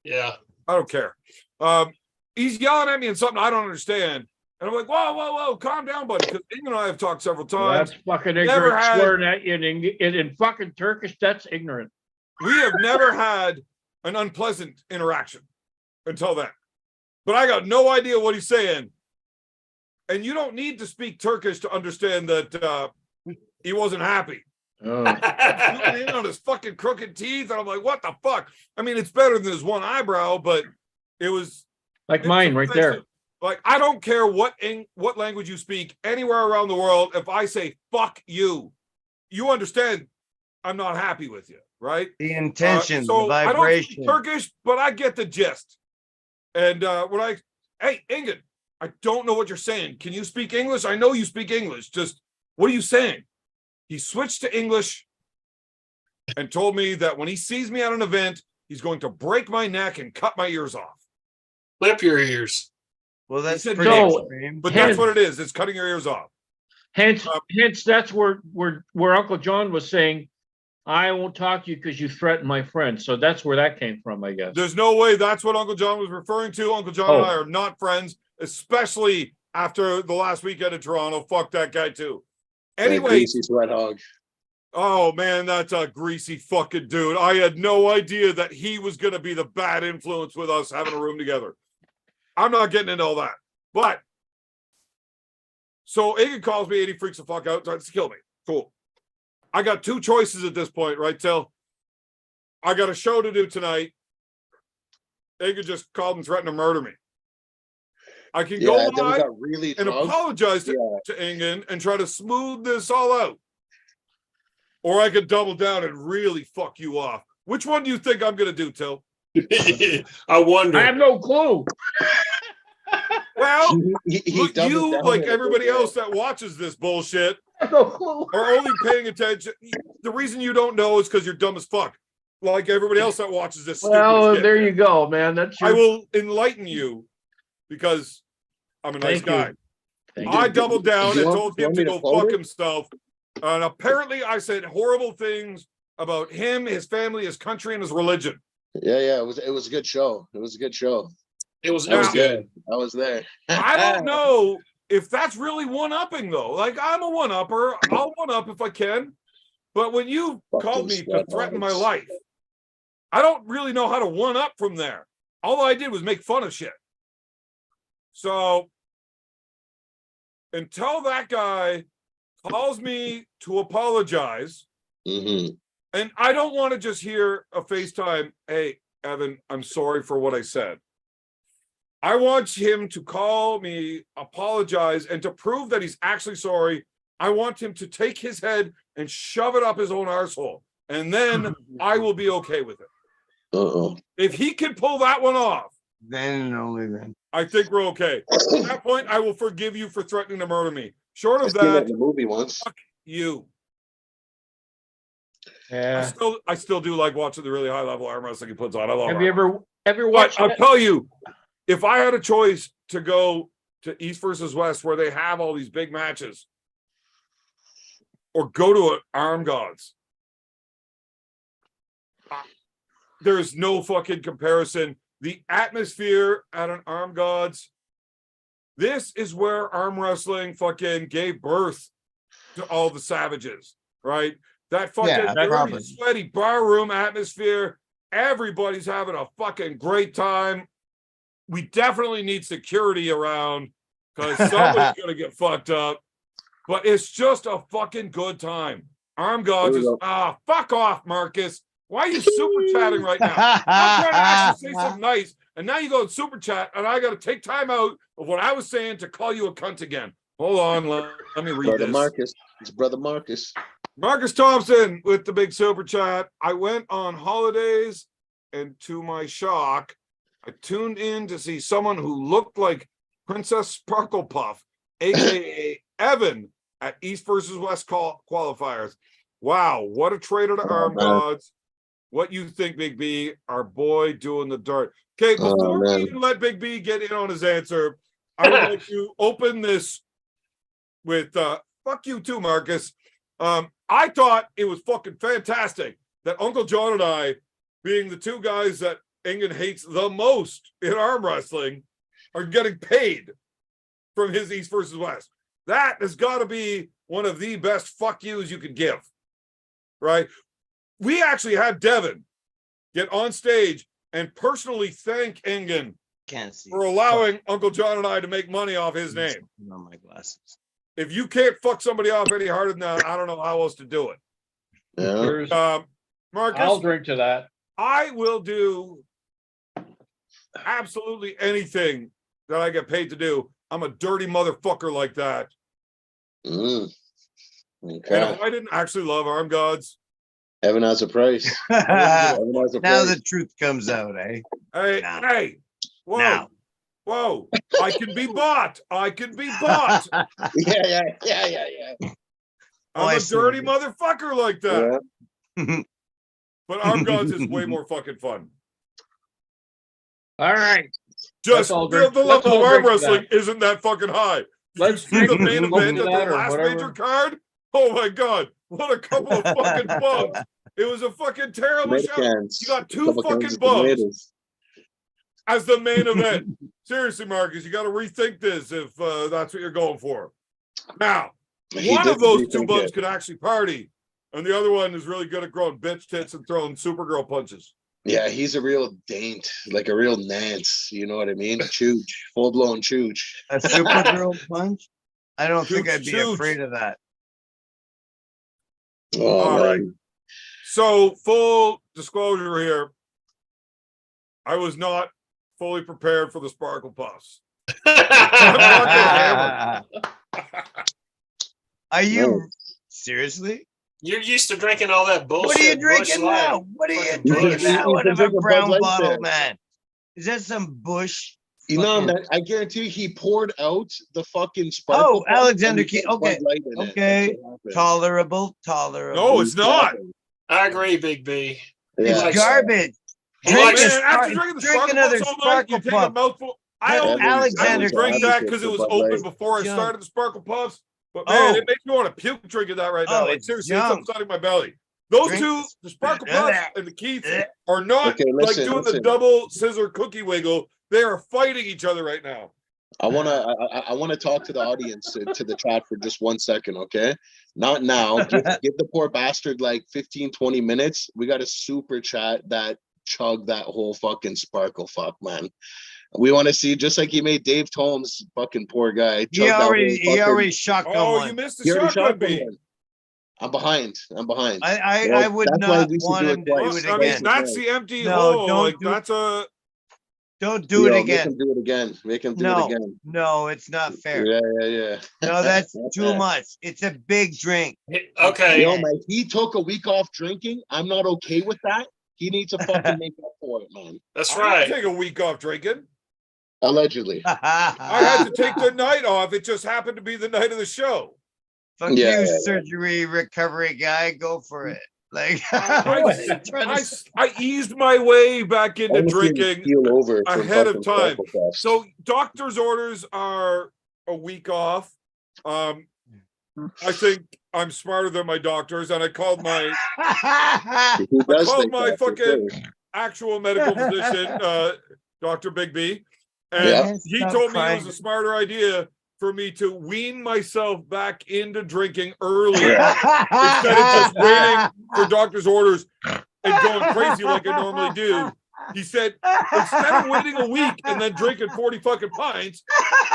Yeah. I don't care. He's yelling at me in something I don't understand. And I'm like, whoa, calm down, buddy. Because Ingen and I have talked several times. That's fucking Never ignorant. had- Swearing at you in fucking Turkish, that's ignorant. We have never had an unpleasant interaction until then. But I got no idea what he's saying. And you don't need to speak Turkish to understand that he wasn't happy. Oh. Zooming in on his fucking crooked teeth. And I'm like, what the fuck? I mean, it's better than his one eyebrow, but it was Like mine right there. Like, I don't care what language you speak anywhere around the world. If I say fuck you, you understand I'm not happy with you, right? The intention, So the I don't vibration. speak Turkish, but I get the gist. And hey, Ingen, I don't know what you're saying. Can you speak English? I know you speak English. Just what are you saying? He switched to English and told me that when he sees me at an event, he's going to break my neck and cut my ears off. Clip your ears. Well, that's said pretty no. extreme. But Hence- that's what it is. It's cutting your ears off. Hence, that's where Uncle John was saying, I won't talk to you because you threatened my friend. So that's where that came from, I guess. There's no way that's what Uncle John was referring to. Uncle John and I are not friends, especially after the last weekend in Toronto. Fuck that guy too. Anyway, Greasy sweat hog. oh man, that's a greasy fucking dude. I had no idea that he was going to be the bad influence with us having a room together. I'm not getting into all that. But so Egan calls me and he freaks the fuck out, tries to kill me. Cool. I got two choices at this point, right, Till? I got a show to do tonight. Egan just called and threatened to murder me. I can go Yeah, then we live got really and drunk. apologize to Ingen and try to smooth this all out. Or I could double down and really fuck you off. Which one do you think I'm going to do, Till? I wonder. I have no clue. Well, He look, doubled you, down like in it, everybody yeah. else that watches this bullshit, I have no clue. are only paying attention. The reason you don't know is because you're dumb as fuck. Like everybody else that watches this stupid Well, shit. there you go, man. That's I your. will enlighten you because I'm a nice Thank you. guy. Thank I you. doubled down Do and you told want him me to to go fold fuck it? himself. And apparently I said horrible things about him, his family, his country, and his religion. Yeah. It was a good show. It was a good show. It was I was good. there. I was there. I don't know if that's really one-upping, though. Like, I'm a one-upper. I'll one-up if I can. But when you Fucking called me to sweat threaten my hogs. life, I don't really know how to one-up from there. All I did was make fun of shit. So, until that guy calls me to apologize, Mm-hmm. and I don't want to just hear a FaceTime, hey, Evan, I'm sorry for what I said. I want him to call me, apologize, and to prove that he's actually sorry. I want him to take his head and shove it up his own arsehole. And then I will be okay with it. Uh-oh. If he can pull that one off, Then and only then. I think we're okay. At that point, I will forgive you for threatening to murder me. Short I of seen that that, in the movie once. you. Yeah. I still do like watching the really high level arm wrestling he puts on. I love Have it. you ever But watched? I'll tell you, if I had a choice to go to East versus West where they have all these big matches, or go to an Arm Gods, there's no fucking comparison. The atmosphere at an Arm Gods, this is where arm wrestling fucking gave birth to all the savages, right? That fucking Yeah, dirty, probably. sweaty barroom atmosphere. Everybody's having a fucking great time. We definitely need security around because somebody's gonna get fucked up. But it's just a fucking good time. Arm Gods There is we go. fuck off, Marcus. Why are you super chatting right now? I'm trying to actually say something nice, and now you go in super chat, and I got to take time out of what I was saying to call you a cunt again. Hold on, let me read Brother this. Marcus. It's Brother Marcus. Marcus Thompson with the big super chat. I went on holidays, and to my shock, I tuned in to see someone who looked like Princess Sparkle Puff, aka Evan, at East versus West qualifiers. Wow, what a traitor to Arm man. Gods. What you think, Big B? Our boy doing the dirt. Okay, before we man. even let Big B get in on his answer, I would like to open this with fuck you too, Marcus. I thought it was fucking fantastic that Uncle John and I, being the two guys that Ingen hates the most in arm wrestling, are getting paid from his East versus West. That has got to be one of the best fuck yous you could give, right? We actually had Devin get on stage and personally thank Ingen Can't see. for allowing Uncle John and I to make money off his name. On my glasses. If you can't fuck somebody off any harder than that, I don't know how else to do it. Yeah. Here's- Marcus, I'll drink to that. I will do absolutely anything that I get paid to do. I'm a dirty motherfucker like that. Mm. And Okay. if I didn't actually love Arm Gods, Heaven has a price. now Heaven has a price. the truth comes out, eh? hey, Now. hey, whoa, Now. whoa, I can be bought. I can be bought. Yeah. I'm I a see. dirty motherfucker like that. Yeah. But Arm Gods is way more fucking fun. All right. Just all the drink- level let's all of arm drink to wrestling isn't that fucking high. Did Let's you see the drink main smoke event to of the that or last whatever. major card? Oh my god, what a couple of fucking bumps. It was a fucking terrible show. Americans. You got A two couple fucking cans of bumps tomatoes. as the main event. Seriously, Marcus, you got to rethink this if that's what you're going for. Now, He one did of those two rethink bums it. could actually party, and the other one is really good at growing bitch tits and throwing Supergirl punches. Yeah, he's a real daint, like a real Nance. You know what I mean? Chooch, full blown chooch. A Supergirl punch? I don't think Chooch, I'd be chooch. afraid of that. Oh All man. right. So, full disclosure here, I was not fully prepared for the Sparkle Puffs. Are you seriously? You're used to drinking all that bullshit. What are you Busch drinking Light. now? What are you Fucking drinking Busch. now? He's Out been of a drinking Bud brown Light bottle, there. man. Is that some Bush? No, fucking- man, I guarantee you he poured out the fucking sparkle. Oh, Puff Alexander and he Key. put Okay. Bud Light in it. Okay. That's what happened. Tolerable, tolerable. No, it's not. I agree, Big B. Yeah. It's likes- garbage. He Hey, likes- man, after Spark- drinking the drink Sparkle another Puffs all night, Sparkle you take a Puff. mouthful. I But only, Alexander I drank Keith- that because it was Bud Light. open before I Junk. started the Sparkle Puffs. But man, Oh. it makes me want to puke drinking that right now. Oh, Like it's seriously, it's junk. upsetting my belly. Those Drink two, this. the Sparkle Uh, Puffs and the Keith, are not Okay, like listen, doing the listen. double scissor cookie wiggle. They are fighting each other right now. I wanna talk to the audience to the chat for just 1 second, okay? Not now. Give the poor bastard like 15, 20 minutes. We got a super chat that chug that whole fucking sparkle fuck, man. We want to see, just like he made Dave Tomes, fucking poor guy. He already shotgun Oh, one. you missed the He already shotgun shotgun beat. one. I'm behind. I Well, would that's why not we should want do him it to twice. do it I again. mean, that's the empty No, hole. don't Like do- that's a. Don't do it Yo, Make again. him do it again. Make him do No. it again. No, it's not fair. Yeah. No, that's too much. It's a big drink. Okay. Yo, man, he took a week off drinking. I'm not okay with that. He needs to fucking make up for it, man. That's I didn't right. take a week off drinking. Allegedly. I had to take the night off. It just happened to be the night of the show. Fuck Yeah, you, yeah. surgery recovery guy. Go for it. Like I eased my way back into drinking. Keel over from ahead of fucking time. Sparkle Puffs. So doctor's orders are a week off. I think I'm smarter than my doctors, and I called my Who does called think my that, for fucking- sure? actual medical physician, Dr. Big B, and Yeah. he told me it was a smarter idea for me to wean myself back into drinking early instead of just waiting for doctor's orders and going crazy like I normally do. He said, instead of waiting a week and then drinking 40 fucking pints,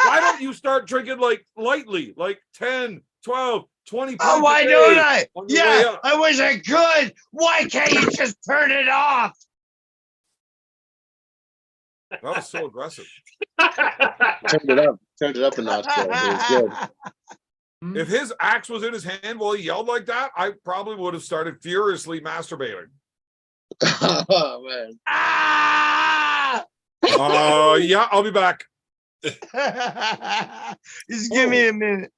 why don't you start drinking like lightly, like 10, 12, 20 pints Oh, why a day don't I? on your way Yeah, up? I wish I could. Why can't you just turn it off? That was so aggressive. Turned it up a notch. There. It was good. If his axe was in his hand while he yelled like that, I probably would have started furiously masturbating. Oh man. Ah! Yeah, I'll be back. Just give me a minute.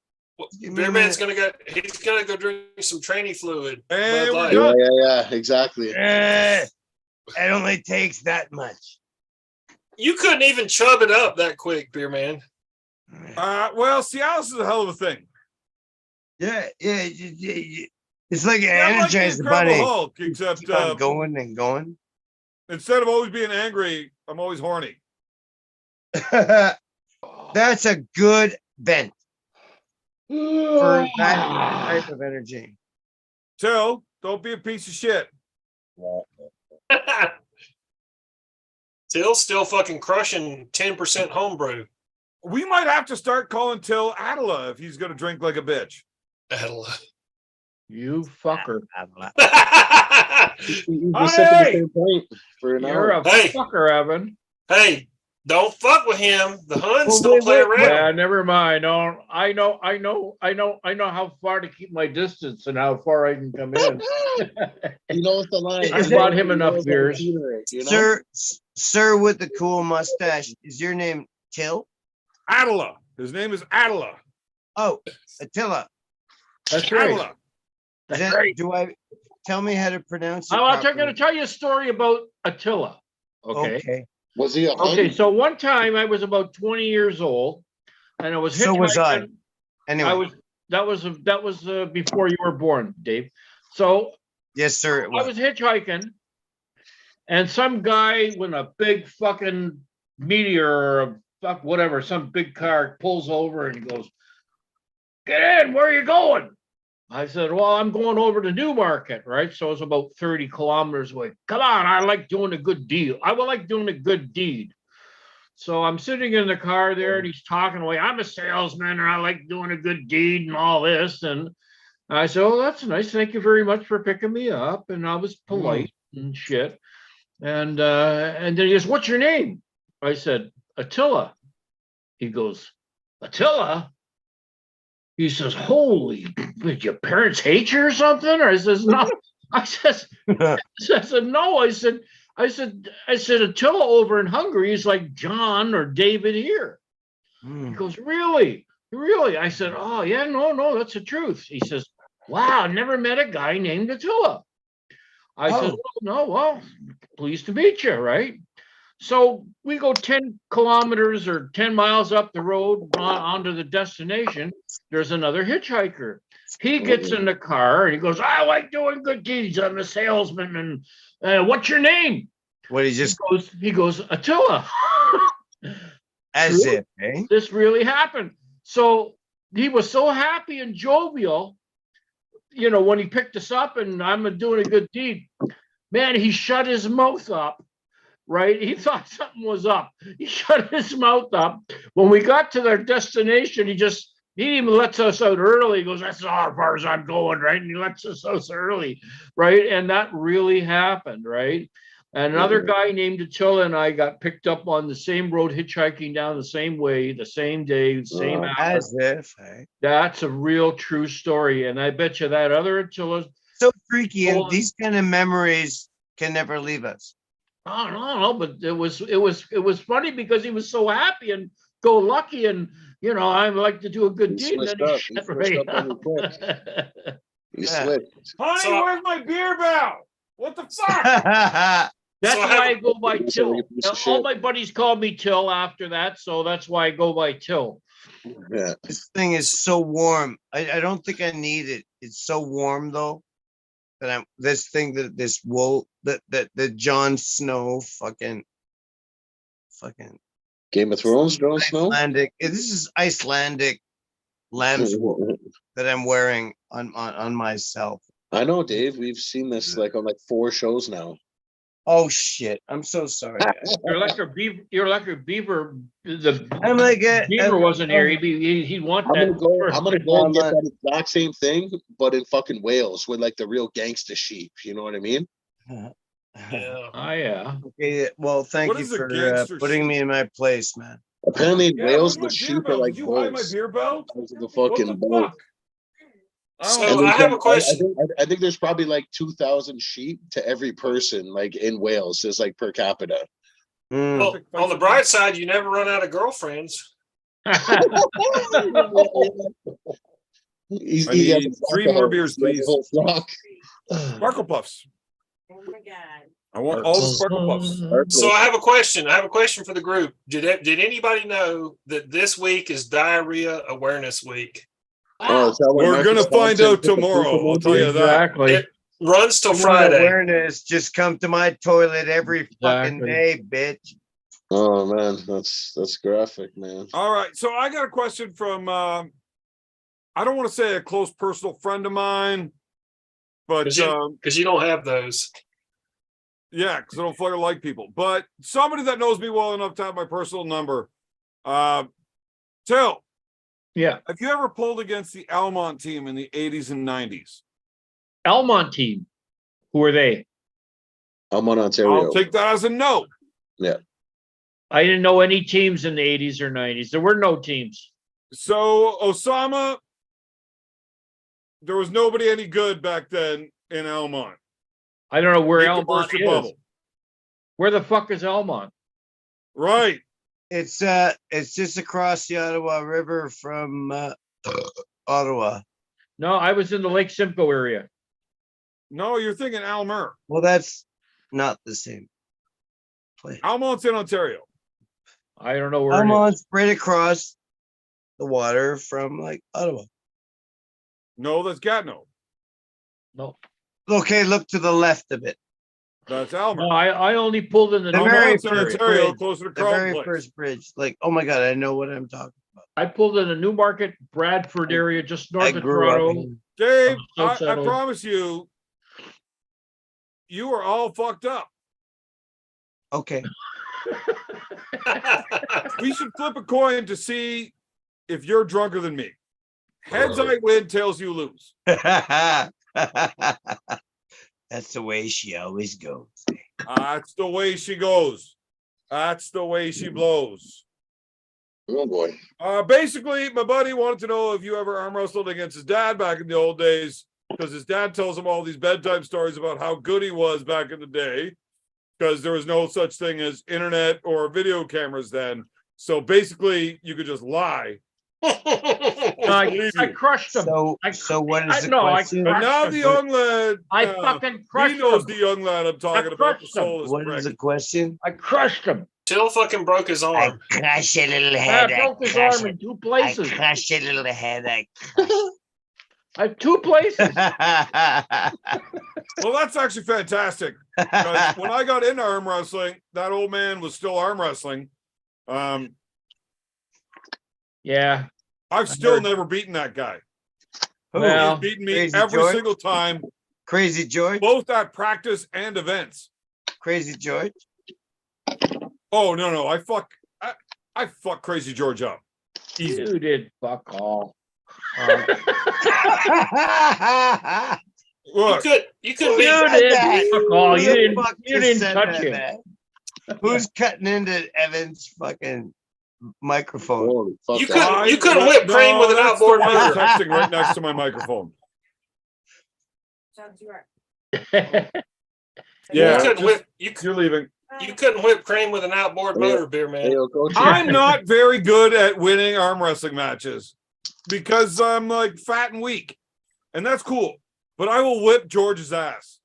Give me a Beer Man's minute. he's gonna go drink some tranny fluid. And Bud we're Light. done. Yeah, exactly. It only takes that much. You couldn't even chub it up that quick, Beer Man. Well, Cialis is a hell of a thing. Yeah. It's like an Yeah, like the energizer Incredible bunny. Hulk, except Keep on going and going. instead of always being angry, I'm always horny. That's a good vent for that type of energy. Till, don't be a piece of shit. Till's still fucking crushing 10% homebrew. We might have to start calling Till Adela if he's going to drink like a bitch. Adela. You fucker. He's just said the same point for an You're hour. a Hey. fucker, Evan. Hey, don't fuck with him. The Huns Well, don't wait, play wait. around. Yeah, never mind. No, I know how far to keep my distance and how far I can come in. He knows the line. Is I bought him enough He knows beers. how to hear it, you know? Sir with the cool mustache, is your name Till? Adela. His name is Adela. Oh, Attila. That's right. Adela. Is that, do I tell me how to pronounce it? I'm going properly? to tell you a story about Attila. Okay. Was he a Okay, hunk? so one time I was about 20 years old, and I was So was I. hitchhiking. Anyway, That was before you were born, Dave. So yes, sir. It I was. was hitchhiking, and some guy with a big fucking meteor or a fuck whatever, some big car pulls over and he goes, "Get in, where are you going?" I said, "Well, I'm going over to Newmarket," right? So it's about 30 kilometers away. "Come on, I like doing a good deal. I would like doing a good deed." So I'm sitting in the car there and he's talking away. "I'm a salesman and I like doing a good deed and all this." And I said, "Oh, that's nice. Thank you very much for picking me up." And I was polite and shit. And then he goes, "What's your name?" I said, "Attila." He goes, "Attila?" He says, "Holy, did your parents hate you or something?" Or I says, "No." I says, "No." I said, "Attila over in Hungary is like John or David here." He goes, "Really? Really?" I said, "Oh, yeah, no, that's the truth." He says, "Wow, I never met a guy named Attila." I said, Oh. "Well, no, well, pleased to meet you, right?" So we go 10 kilometers or 10 miles up the road onto the destination. There's another hitchhiker. He gets in the car and he goes, "I like doing good deeds. I'm a salesman. And what's your name?" What he just He goes, "Attila." as True. if, eh? This really happened. So he was so happy and jovial, you know, when he picked us up and I'm doing a good deed. Man, he shut his mouth up. Right? He thought something was up. He shut his mouth up. When we got to their destination, he even lets us out early. He goes, "That's all as far as I'm going," right? And he lets us out early, right? And that really happened, right? And another guy named Attila and I got picked up on the same road, hitchhiking down the same way, the same day, the same hour. As if, eh? That's a real true story. And I bet you that other Attila. So freaky, and Well, these kind of memories can never leave us. Oh, no, but it was funny because he was so happy and go lucky, and you know, I like to do a good He deed, and then switched he up. He shut switched right up on up. you quick. He Yeah. switched. Honey, So- where's my beer barrel? What the fuck? That's So I why have I a- go by You Till. piece of All shit. my buddies called me Till after that, so that's why I go by Till. Yeah. This thing is so warm. I don't think I need it. It's so warm though. That this wool that Jon Snow fucking Game of Thrones, Jon Snow. Icelandic. This is Icelandic lamb's wool that I'm wearing on myself. I know, Dave. We've seen this like on like 4 shows now. Oh shit! I'm so sorry. Guys. You're like a beaver. You're like a beaver. The I'm like beaver wasn't here. He'd want I'm that. gonna go and get that exact same thing, but in fucking Wales with like the real gangsta sheep. You know what I mean? Yeah. Oh yeah. Okay, well, thank What you is a for gangster putting sheep? me in my place, man. Apparently in Yeah, Wales, where's the my beer sheep are belt? like Did you hide my bulls. beer belt? Because of the What fucking the bull. fuck? So And I there's have a like- question. I think there's probably like 2,000 sheep to every person, like in Wales, is like per capita. Mm. Well, on the bright side, you never run out of girlfriends. He's, I he has need a 3 flock more of- beers, he has a please. whole flock. Sparkle Puffs. Oh my God. I want all the Sparkle Puffs. So I have a question. I have a question for the group. Did anybody know that this week is Diarrhea Awareness Week? Oh, is that what We're Marcus gonna find Thompson out put the tomorrow. poop I'll tell you that. Exactly. It runs till You want Friday. awareness? Just come to my toilet every fucking Exactly. day, bitch. Oh man, that's graphic, man. All right. So I got a question from I don't want to say a close personal friend of mine, but Because you don't have those. yeah, because I don't fucking like people. But somebody that knows me well enough to have my personal number. Till, Yeah. have you ever pulled against the Almont team in the 80s and 90s? Elmont team. Who are they? I'm on Ontario. I'll take that as a no. I didn't know any teams in the 80s or 90s. There were no teams. So Osama, there was nobody any good back then in Almont. I don't know where You can Elmont burst your is. bubble. Where the fuck is Elmont? Right. It's just across the Ottawa River from Ottawa. No, I was in the Lake Simcoe area. No, you're thinking Almer. Well, that's not the same. place. Almont's in Ontario. I don't know where I'm it on is. spread across the water from like Ottawa. No, that's Gatineau. No, Okay, look to the left of it. That's Almer. no, I only pulled in the The New very Almont's in Market first area. Ontario, bridge. closer to The Carlton very Place. first bridge. Like, oh my god, I know what I'm talking about. I pulled in the Newmarket, Bradford area, just I north of grew up. Toronto. in- Dave, So I settled. promise you, you are all fucked up. Okay. We should flip a coin to see if you're drunker than me. Heads I win, tails you lose. That's the way she always goes. That's the way she goes. That's the way she blows. Oh boy. Basically, my buddy wanted to know if you ever arm wrestled against his dad back in the old days, because his dad tells him all these bedtime stories about how good he was back in the day, because there was no such thing as internet or video cameras then. So basically, you could just lie. I crushed him. So what is the no, question? But now crushed the him. young lad, I fucking he crushed knows him. the young lad I'm talking about. The crushed him. soulless What is prick. the question? I crushed him. Till fucking broke his I arm. crush your little I head. broke his arm in two places. crush your little head. I have two places. Well, that's actually fantastic. Because when I got into arm wrestling, that old man was still arm wrestling. Yeah. I've still never beaten that guy. Well, He's beaten me Crazy every George? single time, Crazy George? both at practice and events. Crazy George? Oh no, I fuck Crazy George up. Easy. you did fuck all. Look, You could Who be. said did that? fuck all. Who You the didn't- fuck you just didn't said touch that, him. man? Who's cutting into Evan's fucking microphone? Holy fuck. You that. couldn't- couldn't whip cream with an that's the outboard one motor. texting right next to my microphone. Sounds right. Yeah, you couldn't just- whip. You're leaving. You couldn't whip cream with an outboard motor, beer man. Hey, yo, coach. I'm not very good at winning arm wrestling matches because I'm like fat and weak, and that's cool. But I will whip George's ass,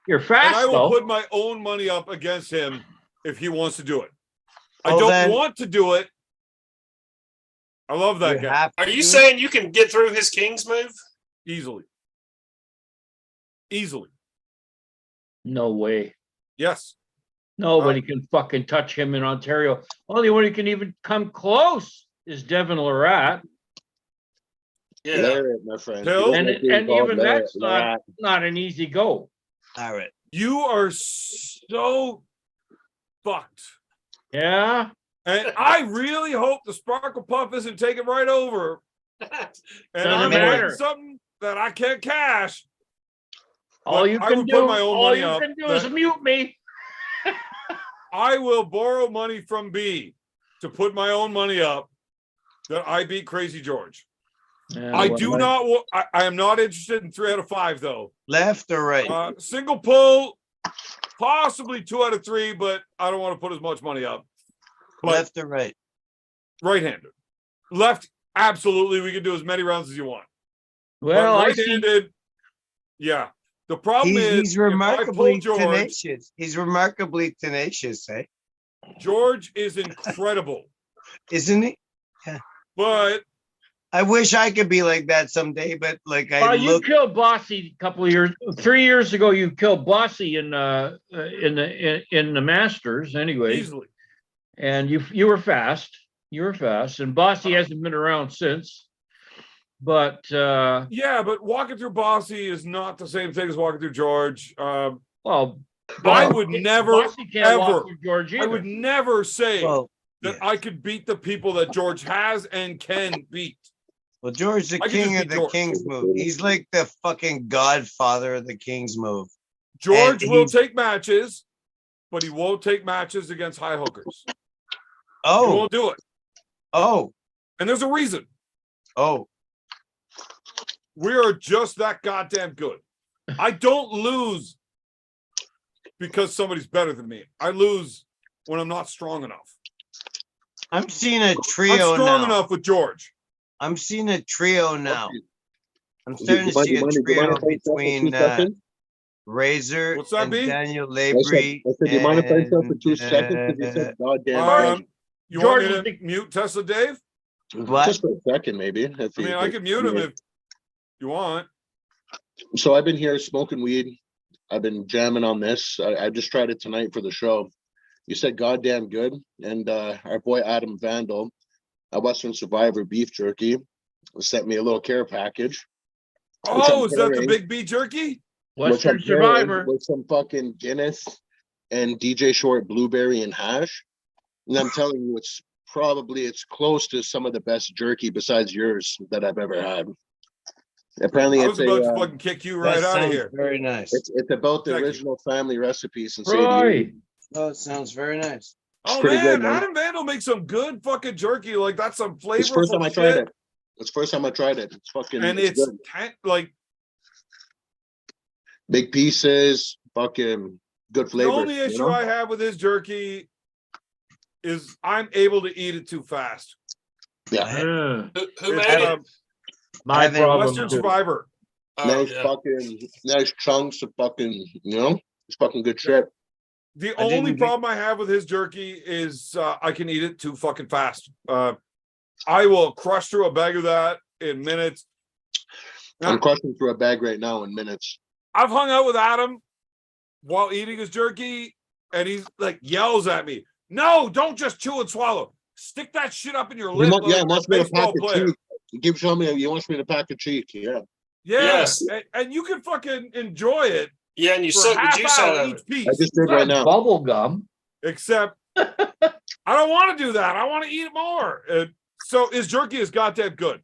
You're and fast I will though. put my own money up against him if he wants to do it. I Well, don't then- want to do it. I love that You guy have Are to you do it? saying you can get through his King's move? easily. No way. Yes. Nobody can fucking touch him in Ontario. Only one who can even come close is Devin Lorette. Yeah. Lariat, my friend. Hill? And He's and called even Lariat, that's not an easy go. All right. You are so fucked. Yeah. And I really hope the Sparkle Puff isn't taking right over. And Doesn't I'm matter. winning something that I can't cash. All But you I can would do, put my own all money you up can do is that- mute me. I will borrow money from B to put my own money up that I beat Crazy George. Yeah, I well, do not. I am not interested in 3 out of 5 though. Left or right? Single pull, possibly 2 out of 3, but I don't want to put as much money up. But Left or right? right-handed, left, absolutely. We can do as many rounds as you want. Well, But I see. right-handed, yeah. The problem is He's if I pull remarkably George. tenacious. He's remarkably tenacious, eh? George is incredible, Isn't he? but I wish I could be like that someday, but like I You look. killed Bossy a couple of years, 3 years ago. You killed Bossy in the Masters, anyway. easily. And you were fast. You were fast, and Bossy hasn't been around since. But Yeah, but walking through Bossy is not the same thing as walking through George. well, I would never, Bossy can't walk ever- through George either. I would never say Well, that yes. I could beat the people that George has and can beat. Well, George, the I could king just of be the George. King's move. He's like the fucking godfather of the King's move. George And will he's- take matches, but he won't take matches against high hookers. He Oh, won't do it. oh, And there's a reason. oh. We are just that goddamn good. I don't lose because somebody's better than me. I lose when I'm not strong enough. I'm seeing a I'm trio strong now. enough with George. I'm seeing a trio now. I'm Do starting you to see a mind if I trio talk for 2 between seconds? Razor What's that, and B? Daniel I said, Labrie. do you mind if I start for 2 and, seconds? Because you said goddamn. You want me Jordan, to mute Tesla Dave? What? Just for a second, maybe. If I mean, you- I can mute him if you want. So I've been here smoking weed. I've been jamming on this. I just tried it tonight for the show. You said goddamn good. And our boy Adam Vandal, a Western Survivor beef jerky, sent me a little care package. Which I'm Oh, is that the pairing- big B jerky? which I'm Western pairing Survivor. with some fucking Guinness and DJ Short blueberry and hash. And I'm telling you, it's close to some of the best jerky besides yours that I've ever had. Apparently, I it's was about to a, fucking kick you That right out of sounds here. very nice. it's about the Thank you. original family recipe since 88. Right. Oh, it sounds very nice. Oh pretty man, good, man. Adam Vandal makes some good fucking jerky. Like that's some flavorful It's the first time I shit. tried it. It's the first time I tried it. It's fucking And it's it's good. like Big pieces, fucking good the flavor. only you issue know? I have with his jerky is I'm able to eat it too fast. Yeah, Yeah. Who It's, made it? My Evan, problem Western too. Survivor. Oh, nice yeah. fucking nice chunks of fucking, it's fucking good shit. The I only didn't problem I have with his jerky is I can eat it too fucking fast. I will crush through a bag of that in minutes. I'm crushing through a bag right now in minutes. I've hung out with Adam while eating his jerky, and he's like yells at me, "No, don't just chew and swallow. Stick that shit up in your lip." Yeah, like wants a me to baseball pack a player." cheek. He keeps telling me he wants me to pack a cheek. Yeah. Yeah, Yes. and you can fucking enjoy it Yeah, and you for suck the half juice hour out of each it. piece. I just did right now. Bubble gum. Except I don't want to do that. I want to eat it more. So his jerky is goddamn good.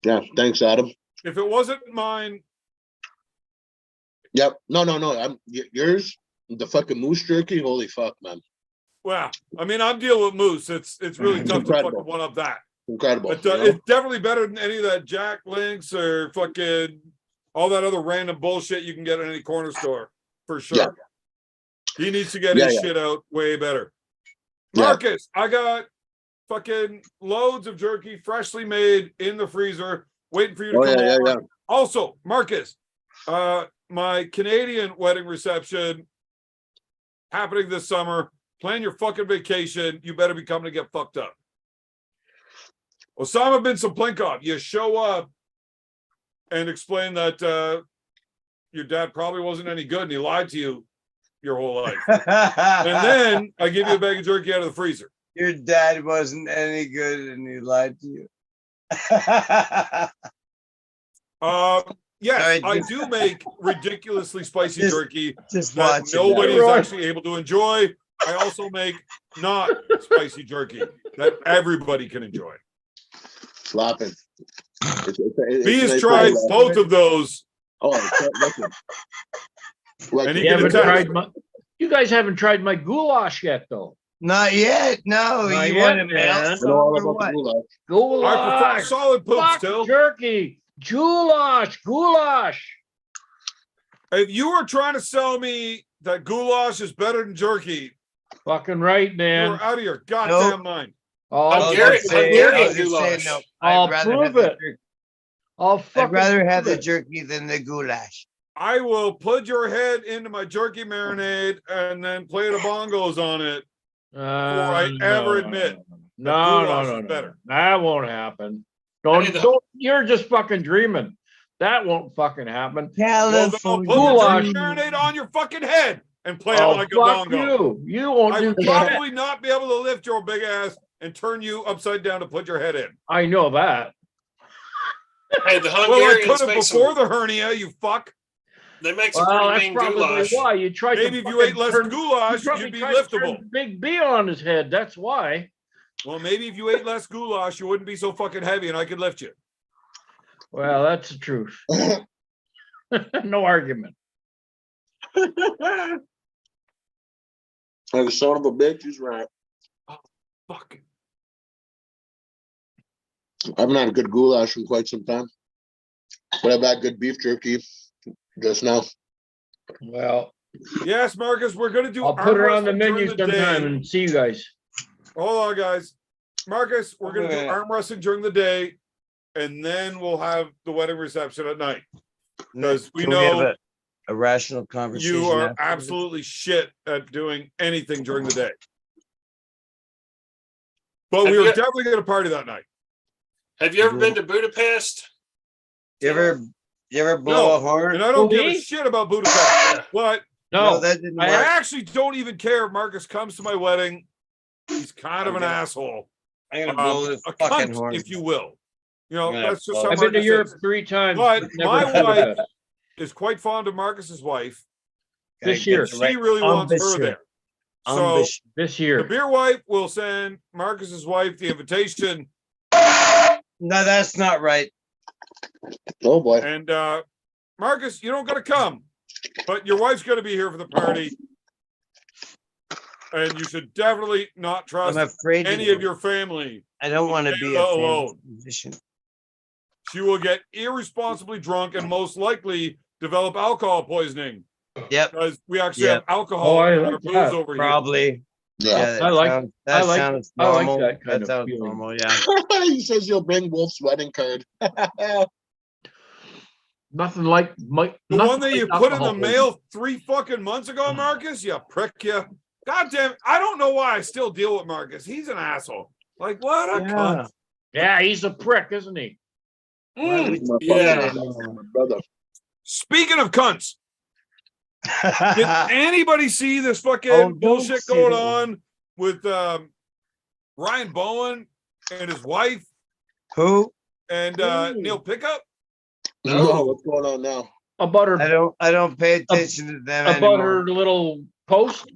Yeah, thanks, Adam. If it wasn't mine, Yep. No. Yours, the fucking moose jerky. Holy fuck, man. well, I mean, I'm dealing with moose. It's really It's tough to incredible. fucking one up that. Incredible. But you know? it's definitely better than any of that Jack Links or fucking all that other random bullshit you can get at any corner store, for sure. Yeah. He needs to get Yeah, his yeah. shit out way better. Yeah. Marcus, I got fucking loads of jerky freshly made in the freezer, waiting for you to Oh, come yeah, over. yeah. Also, Marcus, my Canadian wedding reception happening this summer. Plan your fucking vacation. You better be coming to get fucked up. Osama bin Saplinkov, you show up and explain that your dad probably wasn't any good and he lied to you your whole life. And then I give you a bag of jerky out of the freezer. Your dad wasn't any good and he lied to you. Yes, Sorry, I just- do make ridiculously spicy Just- jerky Just that watch nobody it. is Right. actually able to enjoy. I also make not spicy jerky that everybody can enjoy. Slapping. B has nice tried to- both of those. Oh, listen. Like, And he You can haven't attest. tried my. You guys haven't tried my goulash yet, though. Not yet. No, Not you yet, want to man. mail I some know all or about what? the goulash. I prefer Goulash. solid poop Fuck still. jerky. Goulash. If you were trying to sell me that goulash is better than jerky, Fucking right, you man. were out of your goddamn mind. Oh, I'm I Gary- was gonna I'm say- Gary I was gonna goulash. say no. I'll I'd rather prove have the it. jerky. I'll fucking I'd rather have prove the it. jerky than the goulash. I will put your head into my jerky marinade and then play the bongos on it. I ever admit No, goulash no, is no, better. no. That won't happen. I mean, Don't. You're just fucking dreaming. That won't fucking happen. Well, then I'll California. put the Goulash. jerky marinade on your fucking head and play it Oh, like a fuck bongo. you. You won't I do would shit. probably not be able to lift your big ass and turn you upside down to put your head in. I know that. Hey, the Well, I Hungarians could have make before some. the hernia, you fuck. They make some Well, pretty that's mean probably goulash. why you tried to. Maybe if you fucking ate less turn- goulash, probably you'd be tried to turn liftable. Big B on his head. That's why. Well, maybe if you ate less goulash, you wouldn't be so fucking heavy and I could lift you. Well, that's the truth. No argument. Like a son of a bitch, he's right. Fuck. I haven't had a good goulash in quite some time. But I've had good beef jerky just now. Well, Yes, Marcus, we're gonna do I'll put her arm on the wrestling menu during the sometime day. and see you guys. Hold on, guys. Marcus, we're gonna do Okay. arm wrestling during the day, and then we'll have the wedding reception at night. Because we Can we have know a- a rational conversation. You are afterwards. absolutely shit at doing anything during the day. But we Have were you- definitely going to party that night. Have you ever been to Budapest? You ever blow a horn? And I don't Who, give a me? shit about Budapest. Yeah. But No, that didn't I I work. actually don't even care if Marcus comes to my wedding. He's kind of an Okay. asshole. I'm gonna blow this A fucking cunt, horn. if you will. You know, Yeah, that's just well, how I've been to Marcus Europe is. 3 times. But never my to Budapest. wife is quite fond of Marcus's wife. Gotta this get year. the She right really wants her ambition. there. So Ambition. This the year. beer wife will send Marcus's wife the invitation. No, that's not right. Oh boy. And Marcus, you don't gotta come, but your wife's gonna be here for the party. And you should definitely not trust I'm afraid any to, of your family. I don't want to be a alone. famous musician. She will get irresponsibly drunk and most likely develop alcohol poisoning. Yep, Because we actually Yep. have alcohol Oh, I in our like booze that. over probably. Yeah. that I like- sounds, I that like- sounds I like normal. that kind of sounds feeling. normal. Yeah. He says you'll bring Wolf's wedding card. Nothing like The nothing one that like you put in the alcohol. mail 3 fucking months ago, Marcus, you prick you. God damn, I don't know why I still deal with Marcus. He's an asshole. Like, what a Yeah. cunt. Yeah, he's a prick, isn't he? Why My Yeah. fucking brother. Speaking of cunts, did anybody see this fucking Oh, don't bullshit say going that. on with Ryan Bowen and his wife Who? and Neil Pickup? No, what's going on now? About her I don't pay attention to them about anymore. her little post.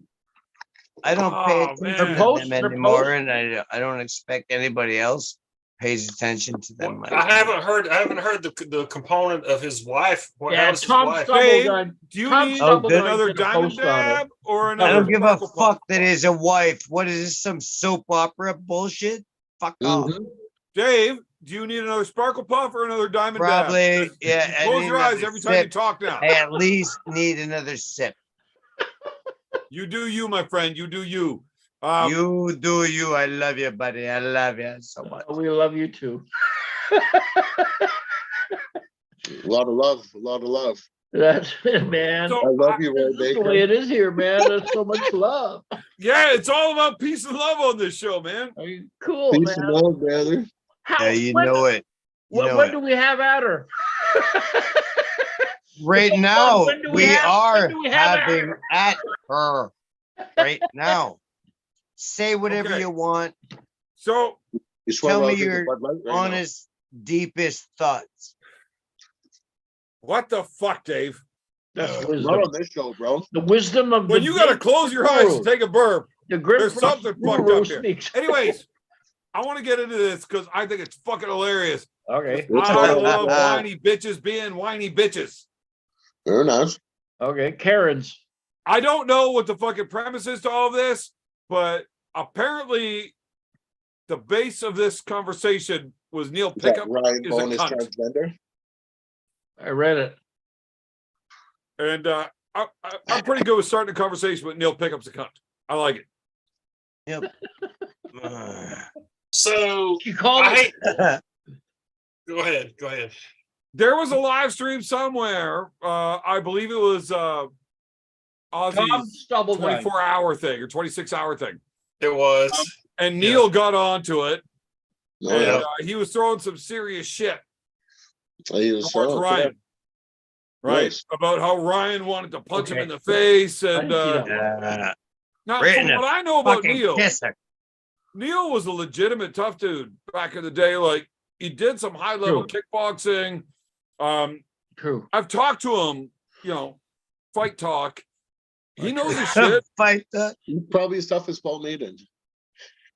I don't pay Oh, attention man. to Post, them her anymore, post. and I don't expect anybody else pays attention to them. like I that. haven't heard the component of his wife. Yeah, How's his Tom wife? Dave, Stubblegun. Do you Tom need Stubblegun another did a diamond post on it. dab or I another don't give a sparkle pop? fuck that is a wife. What is this? Some soap opera bullshit? Fuck off. Mhm. Dave, do you need another sparkle puff or another diamond Probably, dab? yeah. I Close need your eyes another every time you sip. talk now. I at least need another sip. You do you, my friend. You do you. You do you. I love you, buddy. I love you so much. We love you too. A lot of love. A lot of love. That's it, man. So, I love you, Roy This is the way Baker. it is here, man. There's so much love. yeah, it's all about peace and love on this show, man. Are you cool, Peace man? and love, brother. How, Yeah, you when, know it. You know when it. do we have at her? Right When now, do we we have- are when do we have having her? at her. Right now. Say whatever Okay. you want. So You swear Tell I'll me drink a your Bud Light right now. honest, deepest thoughts. what the fuck, Dave? That's Not wisdom. on this show, bro. The wisdom of When the you gotta deep close your eyes guru. and take a burp. The grim there's something fucked guru up here. speaks. Anyways, I want to get into this because I think it's fucking hilarious. Okay. What's I going on, love bro? whiny bitches being whiny bitches. Very nice. Okay. Karen's. I don't know what the fucking premise is to all of this, but apparently the base of this conversation was Neil Is that Pickup Ryan is a Bonus cunt. transgender? I read it. And I'm pretty good with starting a conversation with Neil Pickup's a cunt. I like it. Yep. So You called I it. hate. Go ahead. Go ahead. There was a live stream somewhere. I believe it was Tom Ozzy's Stubblegun. 24-hour thing or 26-hour thing. It was. And Neil got onto it. Oh, And yeah. he was throwing some serious shit He was towards so Ryan. Right? Nice. About how Ryan wanted to punch him Okay. in the face. I And didn't see that. now, Right in from the what I know about Fucking Neil, kisser. Neil was a legitimate tough dude back in the day. Like, he did some high-level kickboxing. True. I've talked to him, fight talk. He knows his shit. Fight that. He's probably as tough as Paul Maiden.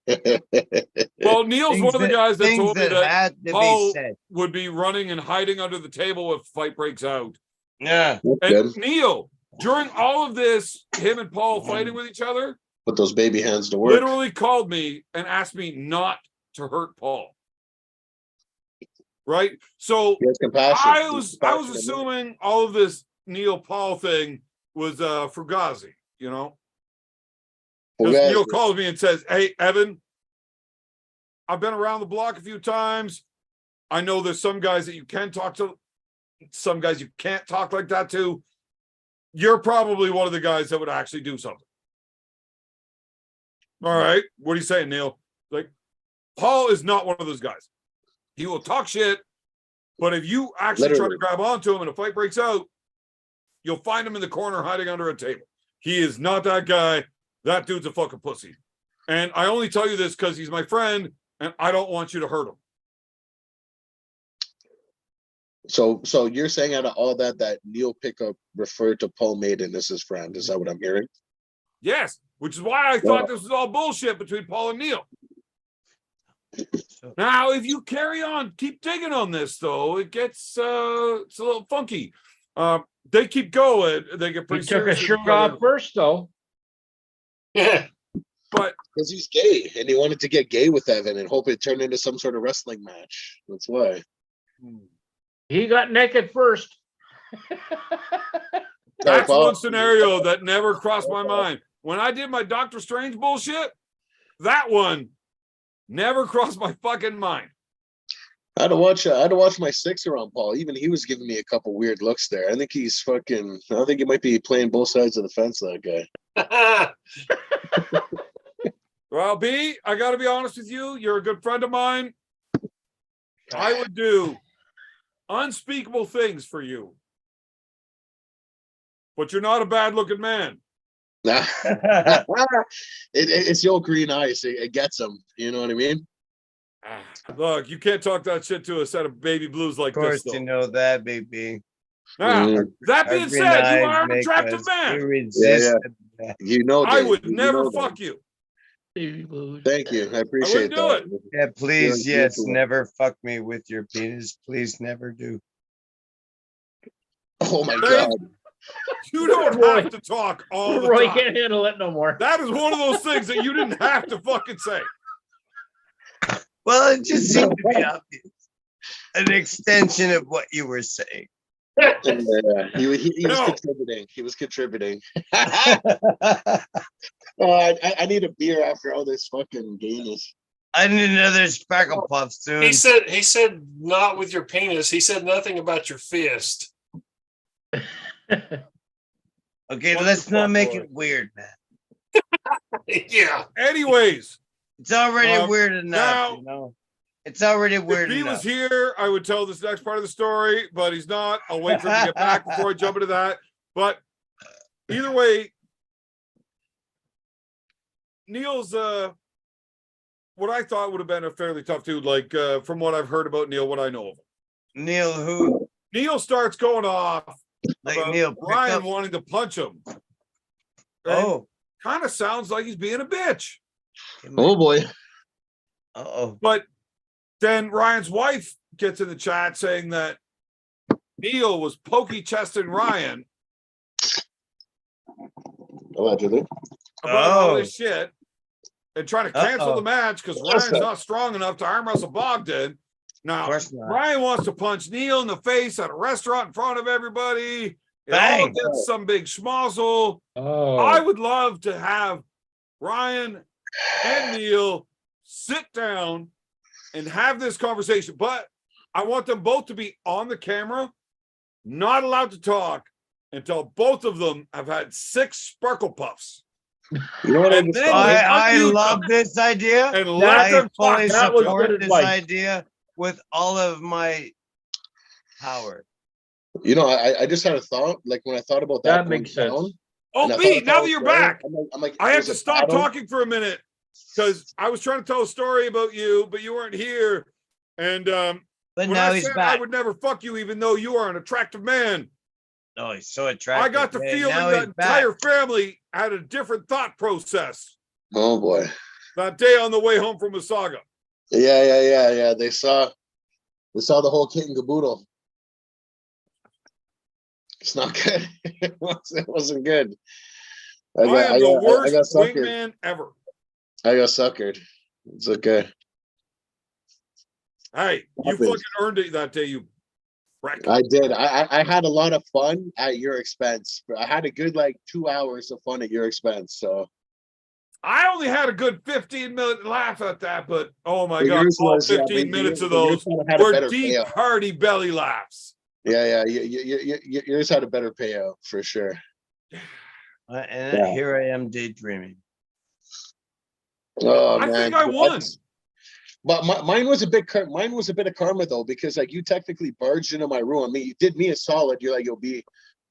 Well, Neil's one of the guys that things told me that had to Paul be said. would be running and hiding under the table if fight breaks out. Yeah. And Neil, during all of this, him and Paul fighting with each other, Put those baby hands to work. literally called me and asked me not to hurt Paul. Right? So He has compassion. I He's was compassionate. assuming all of this Neil Paul thing was Fugazi, Well, Because guys, Neil calls me and says, "Hey, Evan, I've been around the block a few times. I know there's some guys that you can talk to, some guys you can't talk like that to. you're probably one of the guys that would actually do something. All right. What are you saying, Neil? Like, Paul is not one of those guys. He will talk shit, but if you actually try to grab onto him and a fight breaks out, you'll find him in the corner hiding under a table. He is not that guy. That dude's a fucking pussy. And I only tell you this because he's my friend and I don't want you to hurt him. So you're saying out of all that Neil Pickup referred to Paul Maiden as his friend. Is that what I'm hearing? Yes, which is why I thought this was all bullshit between Paul and Neil. Now, if you carry on, keep digging on this, though, it gets it's a little funky. They keep going. They get He pretty took a serious. shirt off first, though. Yeah. But Because he's gay and he wanted to get gay with Evan and hope it turned into some sort of wrestling match. That's why. He got naked first. that's Paul. one scenario that never crossed my mind. When I did my Doctor Strange bullshit, that one never crossed my fucking mind. I had to watch my sixer on Paul. Even he was giving me a couple weird looks there. I think he might be playing both sides of the fence, that guy. Well, B, I got to be honest with you. You're a good friend of mine. I would do unspeakable things for you. But you're not a bad-looking man. It's your green eyes. It gets him. You know what I mean? Look, you can't talk that shit to a set of baby blues like Of course, this, though. you know that, baby. Now, that being said, you are an attractive man. Irresistible. You know, I Dave. would You never know fuck that. you. Thank you. I appreciate do that. Yeah, please, You're a yes, beautiful- never fuck me with your penis. Please never do. Oh my Dave, god. You don't have to talk all the Roy time. can't handle it no more. That is one of those things that you didn't have to fucking say. Well, it just seemed to be obvious. An extension of what you were saying. Yeah, he was No. contributing. He was contributing. I need a beer after all this fucking gayness. I need another sparkle puff soon. He said not with your penis. He said nothing about your fist. Okay, What let's the not fuck, make Roy? it weird, man. Yeah. Anyways, It's already weird now, enough, you know. It's already weird if he enough. was here, I would tell this next part of the story, but he's not. I'll wait for him to get back before I jump into that. But either way, Neil's what I thought would have been a fairly tough dude, like from what I've heard about Neil, what I know of him. Neil who? Neil starts going off Like about Neil Ryan Pickup? wanting to punch him. Oh. Kind of sounds like he's being a bitch. Oh boy. Uh-oh. But then Ryan's wife gets in the chat saying that Neil was pokey chesting Ryan Allegedly. about all Oh. this shit and trying to cancel the match because Ryan's not strong enough to arm wrestle Bogdan. Of Now, course not. Ryan wants to punch Neil in the face at a restaurant in front of everybody. It all Bang. gets some big schmozzle. Oh, I would love to have Ryan and Neil sit down and have this conversation, but I want them both to be on the camera, not allowed to talk until both of them have had 6 sparkle puffs. You know what And then I unmute love them this idea. and let I them talk. fully That was support good this advice. idea with all of my power. You know, I just had a thought. Like when I thought about that, that makes going sense. down, Oh, and I B, thought now about that you're going, back, I'm like, I have there's to a stop battle. talking for a minute because I was trying to tell a story about you, but you weren't here. And But when now I he's said back. I would never fuck you, even though you are an attractive man, Oh, he's so attractive. I got the man. feeling Now that he's back. entire family had a different thought process Oh boy. that day on the way home from Wasaga. Yeah. They saw the whole kit and caboodle. It's not good. It wasn't good. I am the I worst got suckered. wingman ever. I got suckered. It's okay. Hey, you Happens. fucking earned it that day, you wreck. I did. I had a lot of fun at your expense. I had a good 2 hours of fun at your expense. So I only had a good 15-minute laugh at that, but oh my But God, yours all was, yeah, 15 but minutes of yours those had a were better deep, payout. hearty belly laughs. Yeah. Yours had a better payout for sure. And Yeah. here I am daydreaming. Oh I man, think I won. But mine was a bit of karma though, because like you technically barged into my room. I mean, you did me a solid. You're like, yo, B,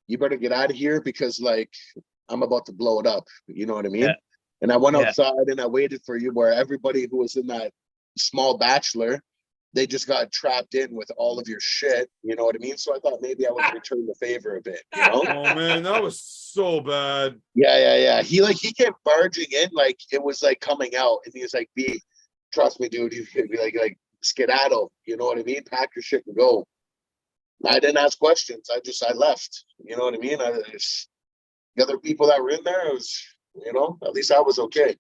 you better get out of here because like I'm about to blow it up. You know what I mean? Yeah. And I went Yeah. outside and I waited for you, where everybody who was in that small bachelor, they just got trapped in with all of your shit. You know what I mean? So I thought maybe I would return the favor a bit. You know? Oh man, that was so bad. Yeah. He kept barging in like it was like coming out, and he was like, "B, trust me, dude. You could be like skedaddle. You know what I mean? Pack your shit and go." I didn't ask questions. I left. You know what I mean? The other people that were in there, it was, you know, at least I was okay.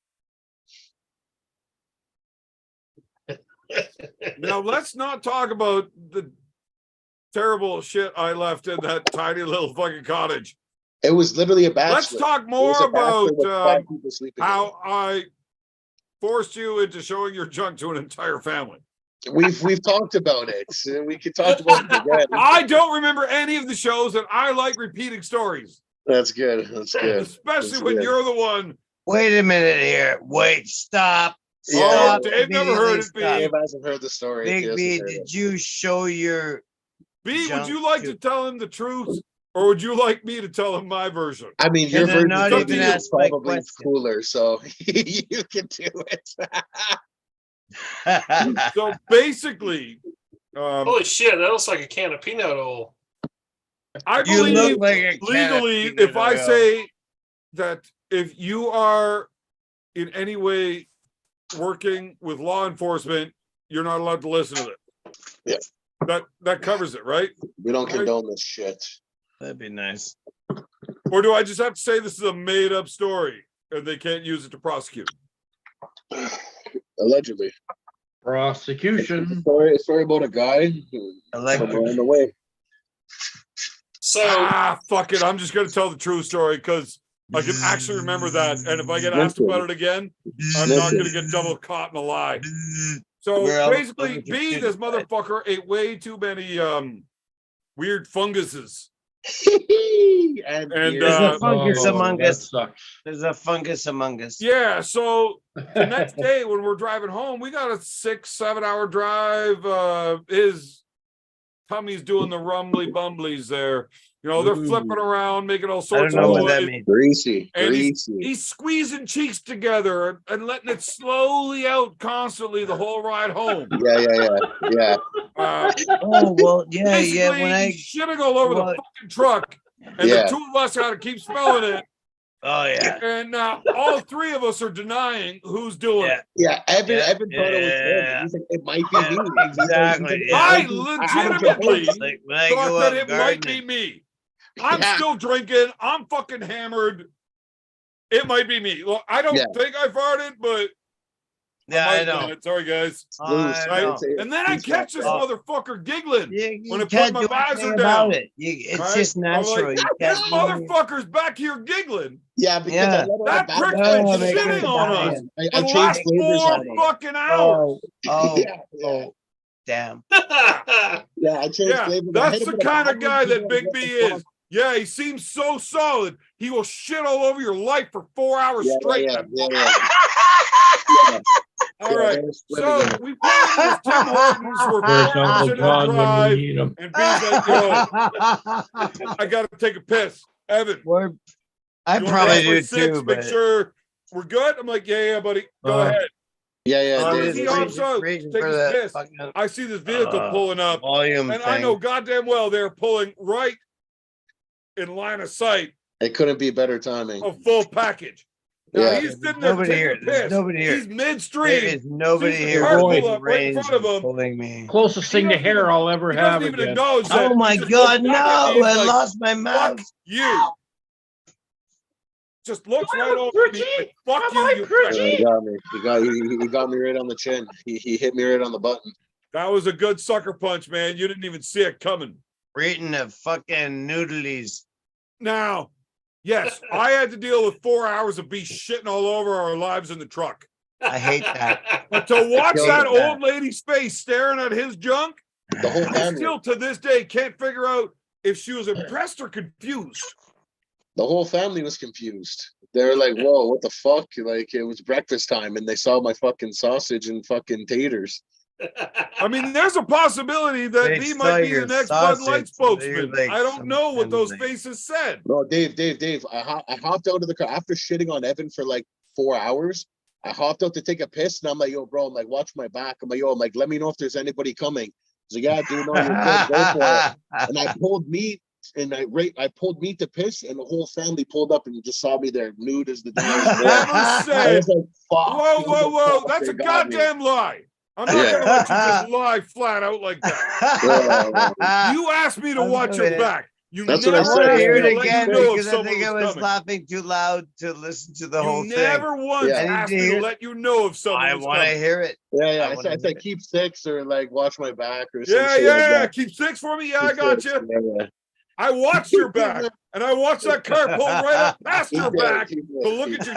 Now let's not talk about the terrible shit I left in that tiny little fucking cottage. It was literally a bachelor. Let's talk It was more a bachelor with about 5 people sleeping in it. how I forced you into showing your junk to an entire family. We've talked about it. We could talk about it again. I don't remember any of the shows, and I like repeating stories, That's good. That's good. especially That's when good. you're the one. Wait a minute here. Wait, stop. Yeah, Oh, Dave never heard it, Stop. B. Dave hasn't heard the story. He Big hasn't B, heard did it. you show your B, would junk you like to to- tell him the truth, or would you like me to tell him my version? I mean, your Can I version not even is ask my probably question? cooler, so you can do it. So basically, Holy shit, that looks like a can of peanut oil. I You believe look like a can of legally, peanut if I oil. say that if you are in any way working with law enforcement, you're not allowed to listen to it. Yeah. That covers it, right? We don't Right. condone this shit. That'd be nice. Or do I just have to say this is a made up story and they can't use it to prosecute? Allegedly. Prosecution. Story about a guy who Electric. ran away. So Fuck it. I'm just going to tell the true story because I can actually remember that. And if I get asked about it again, I'm not going to get double caught in a lie. So Well, basically, look at B, you. this motherfucker ate way too many weird funguses. and And, There's uh, a fungus among that us. sucks. There's a fungus among us. Yeah, so the next day when we're driving home, we got a 6-7 hour drive. His tummy's doing the rumbly bumblies there. You know, they're flipping around, making all I sorts don't of know what that noise. means. greasy, And greasy. he's squeezing cheeks together and letting it slowly out constantly the whole ride home. Yeah. Oh well, yeah. Basically, When I he's shitting all over the Well- fucking truck, and Yeah. the two of us got to keep smelling it. oh yeah, And all three of us are denying who's doing yeah, it. Yeah, Evan Yeah, thought it was him. yeah. He's like, it might be Yeah, me. exactly, He's yeah. I had him legitimately proposed. like when I thought go that out it might be gardening. me. I'm Yeah. still drinking. I'm fucking hammered. It might be me. Well, I don't Yeah. think I farted, but Yeah, might I have done know. it. Sorry, guys. Loose. I know. And then I catch this motherfucker giggling. You When I put can't my do anything visor about down, it. It's right? just I'm natural. like, You this can't do anything. motherfucker's back here giggling. Yeah, because Yeah. I let That out a prick's bad been Oh, they shitting could've on died. us I for the changed last flavors 4 on him. fucking hours. Oh, Yeah. damn. Yeah, I changed Yeah, flavors. I that's hit him the with a kind bad of one, guy people that are Big like, B what the is. Yeah, he seems so solid. He will shit all over your life for 4 hours fuck? straight. Yeah. All Yeah, right. they were splitting So it. we pull into this Tim Hortons. We're There's 4 hours Uncle into the John when drive, we need him. and B's like, yo, I got to take a piss. Evan, We're- I you wanna probably ask for do 6, too, make but sure we're good? I'm like, yeah, buddy. Go ahead. Yeah, Um, dude. he Reason- hops out, reason take for his that piss. fucking, I see this vehicle pulling up, volume and thing. I know goddamn well they're pulling right in line of sight, It couldn't be better timing. a full package. Now Yeah. he's sitting there Nobody taking here. a There's piss. nobody here. He's There midstream. is nobody Sees the here car within pull up right in range front of him. pulling me. Closest thing to doesn't hair even- I'll ever He have doesn't even again. acknowledge that. Oh my He just god, looks back at me, no! he's I like, lost my mouse. fuck you. Just looks right over me. Brigitte? Like, fuck Am you, I you Brigitte? prick. He got me. He got me right on the chin. He hit me right on the button. That was a good sucker punch, man. You didn't even see it coming. We're eating the fucking noodlies. Now, yes, I had to deal with 4 hours of B shitting all over our lives in the truck. I hate that. But to watch hate that that. old lady's face staring at his junk, The whole I family. still to this day can't figure out if she was impressed or confused. The whole family was confused. They were like, "Whoa, what the fuck?" Like it was breakfast time, and they saw my fucking sausage and fucking taters. I mean, there's a possibility that They B saw might be your the next Bud Light sausage, and they're spokesman. like I don't some know what those family. faces said. No, Dave. I hopped out of the car after shitting on Evan for like 4 hours. I hopped out to take a piss, and I'm like, "Yo, bro," I'm like, "Watch my back." I'm like, "Yo," I'm like, "Let me know if there's anybody coming." He's like, "Yeah, dude, no, you're good. Go for it." And I pulled meat, and I pulled meat to piss, and the whole family pulled up and just saw me there, nude as the day. You never I said, was like, "Fuck." whoa, that's they a got me. goddamn lie. I'm not Yeah. gonna let you just lie flat out like that. You asked me to I'm watch your doing it. back. You That's what never I I said, want to asked hear me it to let again you know if because I someone think I was was coming. laughing too loud to listen to the You whole thing. never once Yeah. asked I me need to to hear- let you know if someone I was want to coming. hear it. Yeah. I I wanna said hear it. keep 6 or like watch my back or some Yeah, shit like yeah. that. Keep 6 for me. Yeah, I Keep got 6, you. yeah. I watched your back, and I watched that car pull right up past He your did, back he to did, look he at your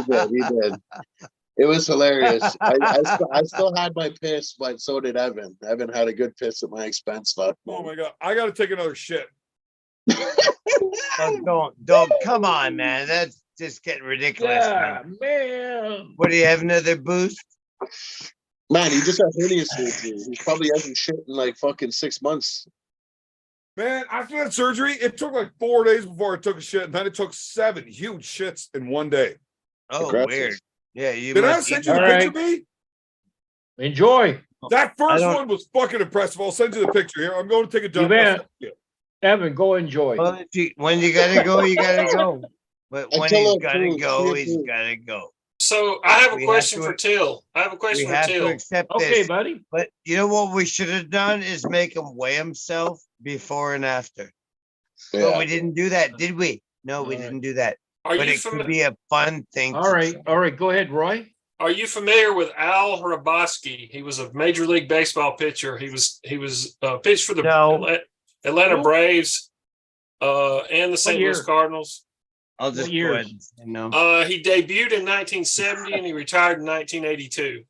junk. He did. It was hilarious. I still had my piss, but so did Evan. Evan had a good piss at my expense. Fuck. Oh my god, I got to take another shit. Oh, don't, come on, man. That's just getting ridiculous now. Yeah, man. What do you have another boost? Man, he just had hernia surgery. He probably hasn't shit in like fucking 6 months. Man, after that surgery, it took like 4 days before I took a shit, and then it took 7 huge shits in one day. Oh, Aggressive. weird. Yeah, you Did I must send eat you the All picture, right. B? Enjoy. That first don't- one was fucking impressive. I'll send you the picture here. I'm going to take a dump. You I'll bet. send it to you. Evan, go enjoy. Well, when you gotta go, you gotta go. But when Until he's it gotta proves, go, see it he's proves. gotta go. So I have a We have question to- for Till. I have a We question for have to Till. accept Okay, this. buddy. But you know what we should have done is make him weigh himself before and after. But Yeah. we didn't do that, did we? No, we All right. didn't do that. Are But you it could be a fun thing. All to right. try. All right. Go ahead, Roy. Are you familiar with Al Hrabosky? He was a Major League Baseball pitcher. He was pitched for the No. Atlanta Who? Braves and the St. Louis year? Cardinals. I'll just go years? ahead and say no. He debuted in 1970 and he retired in 1982.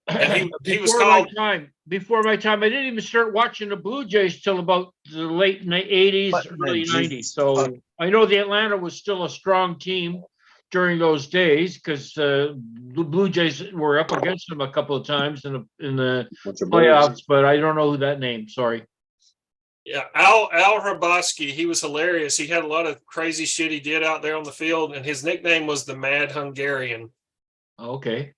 And he was Before called- my time. Before my time, I didn't even start watching the Blue Jays till about the late '80s, What early the '90s. Jesus So fuck? I know the Atlanta was still a strong team during those days because the Blue Jays were up against them a couple of times in the Bunch of birds. playoffs. But I don't know who that name. Sorry. Yeah, Al Hrabosky, he was hilarious. He had a lot of crazy shit he did out there on the field, and his nickname was the Mad Hungarian. Okay.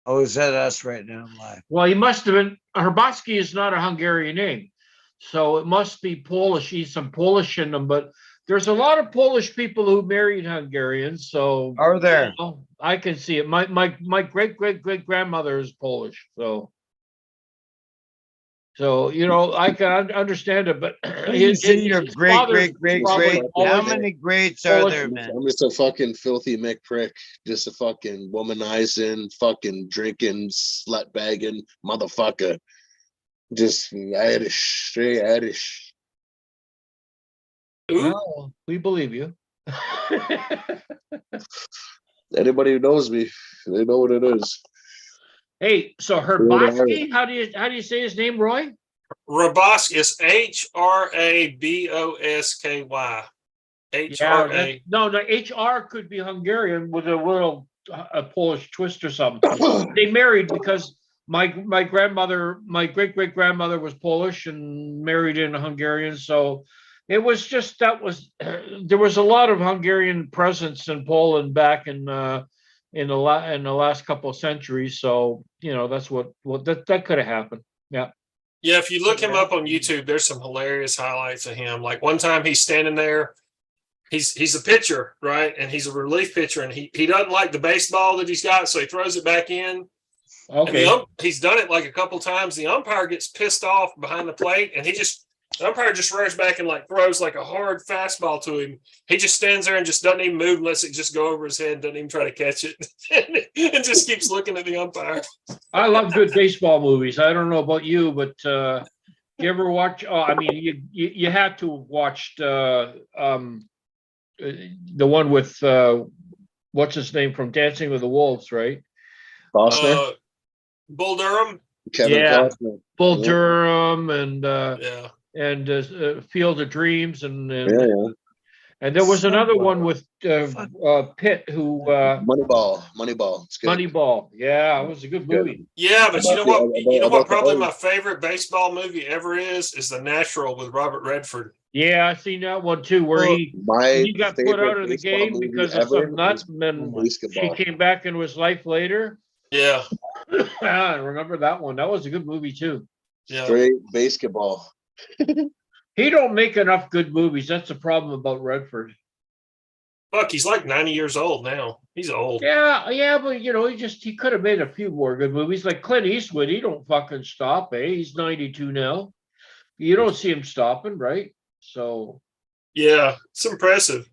Oh, is that us right now live? Well, he must have been. Hrabosky is not a Hungarian name, so it must be Polish. He's some Polish in them, but there's a lot of Polish people who married Hungarians. So Are there? you know, I can see it. My great grandmother is Polish, so you know I can understand it. But You see your his great, father's great, probably great. How Polish. many greats are Polish- there, man? I'm just a fucking filthy Mick prick. Just a fucking womanizing, fucking drinking, slut bagging motherfucker. Just Irish, straight Irish. Ooh, Well, we believe you. Anybody who knows me, they know what it is. Hey, so Hrabosky, how do you say his name, Roy? Hrabosky is Hrabosky. HRA. No, the HR could be Hungarian with a little a Polish twist or something. They married because my grandmother, my great grandmother was Polish and married in a Hungarian. So it was just there was a lot of Hungarian presence in Poland back in the last couple of centuries. So you know that's what that could have happened. Yeah. Yeah, if you look him up on YouTube, there's some hilarious highlights of him. Like one time he's standing there. He's a pitcher, right? And he's a relief pitcher, and he doesn't like the baseball that he's got, so he throws it back in. Okay. And he's done it like a couple times. The umpire gets pissed off behind the plate, and the umpire just runs back and like throws like a hard fastball to him. He just stands there and just doesn't even move, lets it just go over his head, doesn't even try to catch it, and just keeps looking at the umpire. I love good baseball movies. I don't know about you, but you ever watch? Oh, I mean, you had to have watched the one with what's his name from Dancing with the Wolves, right? Costner, Bull Durham. Kevin yeah. Costner. Bull Yeah. Durham and Yeah. Field of Dreams and Yeah. And there was another Someone. one with Pitt, who Moneyball. It's good. Moneyball. Yeah, it was a good Good. movie. Yeah, but you know what? You know About what? the Probably old- my favorite baseball movie ever is The Natural with Robert Redford. Yeah, I seen that one too, where Well, My he got put favorite out of the baseball game movie because of ever some nuts, is and then she Basketball. came back into his life later. Yeah, I remember that one. That was a good movie too. yeah. Straight basketball. He don't make enough good movies. That's the problem about Redford. Fuck, he's like 90 years old now. He's old. Yeah, but you know, he could have made a few more good movies. Like Clint Eastwood, he don't fucking stop, eh? He's 92 now. You don't see him stopping, right? So Yeah, it's impressive.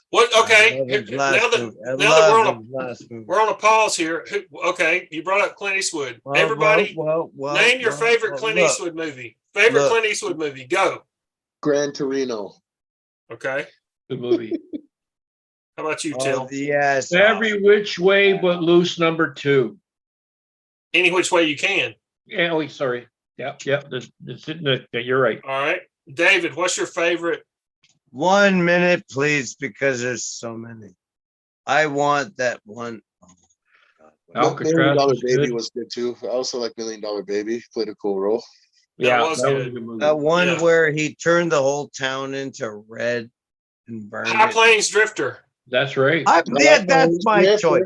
What? Okay, I love his now last that movie. I now that love his last movie. we're on a pause here. Okay, you brought up Clint Eastwood. Well, Everybody, well, name your favorite Clint look, Eastwood movie. Favorite look. Clint Eastwood movie. Go. Gran Torino. Okay. good movie. How about you, Oh, Till? yes. Every Which Way But Loose #2. Any which way you can. Yeah, oh, sorry. Yep. You're right. All right, David. What's your favorite? 1 minute, please, because there's so many. I want that one. Oh my God. Alcatraz $1 Million was Baby good. was good too. I also like $1 Million Baby. Played a cool role. That was that good. a good movie. That one Yeah. where he turned the whole town into red and burned High it. Plains Drifter. That's right. That's my Yeah, choice.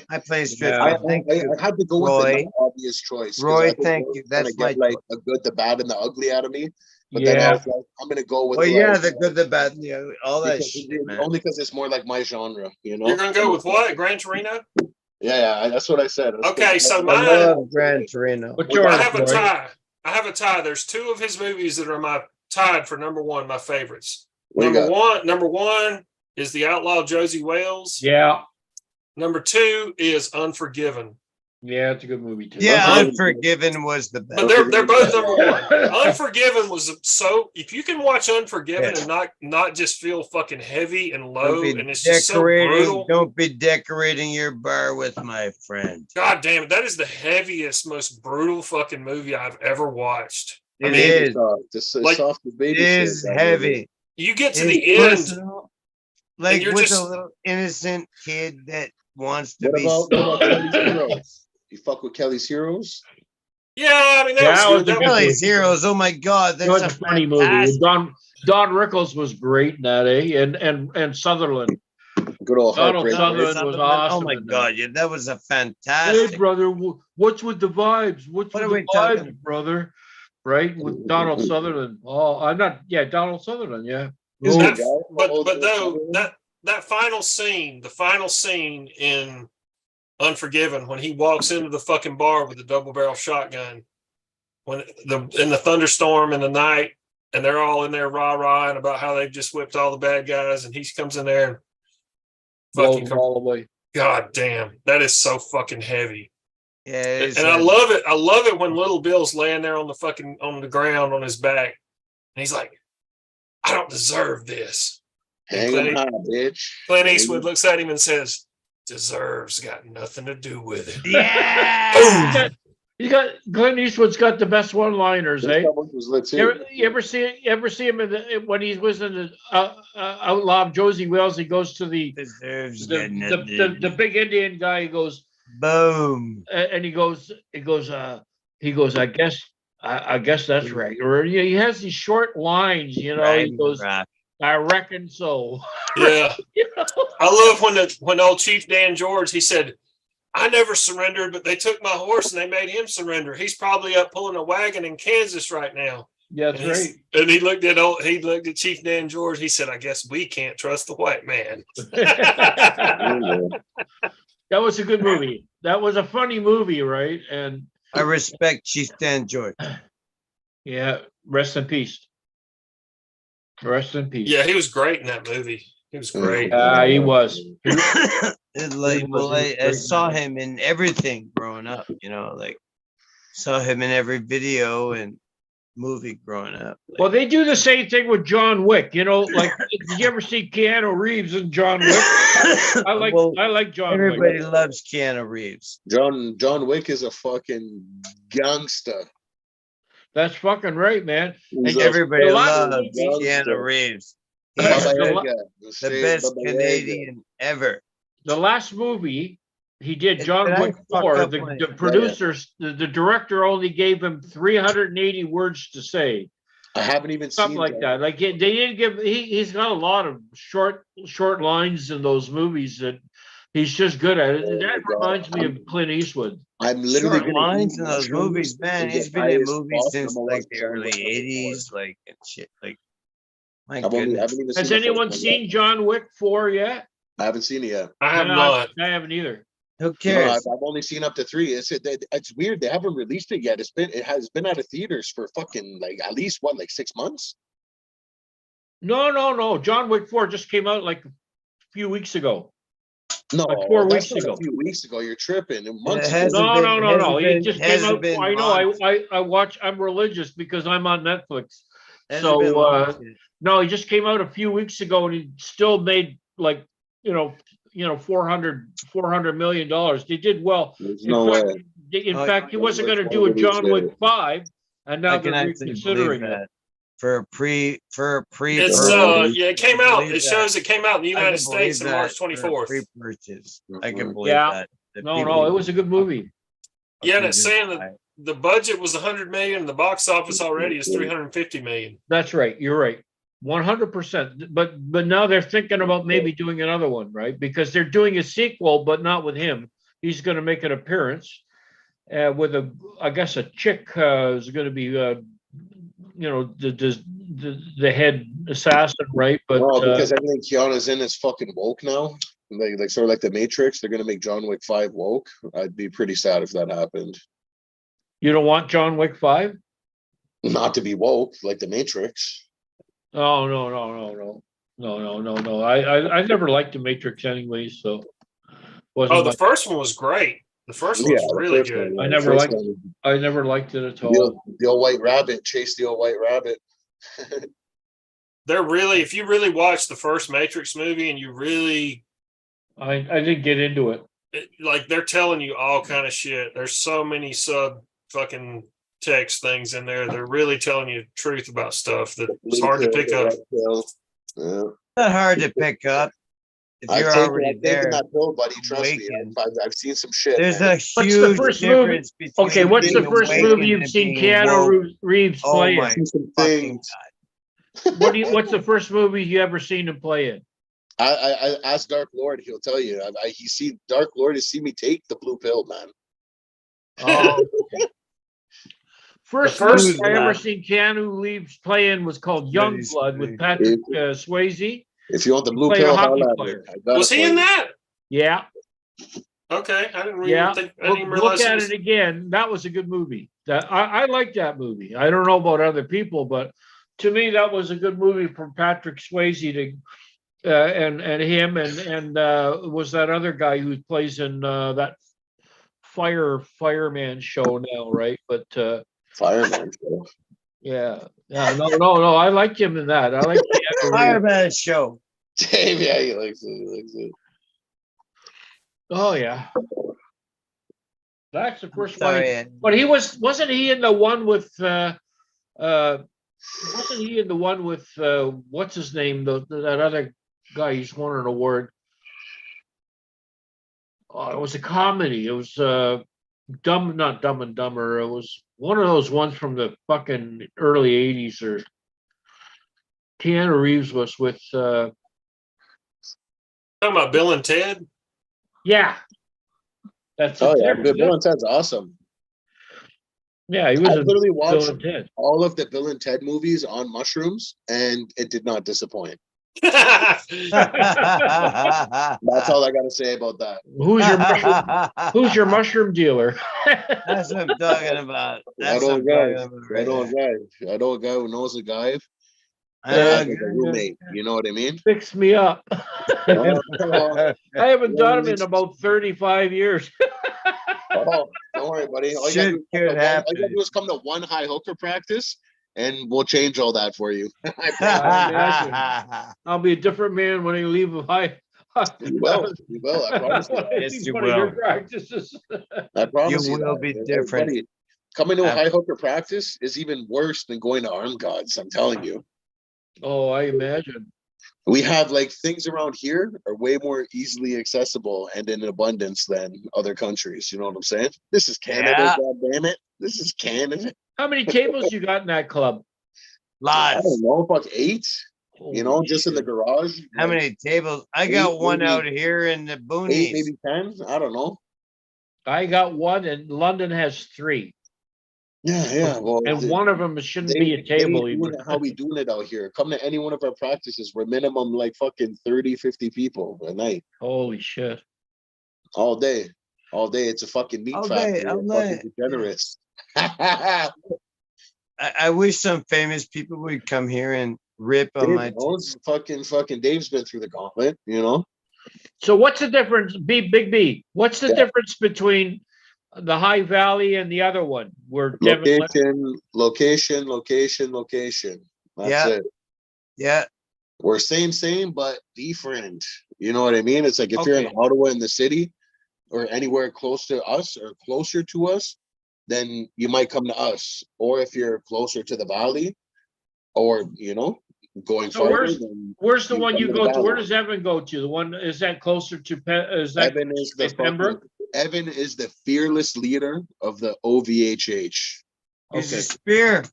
I play strip. Yeah. Thank you. I had to go with Roy. the obvious choice. 'cause Roy, I think thank Roy you. was gonna That's my get like choice. a good, the bad, and the ugly out of me. But then I Yeah. was like, I'm gonna go with Well, the, yeah, like, the good, the bad, yeah, all that because shit, man. only because it's more like my genre, you know. You're gonna go with what? Gran Torino? Yeah, that's what I said. That's Okay, what- so I mine. love Gran Torino. What's Well, I yours, have a Roy? tie. I have a tie. There's two of his movies that are my tied for number one, my favorites. What you got? Number one is The Outlaw Josie Wales. Yeah. Number two is Unforgiven. Yeah, it's a good movie too. Yeah, Unforgiven. Unforgiven was the best. But they're both number one. Unforgiven was so if you can watch Unforgiven Yeah. and not just feel fucking heavy and Don't low be and it's just so brutal. Don't be decorating your bar with my friend. God damn it, that is the heaviest, most brutal fucking movie I've ever watched. It mean, is. Just like, soft as It baby is shit, that heavy. movie. You get to It's the end. personal. Like you're with just- a little innocent kid that wants to What be. about Kelly's Heroes? You fuck with Kelly's Heroes? Yeah, I mean that Yeah, was that good. was a That good was- Kelly's Heroes. Oh my God, It that's was a a funny movie. fantastic. Don Rickles was great in that, eh? And Sutherland. Good old Donald heartbreak. Sutherland was awesome. Oh my in that. God, yeah, that was a Hey, fantastic. brother, what's with the vibes? What's What with are the we talking vibes, brother? Right, with Donald Sutherland. Oh, I'm not. Yeah, Donald Sutherland. Yeah. Is Oh, that- That- but Old though Sutherland? that final scene, the final scene in Unforgiven, when he walks into the fucking bar with the double barrel shotgun, when in the thunderstorm in the night, and they're all in there rah-rahing about how they've just whipped all the bad guys, and he comes in there and blows fucking them all away. God damn, that is so fucking heavy. Yeah, it's And I love it. I love it when Little Bill's laying there on the ground on his back, and he's like, "I don't deserve this." Hang 'em high, bitch. Clint Eastwood looks at him and says, "Deserves got nothing to do with it." Yeah. Clint Eastwood's got the best one-liners, This eh? one was lit You too. ever see him when he was in the Outlaw of Josie Wales? He goes to the Deserves got nothing. the big Indian guy. He goes Boom. and he goes. I guess that's right. Or he has these short lines. You know, he Right, goes, right. I reckon so. Yeah, You know? I love when old Chief Dan George, he said, "I never surrendered, but they took my horse and they made him surrender. He's probably up pulling a wagon in Kansas right now." Yeah, that's And right. And he looked at Chief Dan George. He said, "I guess we can't trust the white man." That was a good movie. That was a funny movie, right? And I respect Chief Dan George. yeah, rest in peace. Rest in peace. Yeah, he was great in that movie. He was great. He was. It's like, well, I saw him in everything growing up, like saw him in every video and movie growing up. Well, they do the same thing with John Wick. Like did you ever see Keanu Reeves in John Wick? I like John everybody Wick. loves Keanu Reeves. John Wick is a fucking gangster. That's fucking right, man. He's And a Everybody the last loves movie- Keanu Reeves. He's Baba the la- Yaga, the straight best Baba Yaga. Canadian ever. The last movie he did, Did John I Wick fuck 4, up the my- producers, the director only gave him 380 words to say. I haven't even Something seen like that. Like they didn't give. He's got a lot of short lines in those movies that he's just good at it. Oh That my God. reminds me of Clint Eastwood. I'm literally Short gonna lines eat in those mushrooms movies, man. and He's get been high in as movies fuck, since and I'm like watching the John Wick early number 80s, like and shit. Like, my I haven't goodness. even Has seen the first anyone one seen yet. John Wick 4 yet? I haven't seen it yet. I have No, not. I haven't either. Who No, cares? I've only seen up to 3. It's weird. They haven't released it yet. It has been out of theaters for fucking like at least what, like 6 months? No. John Wick 4 just came out like a few weeks ago. No, Like 4 that's weeks not ago. a few weeks ago. You're tripping. Months It ago. hasn't No, been- no. hasn't It been- just came hasn't out. been I know. months. I watch. I'm religious because I'm on Netflix. Hasn't been So months yet. no, he just came out a few weeks ago, and he still made like you know 400 million dollars. They did well. There's In no fact, way. in Oh, fact, he John wasn't Wick going to 4 do a John Wick released 5, and now I can they're actually believe reconsidering it. that. For a pre It's purchase. yeah, it came out. It shows it came out in the I United can believe States on March that for a 24th. pre-purchase. I can Mhm. believe Yeah. that. that No, people it was a good movie. Yeah, and fucking it's just saying buy that it. the budget was 100 million. The box office already is 350 million. That's right. You're right. 100%. But now they're thinking about maybe doing another one, right? Because they're doing a sequel, but not with him. He's going to make an appearance with I guess a chick is going to be, the head assassin, right? But No, because everything Keanu's in is fucking woke now. Like sort of like the Matrix. They're gonna make John Wick 5 woke. I'd be pretty sad if that happened. you don't want John Wick 5? Not to be woke like the Matrix. Oh, no. I never liked the Matrix anyway, so wasn't Oh, the my- first one was great. The first one was the really first good. one, I the never first liked- one. I never liked it at The all. old, the old white rabbit, chase the old white rabbit. They're really, if you really watch the first Matrix movie and you really I didn't get into it. like, they're telling you all kind of shit. There's so many sub fucking text things in there. They're really telling you the truth about stuff that it's hard to pick up. Yeah. Not hard to pick up if you're already I've taken there. that pill, buddy. Trust me. awakened. I've seen some shit. There's man. a What's the huge first movie? difference between Okay, what's the being first awakened movie you've and seen being woke. Keanu Reeves Oh play my in? Some fucking things. God. What's the first movie you ever seen him play in? I asked Dark Lord. He'll tell you. Dark Lord has seen me take the blue pill, man. Oh, first first movie I ever one. seen Keanu Reeves play in was called That is Youngblood with great. Patrick Swayze. If you want the blue played a pill, hockey holla at player. me. I got Was it he for in you. that? Yeah, Okay, I didn't really yeah. think. I didn't even Look realize at it was- it again. That was a good movie. That I like that movie. I don't know about other people, but to me, that was a good movie from Patrick Swayze to and him and was that other guy who plays in that fireman show now, right? But Fireman. yeah, no. I like him in that. I like Keanu Reeves. Fireman show. Dave, yeah, he likes it. He likes it. Oh yeah, that's the first one. Sorry, Ed. But wasn't he in the one with wasn't he in the one with what's his name, that other guy? He's won an award. Oh, it was a comedy. It was not Dumb and Dumber. It was one of those ones from the fucking early 80s. Or Keanu Reeves was with Talking about Bill and Ted. yeah. That's Oh it. yeah, There, Bill and Ted's awesome. yeah, he was I in literally Bill watched and Ted. all of the Bill and Ted movies on mushrooms, and it did not disappoint. That's That's all I got to say about that. Who's your mushroom dealer? That's what I'm talking about. I That's know what a I'm guy. talking about I right know a there. guy. I know a guy who knows a guy. I know Like a roommate. You know what I mean? Fix me up. Oh, I haven't done them in about 35 years. oh, don't worry, buddy. All you, Shit could all you happen. gotta do is come to one high hooker practice, and we'll change all that for you. I'll be a different man when I leave high. You will. You will. I promise you. Yes, you One of your will. practices. I promise You you. will that. be Hey, different. buddy, Coming to a high hooker practice is even worse than going to Armed Gods. I'm telling you. Oh, I imagine. We have like things around here are way more easily accessible and in abundance than other countries. You know what I'm saying? This is Canada, Yeah. God damn it. This is Canada. How many tables you got in that club? I Lots. don't know, about 8. You know, Holy just in the shit. garage. How like, many tables? I 8, got one maybe out here in the 8, boonies. maybe 10. I don't know. I got one, and London has 3. Yeah. Well, And one of them shouldn't be a table. doing Even. it how we doing it out here. Come to any one of our practices. We're minimum like fucking 30, 50 people a night. Holy shit. All day. All day. It's a fucking meat All factory. day, all Of fucking day. degenerates. I wish some famous people would come here and rip on my Dave knows, fucking Dave's been through the gauntlet, you know. So what's the difference, Big B? What's the Yeah. difference between the High Valley and the other one where Devin left? Location. That's Yeah. it. Yeah. We're same, but different. You know what I mean? It's like if you're in Okay. Ottawa in the city or anywhere close to us or closer to us, then you might come to us. Or if you're closer to the valley or, you know, going So farther, then where's the you one come you to the go to? valley. Where does Evan go to? The one, is that closer to is that Evan is the Pembroke? Evan is the fearless leader of the OVHH. He's a Okay. spear.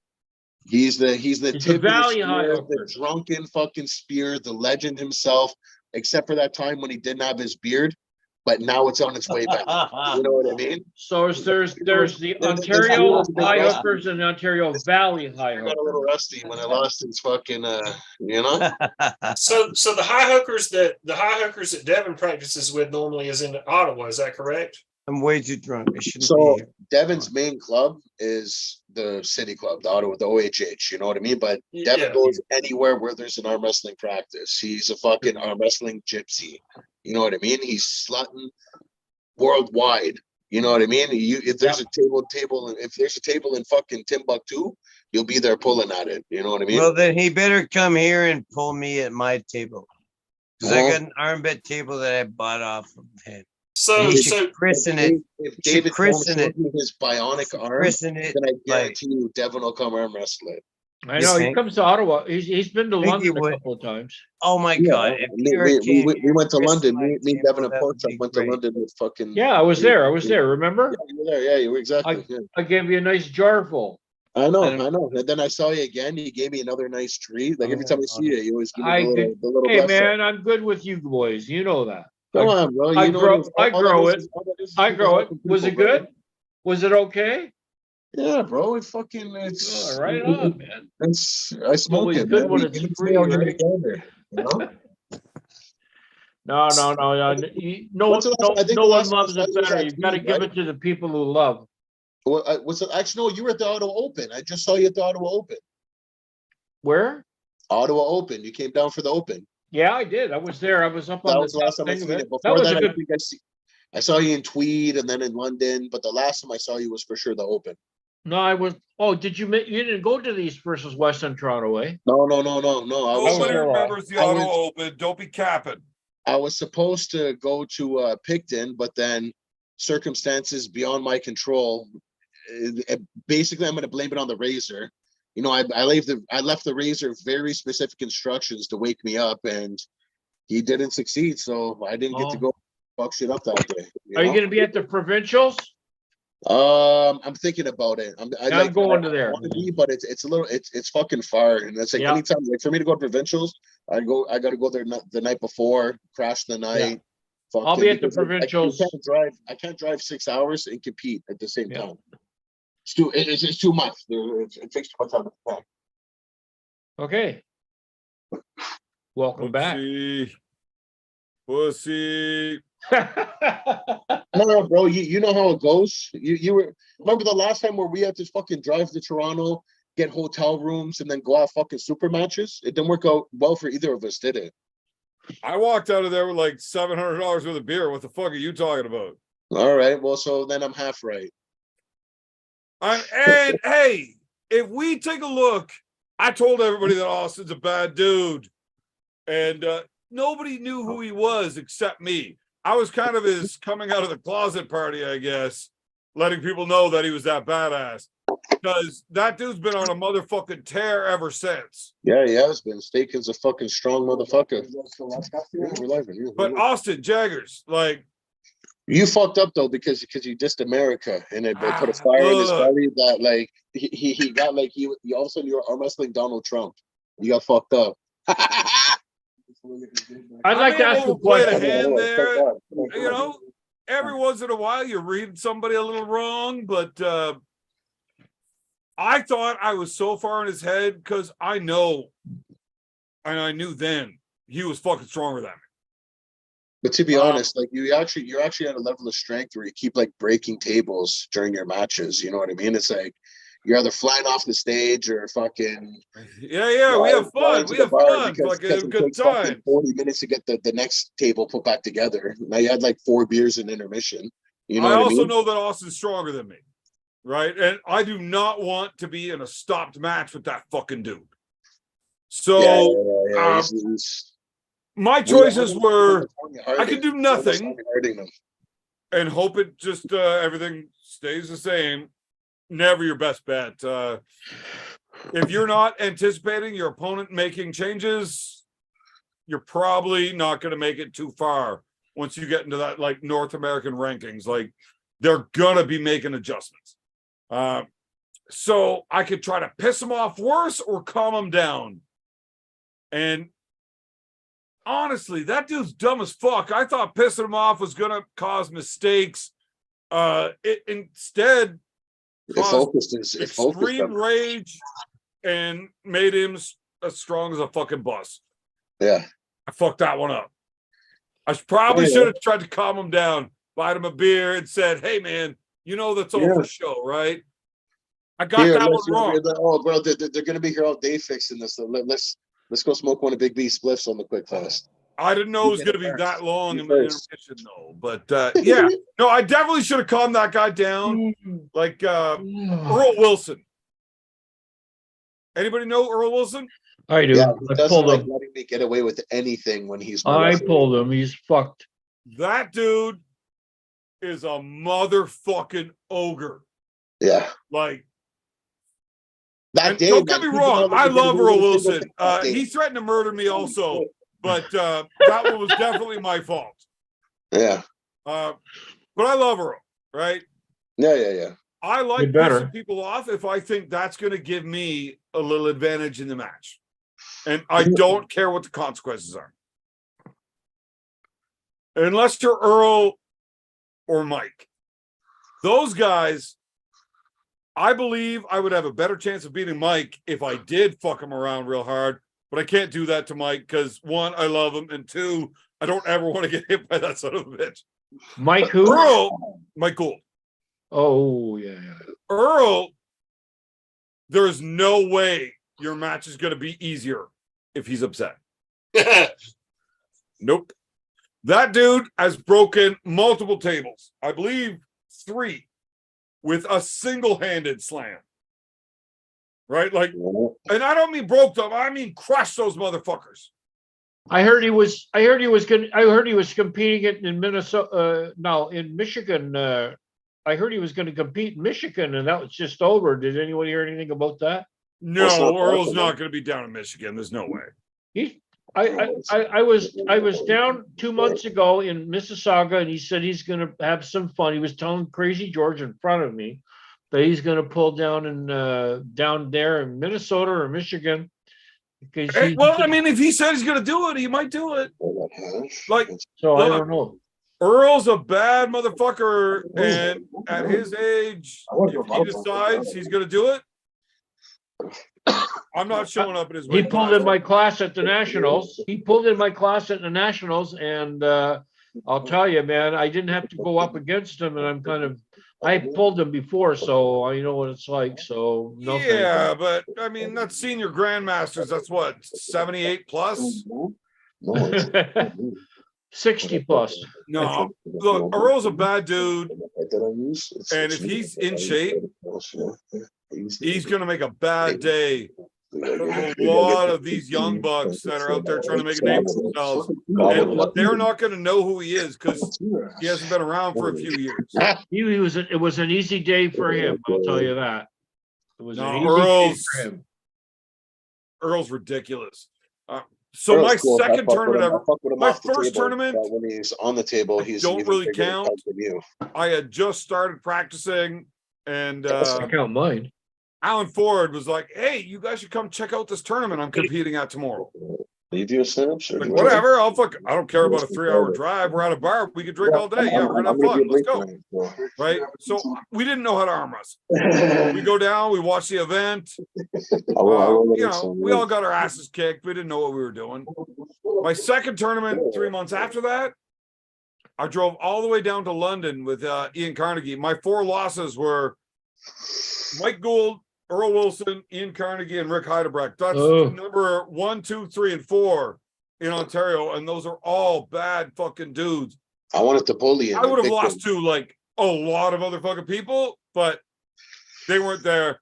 He's the He's the tip of the Valley High spear, Hooker. the drunken fucking spear, the legend himself, except for that time when he didn't have his beard, but now it's on its way back. You know what I mean? So there's the The Ontario fearless big High rusty. Hookers and the Ontario Valley High I got a little Hookers. rusty when I lost his fucking you know? So the high hookers that Devin practices with normally is in Ottawa. Is that correct? I'm way too drunk. I shouldn't be So here. Devin's main club is the city club, the Ottawa, the OHH, you know what I mean? But Devin Yeah. goes anywhere where there's an arm wrestling practice. He's a fucking arm wrestling gypsy. You know what I mean? He's slutting worldwide. You know what I mean? If there's a table, if there's a table in fucking Timbuktu, you'll be there pulling at it. You know what I mean? Well, then he better come here and pull me at my table. Because I got an armbit table that I bought off of him. So He should christen it. If should David christen shows it. me his bionic arm, Christen it. then I Like, guarantee you Devin will come arm wrestle it. I know he think? comes to Ottawa. He's been to Think he London a would. couple of times. oh my Yeah, God. If he ever came we here went to and London. christened Me, my Devin, table, and that would Porchop be went to great. London with fucking. Yeah, I was there. Remember? Yeah, you were there. Yeah, you were exactly. Yeah. I gave you a nice jar full. I know. And- And then I saw you again. You gave me another nice treat. Like every time I see you, you always give me I the could- little Hey blessing. man, I'm good with you boys. You know that. Come on, bro. I You know grow- this. I All that grow is it. is- all that is I people grow it. helping Was it people, bro. good? Was it okay? Yeah, bro. It fucking it's Oh, right on, man. It's I smoke always it, good man. when You it's give it to free, me, I'll give right? it a gander. You know? No. No What's the last- I think the one last loves time I it saw you was better. at You've got to Tweed, give right? it to the people who love. Well, actually no, you were at the Ottawa Open. I just saw you at the Ottawa Open. Where? Ottawa Open. You came down for the Open. Yeah, I did. I was there. I was up That on was the last time I thing of seen it. it. Before That was that, a I good. think I saw you in Tweed and then in London, but the last time I saw you was for sure the Open. No, I was. Oh, did you? You didn't go to the East versus Western Toronto, eh? No. I was Nobody there. remembers the I Ottawa was- Open. Don't be capping. I was supposed to go to Picton, but then circumstances beyond my control. Basically, I'm going to blame it on the Razor. You know, I left the Razor very specific instructions to wake me up, and he didn't succeed, so I didn't get to go fuck shit up that day. Are you know? going to be at the provincials? I'm thinking about it. I'm going to there. I want to be, but it's a little it's fucking far, and it's like Yeah. anytime like for me to go to provincials, I got to go there the night before, crash the night. I'll be at the because provincials. I can't drive 6 hours and compete at the same Yeah. time. It's too much. It takes too much time to pack. Okay. Welcome back. Pussy. No, bro, you know how it goes. You were remember the last time where we had to fucking drive to Toronto, get hotel rooms, and then go out fucking super matches? It didn't work out well for either of us, did it? I walked out of there with like $700 worth of beer. What the fuck are you talking about? All right, well, so then I'm half right. And hey, if we take a look, I told everybody that Austin's a bad dude, and nobody knew who he was except me. I was kind of his coming out of the closet party, I guess. letting people know that he was that badass. Because that dude's been on a motherfucking tear ever since. Yeah, he has been. Staken's a fucking strong motherfucker. Yeah, we're live. Yeah, But Austin Jaggers, like, you fucked up though because you dissed America and it put a fire in his belly that like he got like he all of a sudden you were arm wrestling Donald Trump. You got fucked up. I'd like to ask you a played a question. hand there. You know, every once in a while you read somebody a little wrong, but I thought I was so far in his head because I know, and I knew then he was fucking stronger than me. But to be honest, like you're actually at a level of strength where you keep like breaking tables during your matches. You know what I mean? It's like you're either flying off the stage or fucking yeah. We have fun. We have fun. Like a good time. 40 minutes to get the next table put back together. Now you had like 4 beers in intermission. You know I what also I mean? know that Austin's stronger than me, right? And I do not want to be in a stopped match with that fucking dude. So my choices were I could do nothing and hope it just everything stays the same. Never your best bet. If you're not anticipating your opponent making changes, you're probably not going to make it too far once you get into that like North American rankings. Like they're gonna be making adjustments. So I could try to piss them off worse or calm them down. And honestly, that dude's dumb as fuck. I thought pissing him off was gonna cause mistakes. It instead caused extreme rage and made him as strong as a fucking bus. Yeah, I fucked that one up. I probably should have tried to calm him down, bought him a beer, and said, "Hey, man, you know that's all for show, right?" I got that one wrong. Oh, bro, they're gonna be here all day fixing this. So let's go smoke one of Big B spliffs on the quick fast. I didn't know it was going to be that long in the intermission, though. But yeah, no, I definitely should have calmed that guy down, like Earl Wilson. Anybody know Earl Wilson? I do. Yeah, he I doesn't pulled like him. letting me get away with anything when he's. I pulled him. He's fucked. That dude is a motherfucking ogre. Yeah. Like, that day, don't get me wrong. I love Earl Wilson. He threatened to murder me also, but that one was definitely my fault. Yeah. But I love Earl, right? Yeah. I like pissing people off if I think that's going to give me a little advantage in the match. And I don't care what the consequences are. Unless you're Earl or Mike. Those guys, I believe I would have a better chance of beating Mike if I did fuck him around real hard. But I can't do that to Mike because, 1, I love him, and 2, I don't ever want to get hit by that son of a bitch. Mike who? Earl, Mike Gould. Oh, yeah. Earl, there's no way your match is going to be easier if he's upset. Nope. That dude has broken multiple tables. I believe 3 with a single-handed slam. Right? Like, and I don't mean broke them, I mean crush those motherfuckers. I heard he was competing in Minnesota. No, in Michigan. I heard he was going to compete in Michigan, and that was just over. Did anyone hear anything about that? No, Earl's not going to be down in Michigan. There's no way. I was down 2 months ago in Mississauga, and he said he's going to have some fun. He was telling Crazy George in front of me that he's going to pull down down there in Minnesota or Michigan. Because I mean, if he said he's going to do it, he might do it. Like, so I don't know. Earl's a bad motherfucker, and at his age, if he decides he's going to do it, I'm not showing up at his. He pulled in my class at the Nationals. And I'll tell you, man, I didn't have to go up against him, and I pulled him before, so I know what it's like. So no. Yeah, but I mean, that's senior grandmasters. That's what 78 plus. 60 plus. No, look, Earl's a bad dude, and if he's in shape, he's going to make a bad day a lot of these young bucks that are out there trying to make a name for themselves. And they're not going to know who he is because he hasn't been around for a few years. It was an easy day for him. I'll tell you that. It was an No, easy day for him. Earl's ridiculous. So my second tournament ever, my first tournament, when he's on the table, he's don't even really bigger count. than you. I had just started practicing, and I count mine. Alan Ford was like, "Hey, you guys should come check out this tournament I'm competing at tomorrow." You do snaps or Like, whatever, I don't care about a 3-hour drive. We're at a bar, we could drink all day. Yeah, we're gonna have fun. Let's go. Right? So we didn't know how to arm wrestle. We go down, we watch the event. You know, we all got our asses kicked. We didn't know what we were doing. My second tournament, 3 months after that, I drove all the way down to London with Ian Carnegie. My 4 losses were Mike Gould, Earl Wilson, Ian Carnegie, and Rick Heidebrecht. That's number 1, 2, 3, and 4 in Ontario, and those are all bad fucking dudes. I wanted to bully him. I would have lost to like a lot of other fucking people, but they weren't there.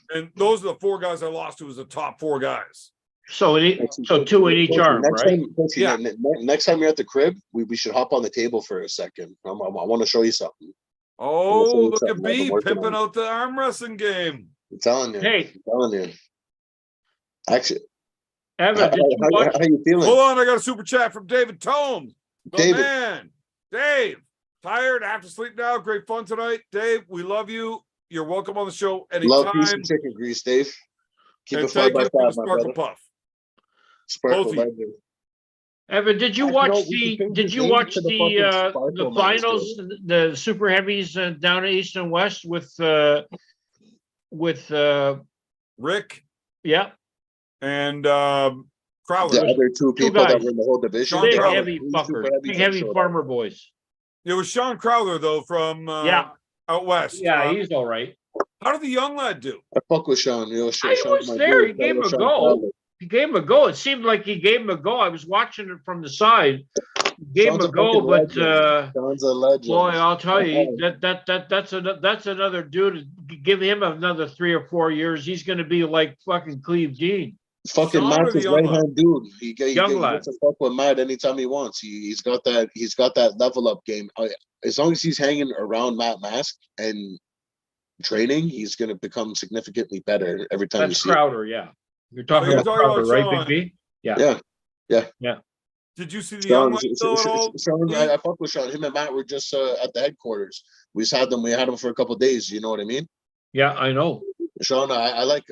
And those are the 4 guys I lost to, was the top 4 guys. So 2 in each arm, right? Yeah. Next time you're at the crib, we should hop on the table for a second. I want to show you something. Oh, look at B pimping out the arm wrestling game. I'm telling you. Hey. I'm telling you. Actually, Evan, how you feeling? Hold on, I got a super chat from David Tomes. David. Man, Dave, tired, have to sleep now. Great fun tonight. Dave, we love you. You're welcome on the show anytime. Love, peace, and chicken grease, Dave. Keep and it 5 by 5, my Sparkle brother. Puff. Sparkle, Evan, did you watch the finals, the super heavies down East and West with Rick? Yeah. And Crowder. The other 2 people that were in the whole division. Big heavy fuckers, big heavy farmer boys. It was Sean Crowder though from out west. Yeah, he's all right. How did the young lad do? I fuck with Sean. You know, I was there. He gave him a go. He gave him a go. It seemed like he gave him a go. I was watching it from the side. He gave him a go, but Sean's a legend. Boy, I'll tell you, that's another dude. Give him another 3 or 4 years, he's going to be like fucking Cleve Dean. Fucking Matt's his right hand dude. He gets to fuck with Matt anytime he wants. He's got that level up game. As long as he's hanging around Matt Mask and training, he's going to become significantly better every time. That's Crowder, yeah. You're talking about Crowder, right, Big B? Yeah. Did you see the young lad at all? Sean, I fuck with Sean. Him and Matt were just at the headquarters. We had them for a couple of days. You know what I mean? Yeah, I know. Sean, I like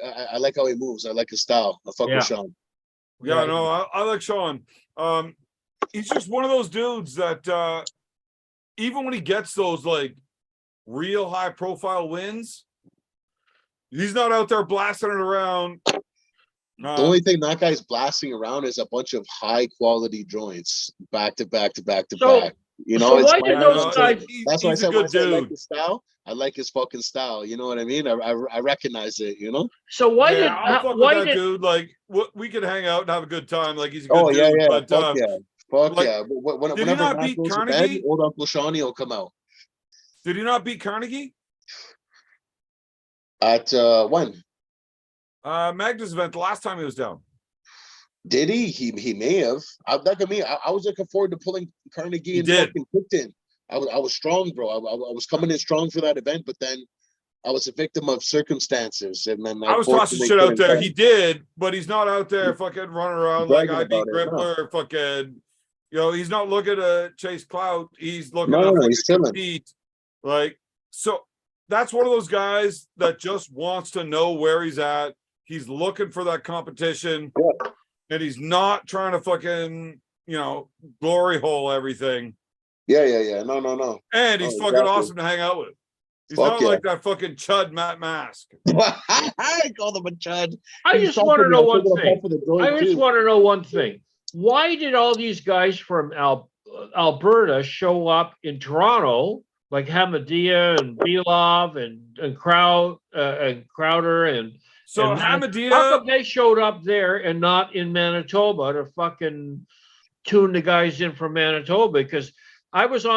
how he moves. I like his style. I fuck with Sean. Yeah, no, I like Sean. He's just one of those dudes that even when he gets those like real high profile wins, he's not out there blasting it around. The only thing that guy's blasting around is a bunch of high quality joints back to back to back to back. You know, why did those guys? That's why I said, I like his style. I like his fucking style. You know what I mean? I recognize it. You know. So why did dude? Like, we could hang out and have a good time. Like, he's a good dude. Yeah, but, fuck yeah. Whenever not beat goes Carnegie? to bed, old Uncle Shawnee will come out. Did he not beat Carnegie? At when? Magnus event the last time he was down. Did he? He may have. Look at me. I was looking forward to pulling Carnegie and fucking Picton. I was strong, bro. I was coming in strong for that event, but then I was a victim of circumstances, and then I was tossing shit out there. He did, but he's not out there fucking running around like I beat Grippler. Fucking, he's not looking to chase clout. He's looking to compete. Like, so that's one of those guys that just wants to know where he's at. He's looking for that competition, and he's not trying to fucking, glory hole everything. Yeah. No. And he's fucking awesome to hang out with. He's not like that fucking chud Matt Mask. I call him a chud. I just want to know one thing. Why did all these guys from Alberta show up in Toronto, like Hamadia and Belov and Crowder and Hamadia? How come they showed up there and not in Manitoba to fucking tune the guys in from Manitoba? Because I watched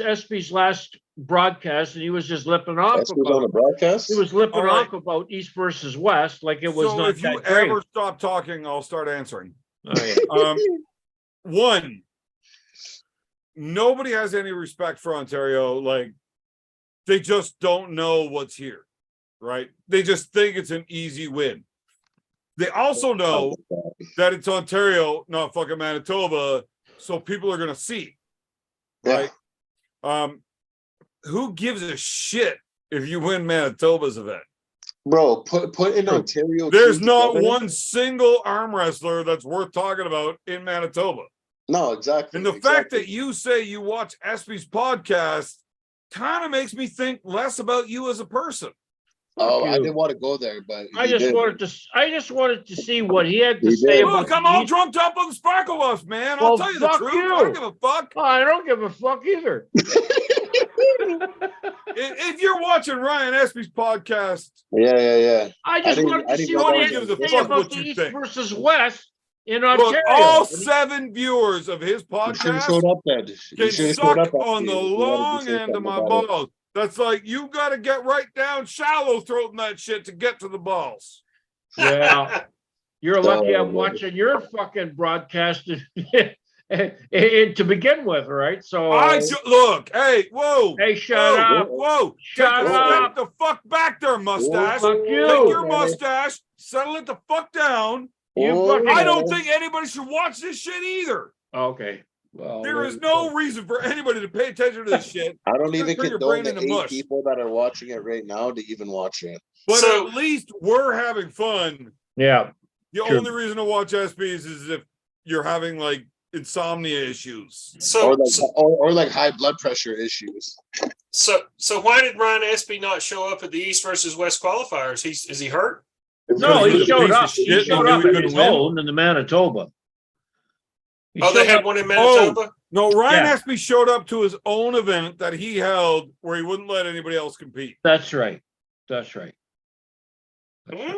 SB's last broadcast, and he was just lipping off That's who's on the about. broadcast. He was lipping All right. off about East versus West, like it was So not if you that great. ever stop talking, I'll start answering. Oh, yeah. One, nobody has any respect for Ontario. Like, they just don't know what's here, right? They just think it's an easy win. They also know that it's Ontario, not fucking Manitoba, so people are gonna see, right? Who gives a shit if you win Manitoba's event? Bro, put in Ontario. There's team not together. one single arm wrestler that's worth talking about in Manitoba. No, exactly. And the fact that you say you watch Espy's podcast kind of makes me think less about you as a person. Oh, I you. didn't want to go there, but I he just did. wanted to see what he had to He say did. about Look, I'm the all East. drunk up on the Sparkle Buffs, man. Well, I'll tell you the fuck truth. you. I don't give a fuck. Oh, I don't give a fuck either. If you're watching Ryan Espy's podcast, Yeah. I just didn't- wanted I to didn't see know what he that had was to gonna say fuck about what the you East think. versus West in look, Ontario. all 7 viewers of his You should have podcast showed up then. You can should have showed suck up on the after you wanted to long say end of something my about it. balls. That's like, you got to get right down shallow throating that shit to get to the balls. Yeah. You're lucky I'm Oh, watching your fucking broadcast and to begin with, right? So Look, hey, whoa. hey, shut whoa, up. Whoa, Shut take a up. step the fuck back there, mustache. Fuck Take you. your mustache, settle it the fuck down. You fucking I don't think anybody should watch this shit either. okay. Well, There is no reason for anybody to pay attention to this shit. I don't even Turn your condone brain the into 8 mush. people that are watching it right now to even watch it. But So- at least we're having fun. yeah. The True. only reason to watch SBs is if you're having like insomnia issues. So Or like high blood pressure issues. so why did Ryan Espy not show up at the East versus West qualifiers? Is he hurt? No, Because he was a showed piece of up. He shit and showed knew up he at couldn't his win. own in the Manitoba. He Oh, they showed had up- one in Manitoba. No, Ryan Yeah. Espy showed up to his own event that he held where he wouldn't let anybody else compete. That's right. That's right. Hmm?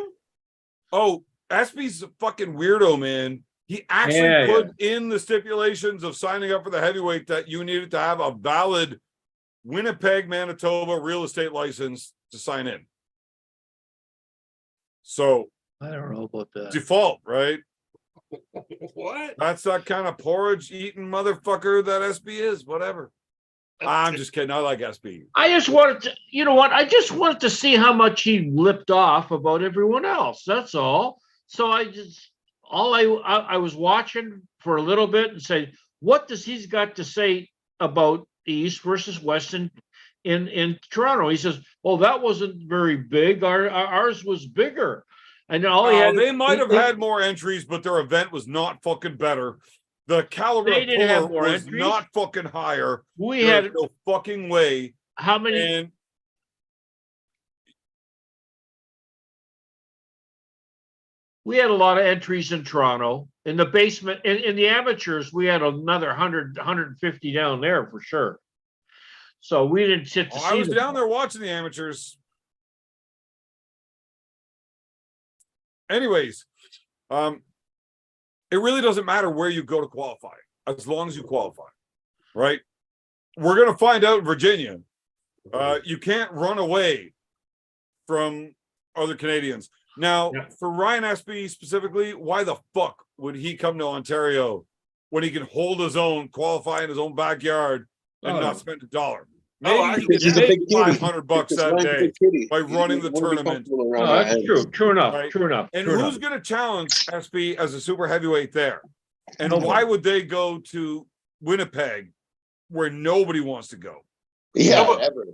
Oh, Espy's a fucking weirdo, man. He actually Yeah, put in the stipulations of signing up for the heavyweight that you needed to have a valid Winnipeg, Manitoba real estate license to sign in. So I don't know about that. default, right? What? That's that kind of porridge eating motherfucker that SB is. Whatever. I'm just kidding. I like SB. I just wanted to, you know what? I just wanted to see how much he lipped off about everyone else. That's all. So I was watching for a little bit and say, what does he's got to say about East versus West in Toronto? He says, well, that wasn't very big. Ours was bigger. And all he had, They might have had more entries, but their event was not fucking better. The caliber They of didn't have puller more was entries. not fucking higher. we There's had no fucking way. how many? And We had a lot of entries in Toronto. In the basement, in the amateurs, we had another 100, 150 down there for sure. So we didn't sit to see I was them. down there watching the amateurs. Anyways, it really doesn't matter where you go to qualify, as long as you qualify, right? We're going to find out in Virginia. You can't run away from other Canadians. Now, Yeah. for Ryan Espy specifically, why the fuck would he come to Ontario when he can hold his own, qualify in his own backyard, and Oh. not spend $1? Oh, Maybe he Because he's can a make big kitty. $500 Because that Ryan's a day big kitty. by running the He won't be tournament. comfortable around No, our that's heads. true. True enough. Right. True enough. And true who's enough. going to challenge SB as a super heavyweight there? And Nobody. why would they go to Winnipeg where nobody wants to go? Yeah, No, but- ever.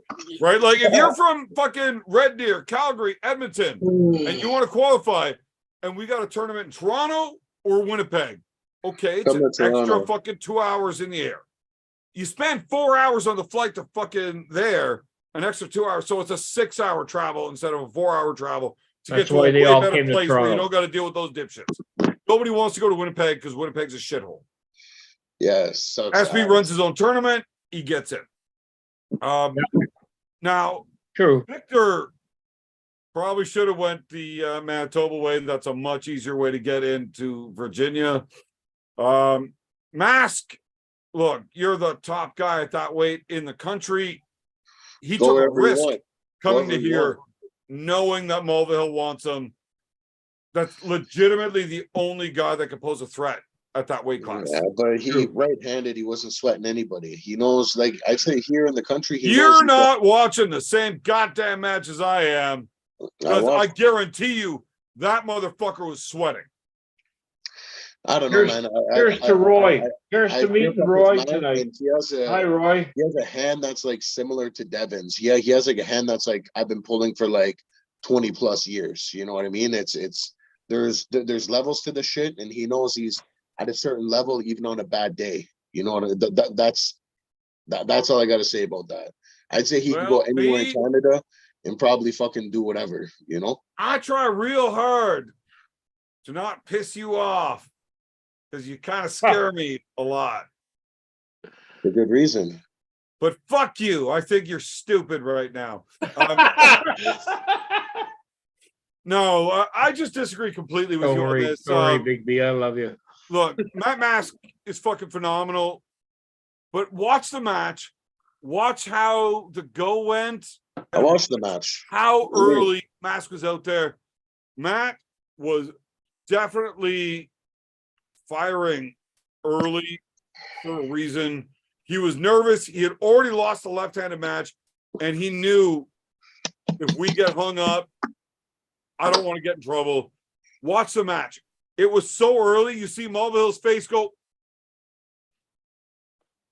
Right? Like if you're from fucking Red Deer, Calgary, Edmonton, and you want to qualify, and we got a tournament in Toronto or Winnipeg, okay, it's Come an to Toronto. extra fucking 2 hours in the air. You spend 4 hours on the flight to fucking there, an extra 2 hours. So it's a 6-hour travel instead of a 4-hour travel to That's get to why a they way all better came to place where you Toronto. don't got to deal with those dipshits. Nobody wants to go to Winnipeg because Winnipeg's a shithole. Yes. Sucks SB ass. runs his own tournament, he gets it. Now True. Victor probably should have went the Manitoba way. That's a much easier way to get into Virginia. Mask, look, you're the top guy at that weight in the country. he Go took a wherever you risk want. coming to Wherever you here, knowing that Mulvihill wants him. That's legitimately the only guy that could pose a threat at that weight class. Yeah, but he True. right-handed, he wasn't sweating anybody. He knows, like I'd say here in the country, he knows You're he's not watching the same goddamn match as I am, because I watched- guarantee you that motherfucker was sweating. I don't know, Here's, man. here's to Roy. Here's to looked meeting up his Roy mouth, tonight. and he has Hi, Roy. a hand that's like similar to Devin's. Yeah, he has like a hand that's like I've been pulling for like 20 plus years. You know what I mean? It's there's levels to the shit, and he knows he's at a certain level even on a bad day. You know what that's all I gotta say about that. I'd say he can go Well, anywhere in B, Canada and probably fucking do whatever, you know? I try real hard to not piss you off because you kind of scare me a lot. For good reason. But fuck you. I think you're stupid right now. No, I just disagree completely with Don't you on worry, this. don't worry, Big B. I love you. Look, Matt Mask is fucking phenomenal, but watch the match. Watch how the go went. I watched the match. How early Mask was out there. Matt was definitely firing early for a reason. He was nervous. He had already lost the left-handed match, and he knew if we get hung up, I don't want to get in trouble. Watch the match. It was so early. You see Mulvihill's face go,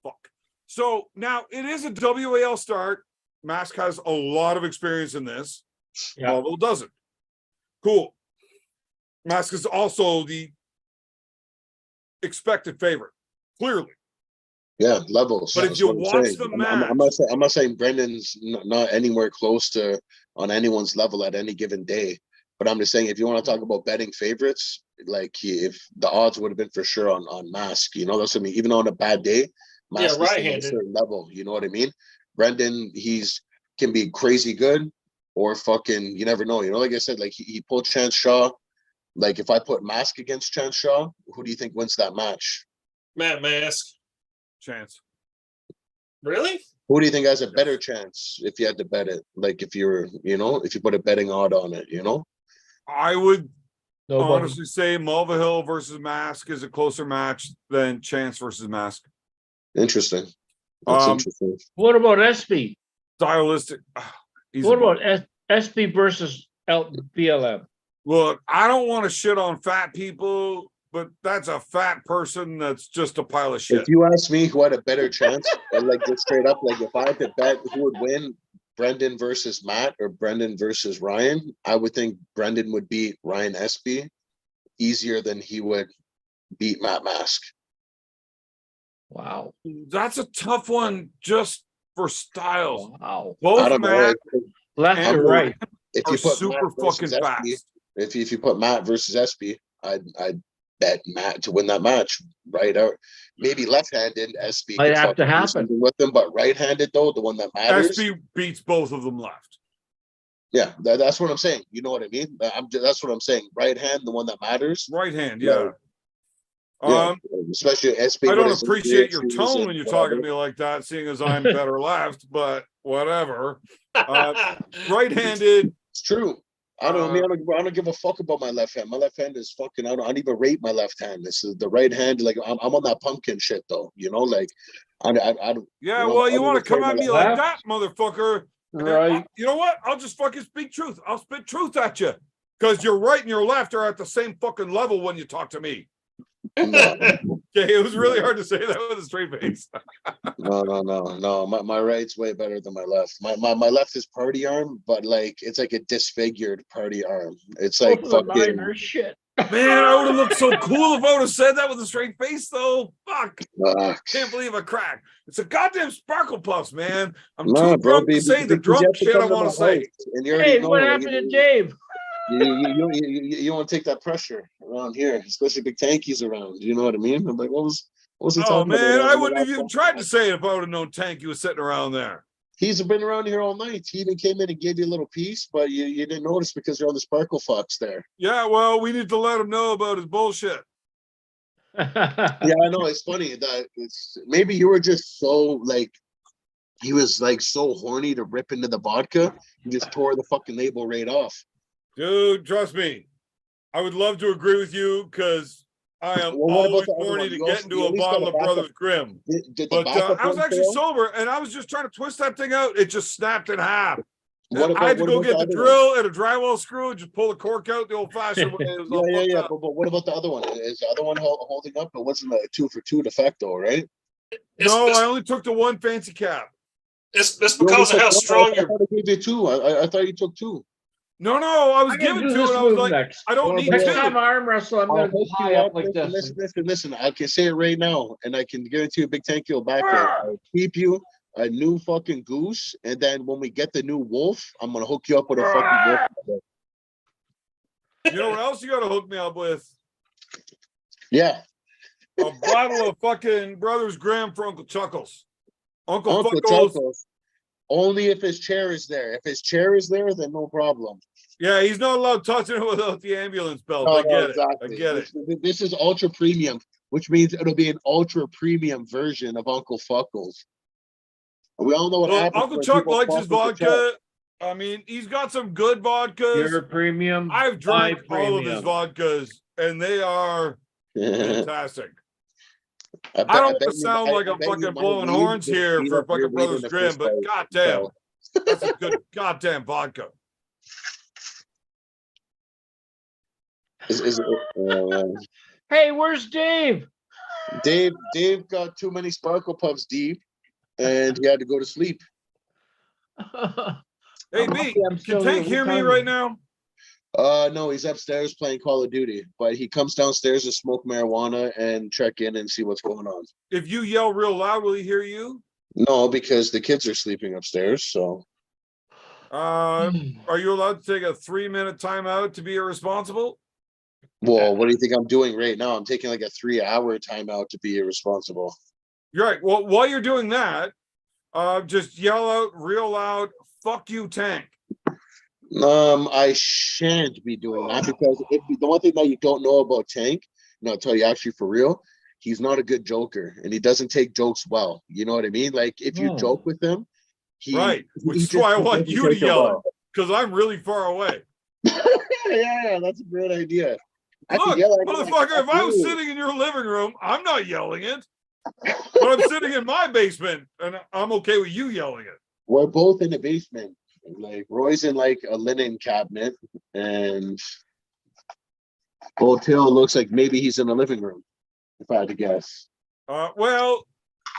fuck. So now it is a WAL start. Mask has a lot of experience in this. Yeah. Mulvihill doesn't. Cool. Mask is also the expected favorite, clearly. Yeah, levels. But if That's you what I'm watch saying. the I'm not saying Brendan's not anywhere close to on anyone's level at any given day. But I'm just saying, if you want to talk about betting favorites, like if the odds would have been for sure on Mask, you know, that's what I mean. Even on a bad day, Mask is still at a right-handed. certain level. You know what I mean? Brendan, can be crazy good, or fucking you never know. You know, like I said, like he pulled Chance Shaw. Like if I put Mask against Chance Shaw, who do you think wins that match? Matt Mask. Chance. Really? Who do you think has a better chance if you had to bet it? Like if you're, you know, if you put a betting odd on it, you know? I would Nobody. honestly say Mulvihill versus Mask is a closer match than Chance versus Mask. Interesting. That's Um, interesting. What about SB? Stylistic. He's What a bum. about SB versus BLM? Look, I don't want to shit on fat people, but that's a fat person that's just a pile of shit. If you ask me who had a better chance, and like just straight up, like if I had to bet who would win, Brendan versus Matt or Brendan versus Ryan, I would think Brendan would beat Ryan Espy easier than he would beat Matt Mask. Wow. That's a tough one just for styles. Wow. I Both don't know. Matt Left and or right? If are you put super Matt versus fucking Espy, fast. if you put Matt versus Espy, I'd bet Matt to win that match. Right out, maybe left-handed Espy Might could have to fucking do happen. something with them, but right-handed though, the one that matters. SB beats both of them left. Yeah, that's what I'm saying. You know what I mean? That's what I'm saying. Right hand, the one that matters. Right hand, yeah. Yeah, especially SB. I with don't his appreciate your issues tone and when you're whatever. talking to me like that, seeing as I'm better left, but whatever. Right-handed, It's true. I don't give a fuck about my left hand. My left hand is fucking. I don't even rate my left hand. This is the right hand. Like I'm on that pumpkin shit though. You know, like I don't. yeah, You know, well, I you don't want to come even at play me my like left. that, motherfucker. and Right. you know what? I'll just fucking speak truth. I'll spit truth at you. Because your right and your left are at the same fucking level when you talk to me. No, Okay, it was really hard to say that with a straight face. no. My right's way better than my left. My left is party arm, but like it's like a disfigured party arm. It's like Both of the fucking. nine are shit. Man, I would have looked so cool if I would have said that with a straight face, though. Fuck. Uh, Can't believe I cracked. It's a goddamn sparkle puffs, man. I'm no, too bro, drunk to say the because you drunk have to shit I come to want my to say. house, and you already Hey, know. what like, happened to Dave? you want to take that pressure around here, especially big tankies around. You know what I mean? I'm like, what was he Oh, talking man, about? I wouldn't have even tried to say it if I would have known Tanky was sitting around there. He's been around here all night. He even came in and gave you a little piece, but you didn't notice because you're on the Sparkle Fox there. Yeah, well, we need to let him know about his bullshit. Yeah, I know. It's funny that maybe you were just so like he was like so horny to rip into the vodka, he just tore the fucking label right off. Dude, trust me. I would love to agree with you because I am Well, what about always the other horny one? to You get also- into you a at least got bottle a of backup. Brothers Grimm. Did the But backup I was one actually fail? sober and I was just trying to twist that thing out. It just snapped in half. What I had to what go about get the other drill and a drywall screw and just pull the cork out the old fashioned way. It was all one? Yeah, fucked yeah, up. but what about the other one? Is the other one holding up? It wasn't a 2 for 2 de facto, right? No, It's, I only took the one fancy cap. it's You only because of took how one? strong I your thought I gave you 2. I thought you took 2. No, I was I'm gonna given do 2 this and I was move like, next. I don't Well, need Next 2. time I arm wrestle, I'm I'll gonna hook high you up up. like Listen, this. listen. I can say it right now, and I can guarantee you a big thank you back end. I'll keep you a new fucking goose, and then when we get the new wolf, I'm gonna hook you up with a fucking wolf. You know what else you got to hook me up with? Yeah, A bottle of fucking Brothers Graham for Uncle Chuckles. Uncle Uncle Fuckles. Chuckles. Only if his chair is there. If his chair is there, then no problem. Yeah, he's not allowed touching it without the ambulance belt. No, I get exactly. it. I get it. This is ultra premium, which means it'll be an ultra premium version of Uncle Fuckles. We all know what Well, happens. Uncle when Chuck people likes fuck his with the Chuck. vodka. I mean, he's got some good vodkas. You're premium. I've drank my all of his premium. vodkas, and they are fantastic. I I don't want bet to you sound might- like I I'm bet you fucking might blowing leave horns to here beat for up your fucking lead in Brothers the Graham, fist but fight. goddamn, So, that's a good goddamn vodka. is Hey, where's Dave? Dave got too many Sparkle Puffs deep, and he had to go to sleep. Hey, I'm B, lucky I'm can still here. Tank hear What me time right is it? now? No, he's upstairs playing Call of Duty, but he comes downstairs to smoke marijuana and check in and see what's going on. If you yell real loud, will he hear you? No, because the kids are sleeping upstairs. So, Are you allowed to take a 3-minute timeout to be irresponsible? well, what do you think I'm doing right now? I'm taking like a 3-hour timeout to be irresponsible. You're right. Well, while you're doing that, just yell out real loud, "Fuck you, Tank." I shan't be doing that because the one thing that you don't know about Tank, and I'll tell you actually for real, he's not a good joker and he doesn't take jokes well. You know what I mean? Like if you No. joke with him, Right. Which he is why I just want doesn't you to take it yell it well. because I'm really far away. Yeah, that's a great idea. I could Look, yell at him, motherfucker, if I was "Ooh." sitting in your living room, I'm not yelling it. But I'm sitting in my basement and I'm okay with you yelling it. We're both in the basement. Like Roy's in like a linen cabinet, and Old Till looks like maybe he's in the living room. If I had to guess. Well,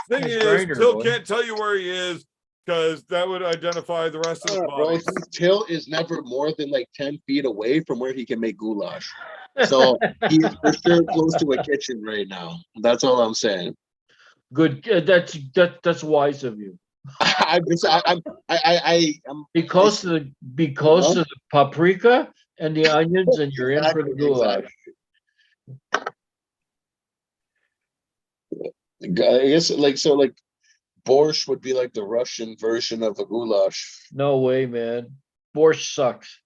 thing Nice is, grinder, Till boy. can't tell you where he is because that would identify the rest of the Bro, bodies. Till is never more than like 10 feet away from where he can make goulash. So he is for sure close to a kitchen right now. That's all I'm saying. Good. That's wise of you. I'm Be close to the paprika and the onions, and you're in for the goulash. I guess like borscht would be like the Russian version of a goulash. No way, man. Borscht sucks.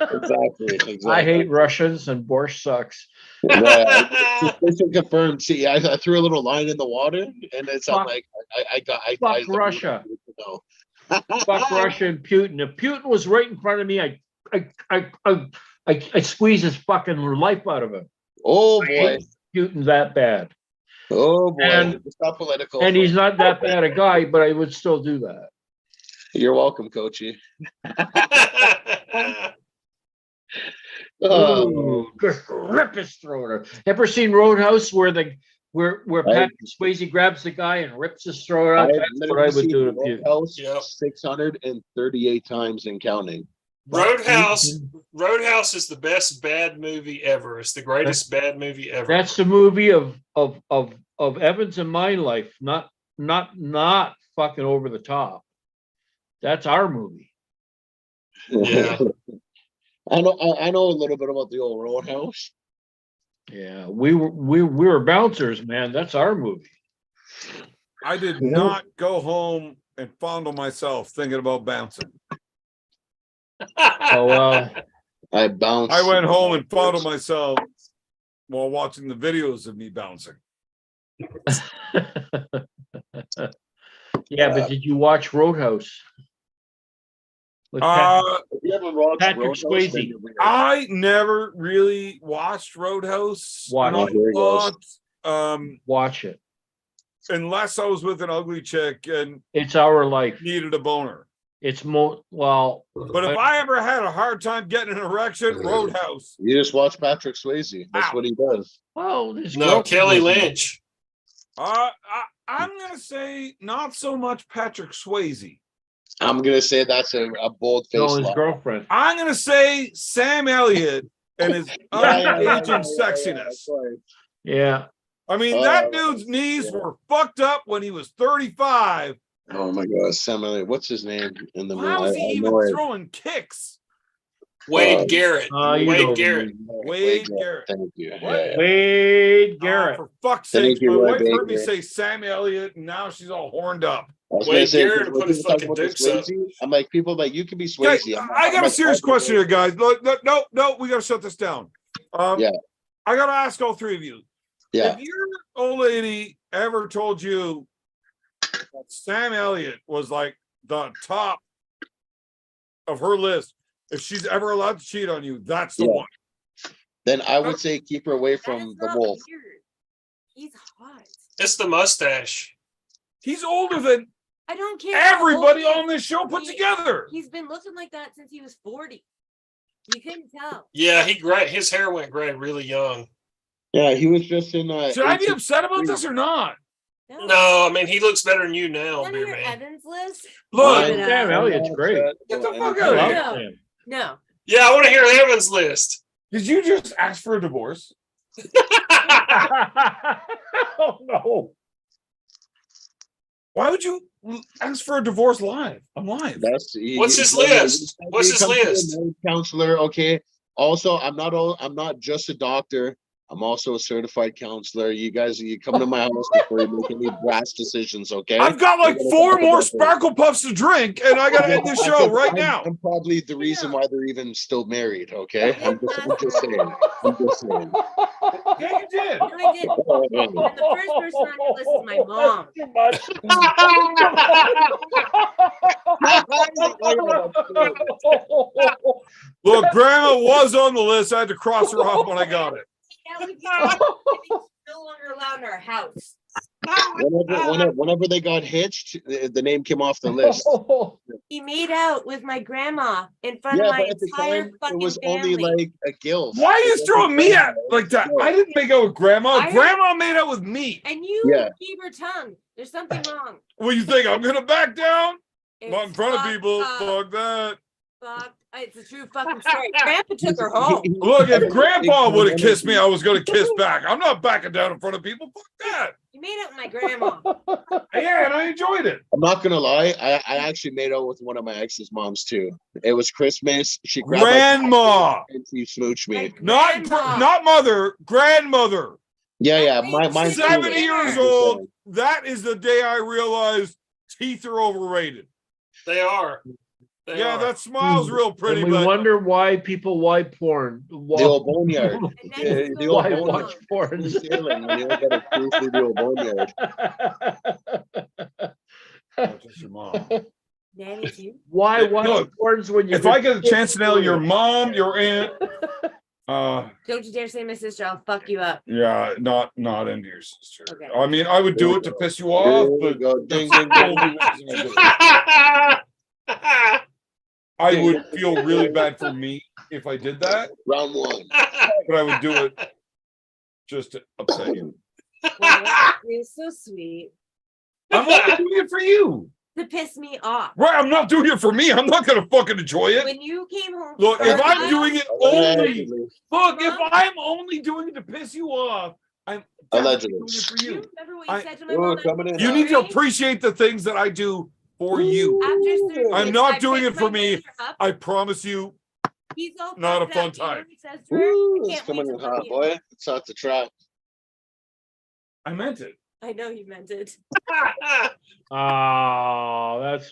Exactly. I hate Russians, and borscht sucks. Suspicion confirmed. See, I threw a little line in the water, and it's I'm Fuck. like I Fuck Russia. No. Fuck Russia and Putin. If Putin was right in front of me, I squeeze his fucking life out of him. Oh I boy. hate Putin that bad. Oh boy. And- It's not political. And he's not that bad a guy, but I would still do that. You're welcome, Coachy. Oh, Ooh, rip his throat. Ever seen Roadhouse where Patrick Swayze grabs the guy and rips his throat out? I've That's what I literally would seen do to Putin. Roadhouse Yep. 638 times and counting. Roadhouse is the best bad movie ever. It's the greatest bad movie ever. That's the movie of Evans and my life, not fucking over the top. That's our movie. Yeah. I know a little bit about the old Roadhouse. Yeah, we were bouncers, man. That's our movie. I did not go home and fondle myself thinking about bouncing. Oh well. I bounced. I went home and fondled myself while watching the videos of me bouncing. Yeah, but did you watch Roadhouse? With If you ever watched Patrick Roadhouse, Swayze. then you're weird. I never really watched Roadhouse. Watch an it. Here he goes. lot, watch it. unless I was with an ugly chick and It's our life. needed a boner. It's well. But if I ever had a hard time getting an erection, Roadhouse. You just watch Patrick Swayze. That's Ow. what he does. Well, this No, girl- Kelly Lynch. I'm gonna say not so much Patrick Swayze. I'm gonna say that's a bold face. No, his lie. girlfriend. I'm gonna say Sam Elliott and his aging sexiness. right. Yeah. I mean, Oh, that dude's knees yeah. were fucked up when he was 35. Oh my God, Sam Elliott. What's his name in the movie? How is he I even know it. throwing kicks? Wade Garrett. you know Wade the Garrett. movie. Wade Garrett. Thank you. What? Yeah, yeah. Wade Oh, Garrett. for fuck's Thank sake, you, my Roy wife heard me Baker. say Sam Elliott, and now she's all horned up. I was Wade gonna say, Garrett when put his people talk fucking about the dukes up. Swayze, I'm like, people like, you can be Okay, Swayze. I got a serious question here, guys. Look, Look, no, we gotta shut this down. Yeah. I gotta ask all three of you. Yeah. If your old lady ever told you that Sam Elliott was like the top of her list, if she's ever allowed to cheat on you, that's the Yeah. one. Then I would say keep her away That is from the not wolf. weird. He's hot. It's the mustache. He's older than I don't care. how everybody old he on is. this show put He- together. He's been looking like that since he was 40. You couldn't tell. Yeah, he gray. His hair went gray really young. Yeah, he was just in. Should I be upset about this or not? No, I mean he looks better than you now, On beer your man. Evans list? Look, Mine- Sam Elliott's great. Get the fuck I out of love here. No. Sam. No. Yeah, I want to hear Evan's list. Did you just ask for a divorce? Oh no. Why would you ask for a divorce live? I'm live. What's his list? What's his list? Counselor. Okay. Also, I'm not just a doctor. I'm also a certified counselor. You guys, you come to my house before you make any brass decisions. Okay. I've got like We're gonna 4 talk more about this. Sparkle Puffs to drink, and I gotta end this show right now. I'm probably the reason why they're even still married. Okay. I'm just saying. I'm just saying. Yeah, you did. No, I didn't. And the first person on your list is my mom. Too much. Look, Grandma was on the list. I had to cross her off when I got it. That would be no longer allowed in our house. Whenever they got hitched, the name came off the list. He made out with my grandma in front Yeah, of my but at the entire time, it fucking was family. only like a guilt. Why are you throwing me at like that? I didn't make out with Grandma. I- Grandma made out with me. And you Yeah. gave her tongue. There's something wrong. What do you think? I'm gonna back down? Not in It's front of fucked people. up. Fuck that. Fuck. It's a true fucking story. Grandpa took her home. Look, if Grandpa would have kissed me, I was gonna kiss back. I'm not backing down in front of people. Fuck that. You made out with my grandma. Yeah, and I enjoyed it. I'm not gonna lie. I actually made out with one of my ex's moms too. It was Christmas. She grabbed my Grandma, and she smooched me. Grandma. not mother, grandmother. Yeah. Mine's 70 too. years old. That is the day I realized teeth are overrated. They are. They Yeah, are. that smile's real pretty, And we but wonder why people wipe porn. The old boneyard. And Yeah, then the old Why boneyard. watch porn? New Zealand, when you look at a truthfully the old boneyard. Not just your mom. Nanny too. Why watch Look, porns when you? If I get a chance to nail your mom, your aunt, Don't you dare say my sister. I'll fuck you up. yeah, not into your sister. Okay. I mean, I would do it to piss you off, Here we but go. Ding, that's ding, the ding. only reason I do it. I would feel really bad for me if I did that, Round one. but I would do it just to upset you. Well, you're so sweet. I'm not doing it for you. To piss me off. Right, I'm not doing it for me. I'm not gonna fucking enjoy it. When you came home. Look, from if I'm work, doing it only, Allegedly. look, if I'm only doing it to piss you off, I'm Allegedly. doing it for Do you you. remember what you I- said to my Oh, mom? coming in You need to Sorry? appreciate the things that I do for you. After surgery, I'm not I doing picked it for my me. brother up. I promise you. He's all Not a fucked fun up. You know time. what he says to her? Ooh, I it's can't coming wait in to love hot, you. boy. It's hot to trap. I meant it. I know you meant it. Oh, that's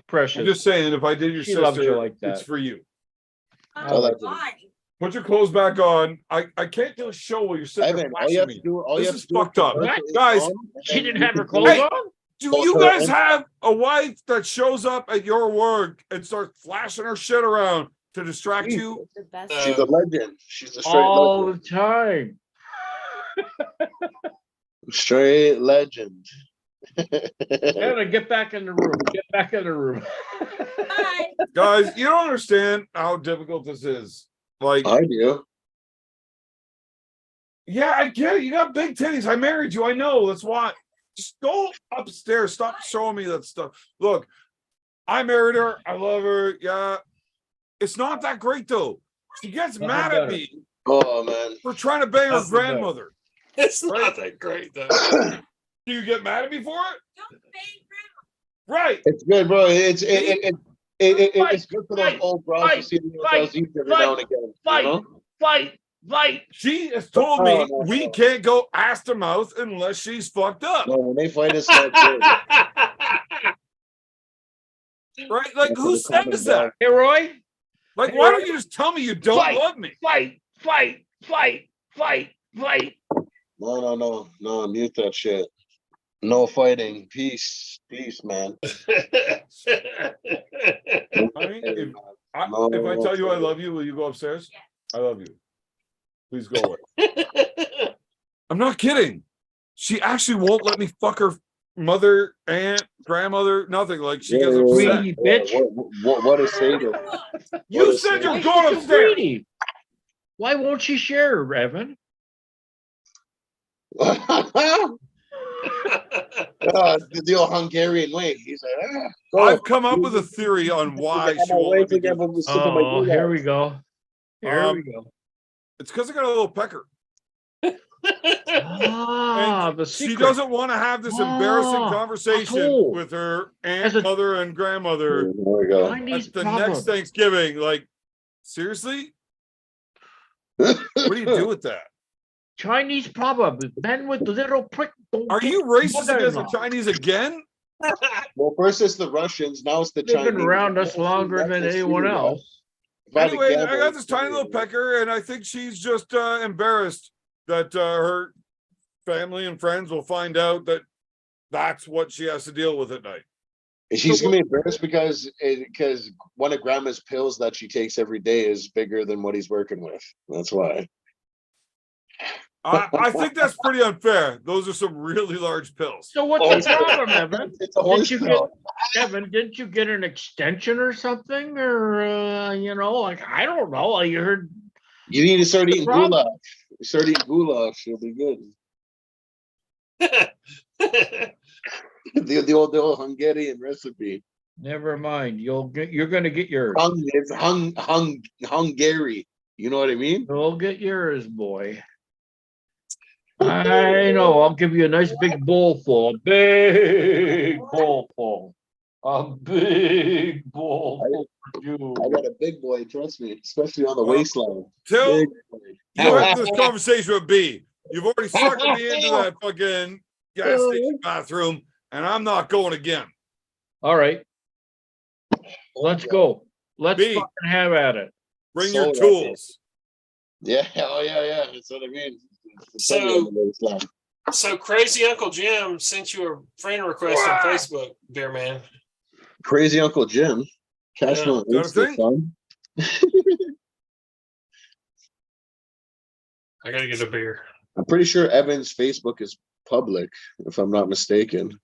precious. I'm just saying, if I did your She loves sister, you like that. it's for you. Allegedly. Why? Put your clothes back on. I can't do a show while you're sitting there Evan, all you flashing have to me. do, all you This have is to do fucked up. is Guys, on, She and didn't you have her can go clothes Hey. on. Do Well, you her guys and- have a wife that shows up at your work and starts flashing her shit around to distract Jeez. you? The best. She's a legend. She's a straight All legend. the time. Straight legend. Anna, get back in the room. Get back in the room. Bye. Guys, you don't understand how difficult this is. Like, I do. yeah, I get it. You got big titties. I married you. I know. That's why. Just go upstairs. Stop showing me that stuff. Look, I married her. I love her. Yeah. It's not that great, though. She gets Nothing mad better. at me Oh man. for trying to bang her Nothing better. grandmother. It's not Right. that great though. Do you get mad at me for it? Don't bang Right. It's good, bro. It's good for those Fight, old bros to fight, see the fight, LZs every now and again. Fight, You know? fight. She has told me Oh, no, we no. can't go ass to mouth unless she's fucked up. No, when they fight, it's not good. Right? Like, That's who the common says that? Hey, Roy, Like, why don't you just tell me you don't Fight. love me? fight. No, mute that shit. No fighting. Peace, man. Honey, if I No, tell you I love you, will you go upstairs? Yes. I love you. Please go away. I'm not kidding. She actually won't let me fuck her mother, aunt, grandmother, nothing. Like, she gets Yeah, upset. Greedy bitch. What a sadist. You What said a you're Why is going she so upstairs. greedy? Why won't she share, Evan? The old Hungarian way. He's like, go. I've come up with a theory on why she won't let me do this. Oh, here we go. Here we go. It's because I got a little pecker. Ah, the She secret. doesn't want to have this embarrassing Ah, conversation asshole. with her aunt, As a- mother, and grandmother There we go. Chinese at the problem. next Thanksgiving. Like, seriously? What do you do with that? Chinese problem. Men with little prick. Don't Are get you racist against the mother-in-law. Chinese again? Well, first it's the Russians, now it's the They've Chinese. been around us longer than anyone else. If I had to Anyway, I gamble, got this tiny little pecker, and I think she's just embarrassed that her family and friends will find out that that's what she has to deal with at night. She's gonna be embarrassed because one of grandma's pills that she takes every day is bigger than what he's working with. That's why. I think that's pretty unfair. Those are some really large pills. So what's Horse the problem, Evan? It's a horse you pill. Evan, didn't you get an extension or something? Or, like, I don't know. You heard. You need to start eating Problem? goulash. Start eating goulash, you'll be good. The old Hungarian recipe. Never mind. You're going to get yours. It's Hungary. You know what I mean? You'll get yours, boy. I know. I'll give you a nice big bowl full. A big bowl full. A big bowl full for you. I got a big boy, trust me, especially on the Well, waistline. Till Big boy. you have this conversation with B, you've already suckered me into that fucking gas station bathroom, and I'm not going again. All right. Let's go. Let's B. fucking have at it. Bring your So tools. Yeah, oh yeah. That's what I mean. So- On the waistline. So crazy Uncle Jim sent you a friend request on Facebook, Beer Man. Crazy Uncle Jim. Cash Yeah, no got a Insta, thing? son. I gotta get a beer. I'm pretty sure Evan's Facebook is public, if I'm not mistaken.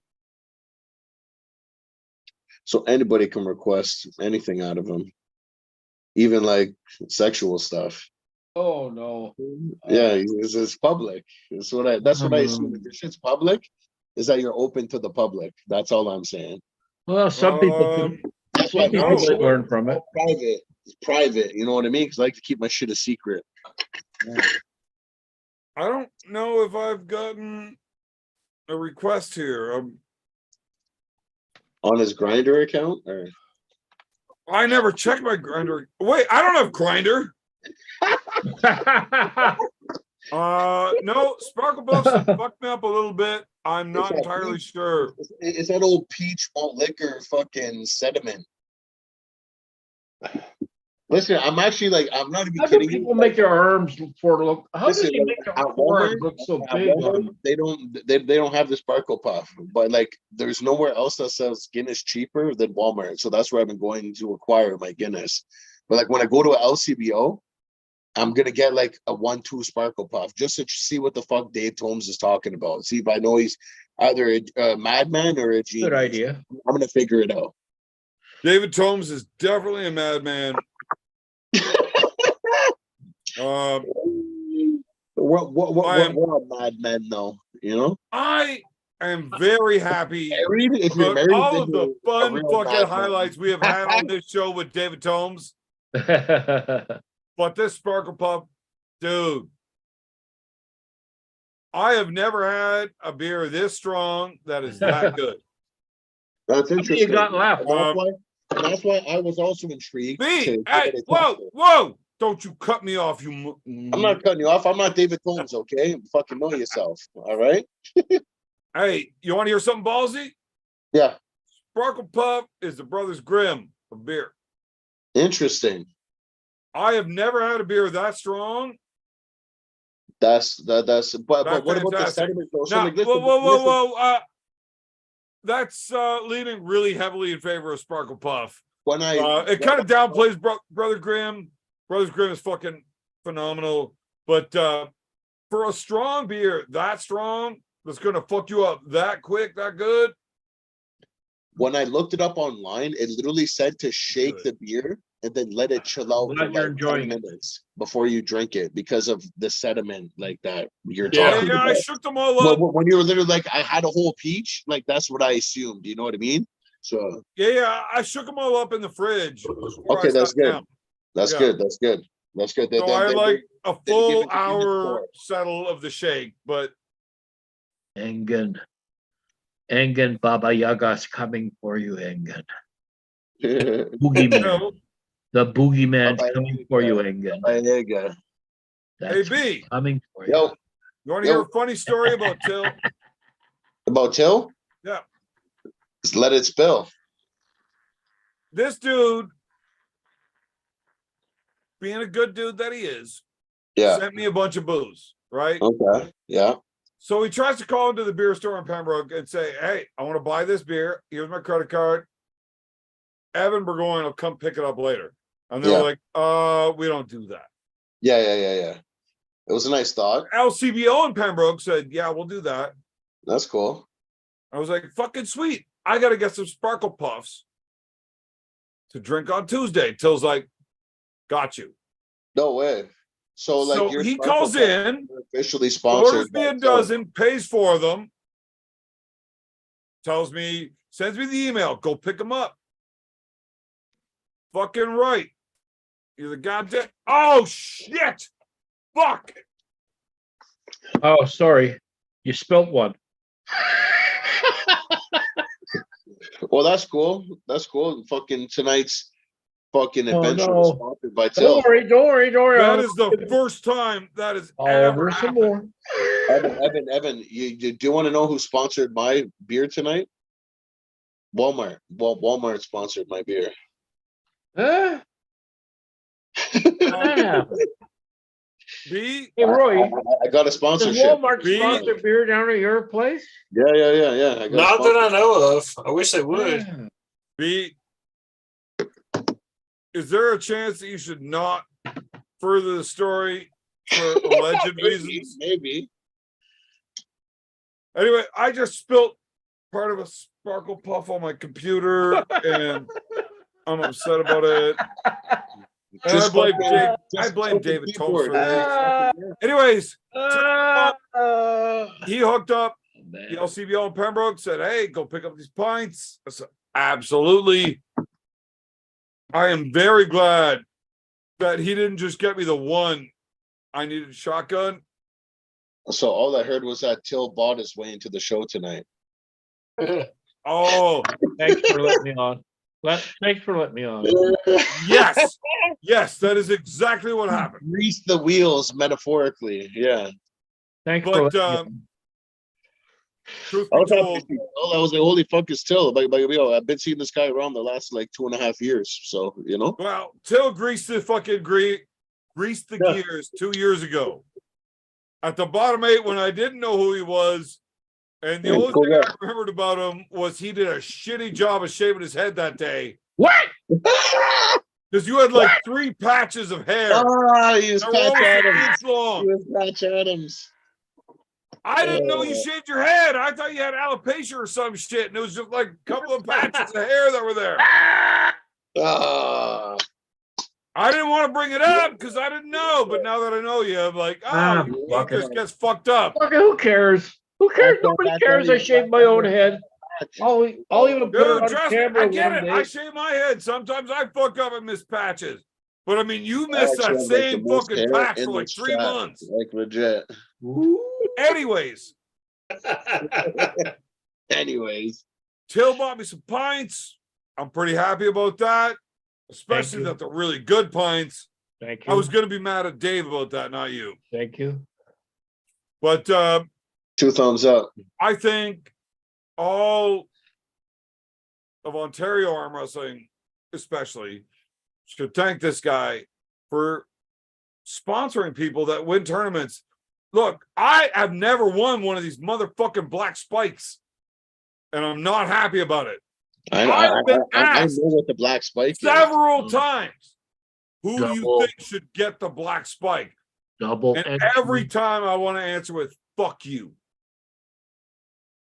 So anybody can request anything out of him, even like sexual stuff. Oh, no. Yeah, it's public. That's what I assume. If your shit's public, is that you're open to the public. That's all I'm saying. Well, some people Um, can. That's why Some people no. might learn from it. private. It's private. You know what I mean? Because I like to keep my shit a secret. I don't know if I've gotten a request here. On his Grinder account, or I never check my grinder. Wait, I don't have grinder. No, Sparkle Buffs fucked me up a little bit. I'm not It's that entirely peach. sure. it's that old peach malt liquor fucking sediment. Listen, I'm actually like, I'm not even How do kidding you. people make their arms for look? How do Listen, they make their at forearms Walmart, look so at big Walmart, on? they don't have the sparkle puff, but like there's nowhere else that sells Guinness cheaper than Walmart. So that's where I've been going to acquire my Guinness. But like when I go to a LCBO, I'm gonna get like a 1-2 sparkle puff just to see what the fuck Dave Tomes is talking about. See if I know he's either a madman or a genius. Good idea. I'm gonna figure it out. David Tomes is definitely a madman. We're all madmen though, you know? I am very happy Married, if you're about married, all then of the you're a fun real fucking madman. highlights we have had on this show with David Tomes. But this Sparkle Puff, dude, I have never had a beer this strong that is that good. That's You interesting. got left. That's why I was also intrigued. B, to hey, give it a whoa, test. whoa! Don't you cut me off, you. I'm not cutting you off. I'm not David Tomes, okay? Fucking know yourself. All right. Hey, you want to hear something ballsy? Yeah. Sparkle Puff is the Brothers Grimm of beer. Interesting. I have never had a beer that strong. That's but what about the fantastic. sediment though? So Now, like, listen, whoa. That's leaning really heavily in favor of Sparkle Puff. when I It kind of downplays Brother Grimm. Brothers Grimm is fucking phenomenal. But for a strong beer, that strong, that's going to fuck you up that quick, that good. when I looked it up online, it literally said to shake Good. the beer and then let it chill out for Glad you're like 10 enjoying it. minutes before you drink it because of the sediment like that you're Yeah. talking Yeah, I about. shook them all up. When you were literally like, I had a whole peach, like that's what I assumed. You know what I mean? So Yeah, I shook them all up in the fridge. before okay, I that's sat good. down. That's Yeah. good. That's good. That's good. So I had like a give full it a hour score. settle of the shake, but Engen, Baba Yaga's coming for you, Engen. Hey, Boogeyman. no. The boogeyman's Baba coming for you, Engen. That's B, coming for you. Yo, you want to hear a funny story about Till? about Till? Yeah. Just let it spill. This dude, being a good dude that he is, Yeah. sent me a bunch of booze, right? Okay. Yeah. So he tries to call into the beer store in Pembroke and say, hey, I want to buy this beer. Here's my credit card. Evan Burgoyne will come pick it up later. And they're like, we don't do that. Yeah. It was a nice thought. LCBO in Pembroke said, yeah, we'll do that. That's cool. I was like, fucking sweet. I got to get some Sparkle Puffs to drink on Tuesday. Till's like, got you. No way. So like So your he Sparkle calls Puff in, are officially sponsored. orders me by a Till. dozen, pays for them, tells me, sends me the email, go pick them up. Fucking right. You're the goddamn. Oh, shit. Fuck. Oh, sorry. You spilt one. Well, that's cool. That's cool. Fucking tonight's fucking Oh, adventure no. was sponsored by Till. Don't worry. That is the first time that has I'll ever order some happened. more. Evan, you do you want to know who sponsored my beer tonight? Walmart. Well, Walmart sponsored my beer. Huh? Yeah. B, Hey, Roy, I got a does sponsorship. Walmart Be- sponsor beer down at your place? Yeah. I got a Not that I know of. I wish they would. Yeah. B, is there a chance that you should not further the story for alleged reasons? Maybe. Anyway, I just spilt part of a Sparkle Puff on my computer and I'm upset about it. And Just I blame David Tomes for this. Ah. Anyways, Ah. he hooked up Man. the LCBO in Pembroke, said, hey, go pick up these pints. I said, absolutely. I am very glad that he didn't just get me the one I needed a shotgun. So all I heard was that Till bought his way into the show tonight. Oh, Thanks for letting me on. Thanks for letting me on. yes. Yes, that is exactly what happened. Grease the wheels, metaphorically. Yeah. Thanks for But letting me on. Truth I be was happy to told, see Till. I was like, holy fuck, it's Till. Like, yo, I've been seeing this guy around the last like 2.5 years. So, you know? well, Till greased the Yeah. gears 2 years ago. At the bottom 8 when I didn't know who he was. And the Yeah, only cool thing guy. I remembered about him was he did a shitty job of shaving his head that day. What? Because you had like 3 patches of hair. Ah, he was They were Patch almost an Adams. inch He long. was Patch Adams. I didn't know you shaved your head. I thought you had alopecia or some shit. And it was just like a couple of patches of hair that were there. Ah, I didn't want to bring it up because I didn't know. But now that I know you, I'm like, oh, you fuck it. just gets fucked up. Fuck it, who cares? Who cares? Nobody cares. I shaved my own head. I'll even put it Dude, on trust me, camera I get one it. I day. shave my head. Sometimes I fuck up and miss patches. But I mean, you I missed actually that have, like, the same most fucking hair patch in for like this 3 chat. months. Like, legit. Anyways, Anyways, Till bought me some pints. I'm pretty happy about that, especially you. that they're really good pints. Thank you. I was going to be mad at Dave about that, not you. Thank you. But 2 thumbs up. I think all of Ontario arm wrestling, especially, should thank this guy for sponsoring people that win tournaments. Look, I have never won one of these motherfucking black spikes, and I'm not happy about it. I've been I asked know what the black spike is. several times, who do you Double. think should get the black spike? Double. And entry. every time I want to answer with "fuck you."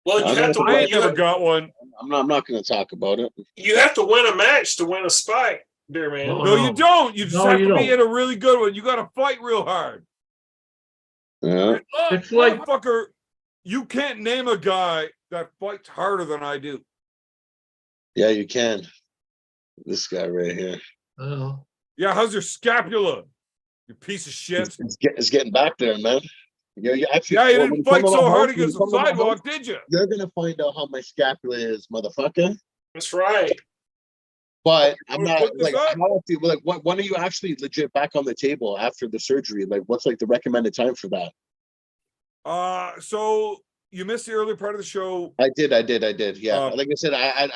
Well, you have to I win. ain't never got one. I'm not going to talk about it. You have to win a match to win a spike, dear man. Oh. No, you don't. You just No, have you to be don't. in a really good one. You got to fight real hard. Yeah. And look, It's like- motherfucker, you can't name a guy that fights harder than I do. Yeah, you can. This guy right here. Oh. Yeah, how's your scapula? You piece of shit. It's getting back there, man. You actually, Yeah, you when didn't come fight to my so house- hard when against you the come to my house, sidewalk, did you? You're going to find out how my scapula is, motherfucker. That's right. But I'm Wanna not put this like, up? how do you, like, when are you actually legit back on the table after the surgery? Like, what's like the recommended time for that? So you missed the early part of the show. I did. Yeah, like I said, I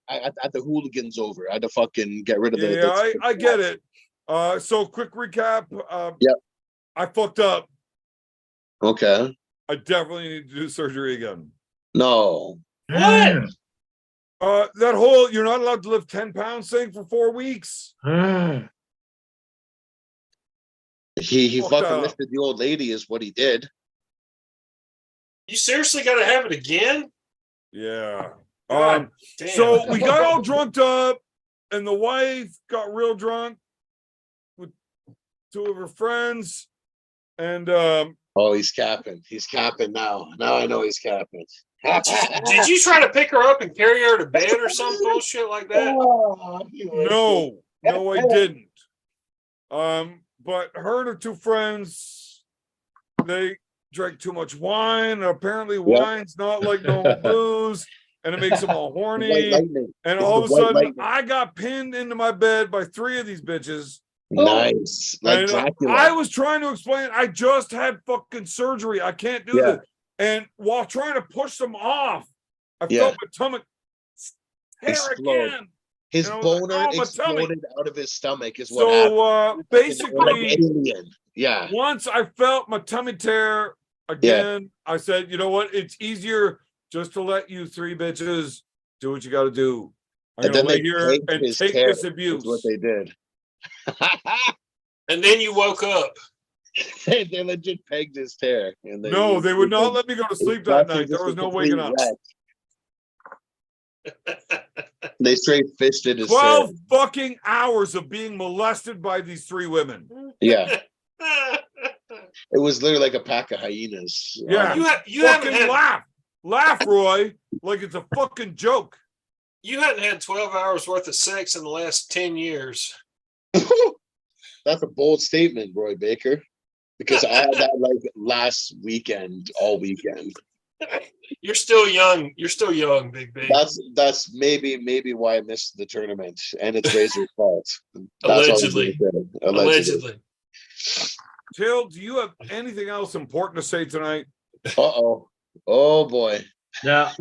had the hooligans over. I had to fucking get rid of the. Yeah, I get it. So quick recap. Yep. I fucked up. Okay. I definitely need to do surgery again. No. What? That whole you're not allowed to lift 10 pounds thing for 4 weeks. He Fucked fucking up. lifted the old lady is what he did. You seriously got to have it again? Yeah. God damn. So we got all drunked up, and the wife got real drunk with 2 of her friends, and Oh, he's capping. He's capping now. Now I know he's capping. Did you try to pick her up and carry her to bed or some bullshit like that? no, I didn't. But her and her 2 friends, they drank too much wine. Apparently, wine's not like no booze, and it makes them all horny. White lightning. And It's all the of a white sudden, lightning. I got pinned into my bed by 3 of these bitches. Nice. Like And Dracula. I was trying to explain, I just had fucking surgery. I can't do this. And while trying to push them off, I felt my stomach tear Explode. again. His And I was like, boner "Oh, my tummy." exploded out of his stomach is what happened. So basically, alien. Yeah. once I felt my tummy tear again, I said, you know what? It's easier just to let you 3 bitches do what you got to do. I'm And going to then lay here pegged and his take hair, this abuse. is what they did. And then you woke up. They legit pegged his hair. And No, they would not let me go to sleep that night. There was no waking up. They straight fisted his 12 hair. fucking hours of being molested by these 3 women. Yeah. It was literally like a pack of hyenas. Yeah. You haven't Fucking had laugh, Roy, like it's a fucking joke. you hadn't had 12 hours worth of sex in the last 10 years. That's a bold statement, Roy Baker. Because I had that like last weekend, all weekend. You're still young. You're still young, Big B. That's maybe why I missed the tournament, and it's Razor's fault. That's all I'm gonna Allegedly. say. Allegedly. Till, do you have anything else important to say tonight? Uh-oh. Oh boy. Now,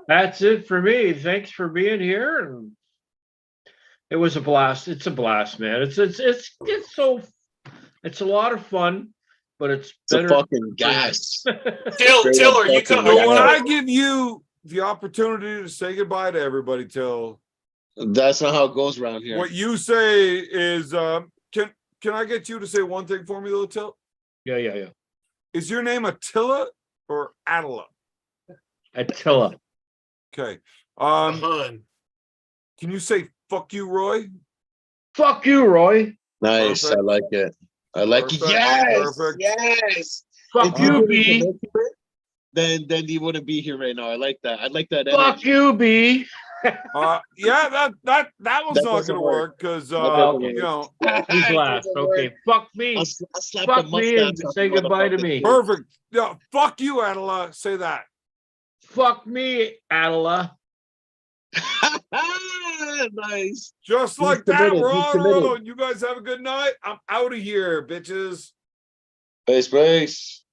that's it for me. Thanks for being here. And it was a blast. It's a blast, man. It's a lot of fun, but it's It's a better. fucking gas. Tiller, you come. fucking So when Yeah. I give you the opportunity to say goodbye to everybody, Till, That's not how it goes around here. what you say is, can I get you to say one thing for me though, Till? Yeah. Is your name Attila or Attila? Attila. Okay. Hun. Can you say fuck you, Roy? Fuck you, Roy. Nice. Perfect. I like it. I like it. Perfect, Yes. perfect. Yes. Fuck If you, didn't B. commit to it, then you wouldn't be here right now. I like that. I like that Fuck energy. you, B. Yeah, that was That not doesn't gonna work. work because doesn't you know, He's It last. doesn't work. Okay. Fuck me. I'll slap Fuck the me and mustache off say the goodbye to motherfucker, me. too. perfect. Yeah, fuck you, Attila. Say that. Fuck me, Attila. Nice. Just He's like that, committed, we're he's on a committed. road. You guys have a good night. I'm out of here, bitches. Peace, peace.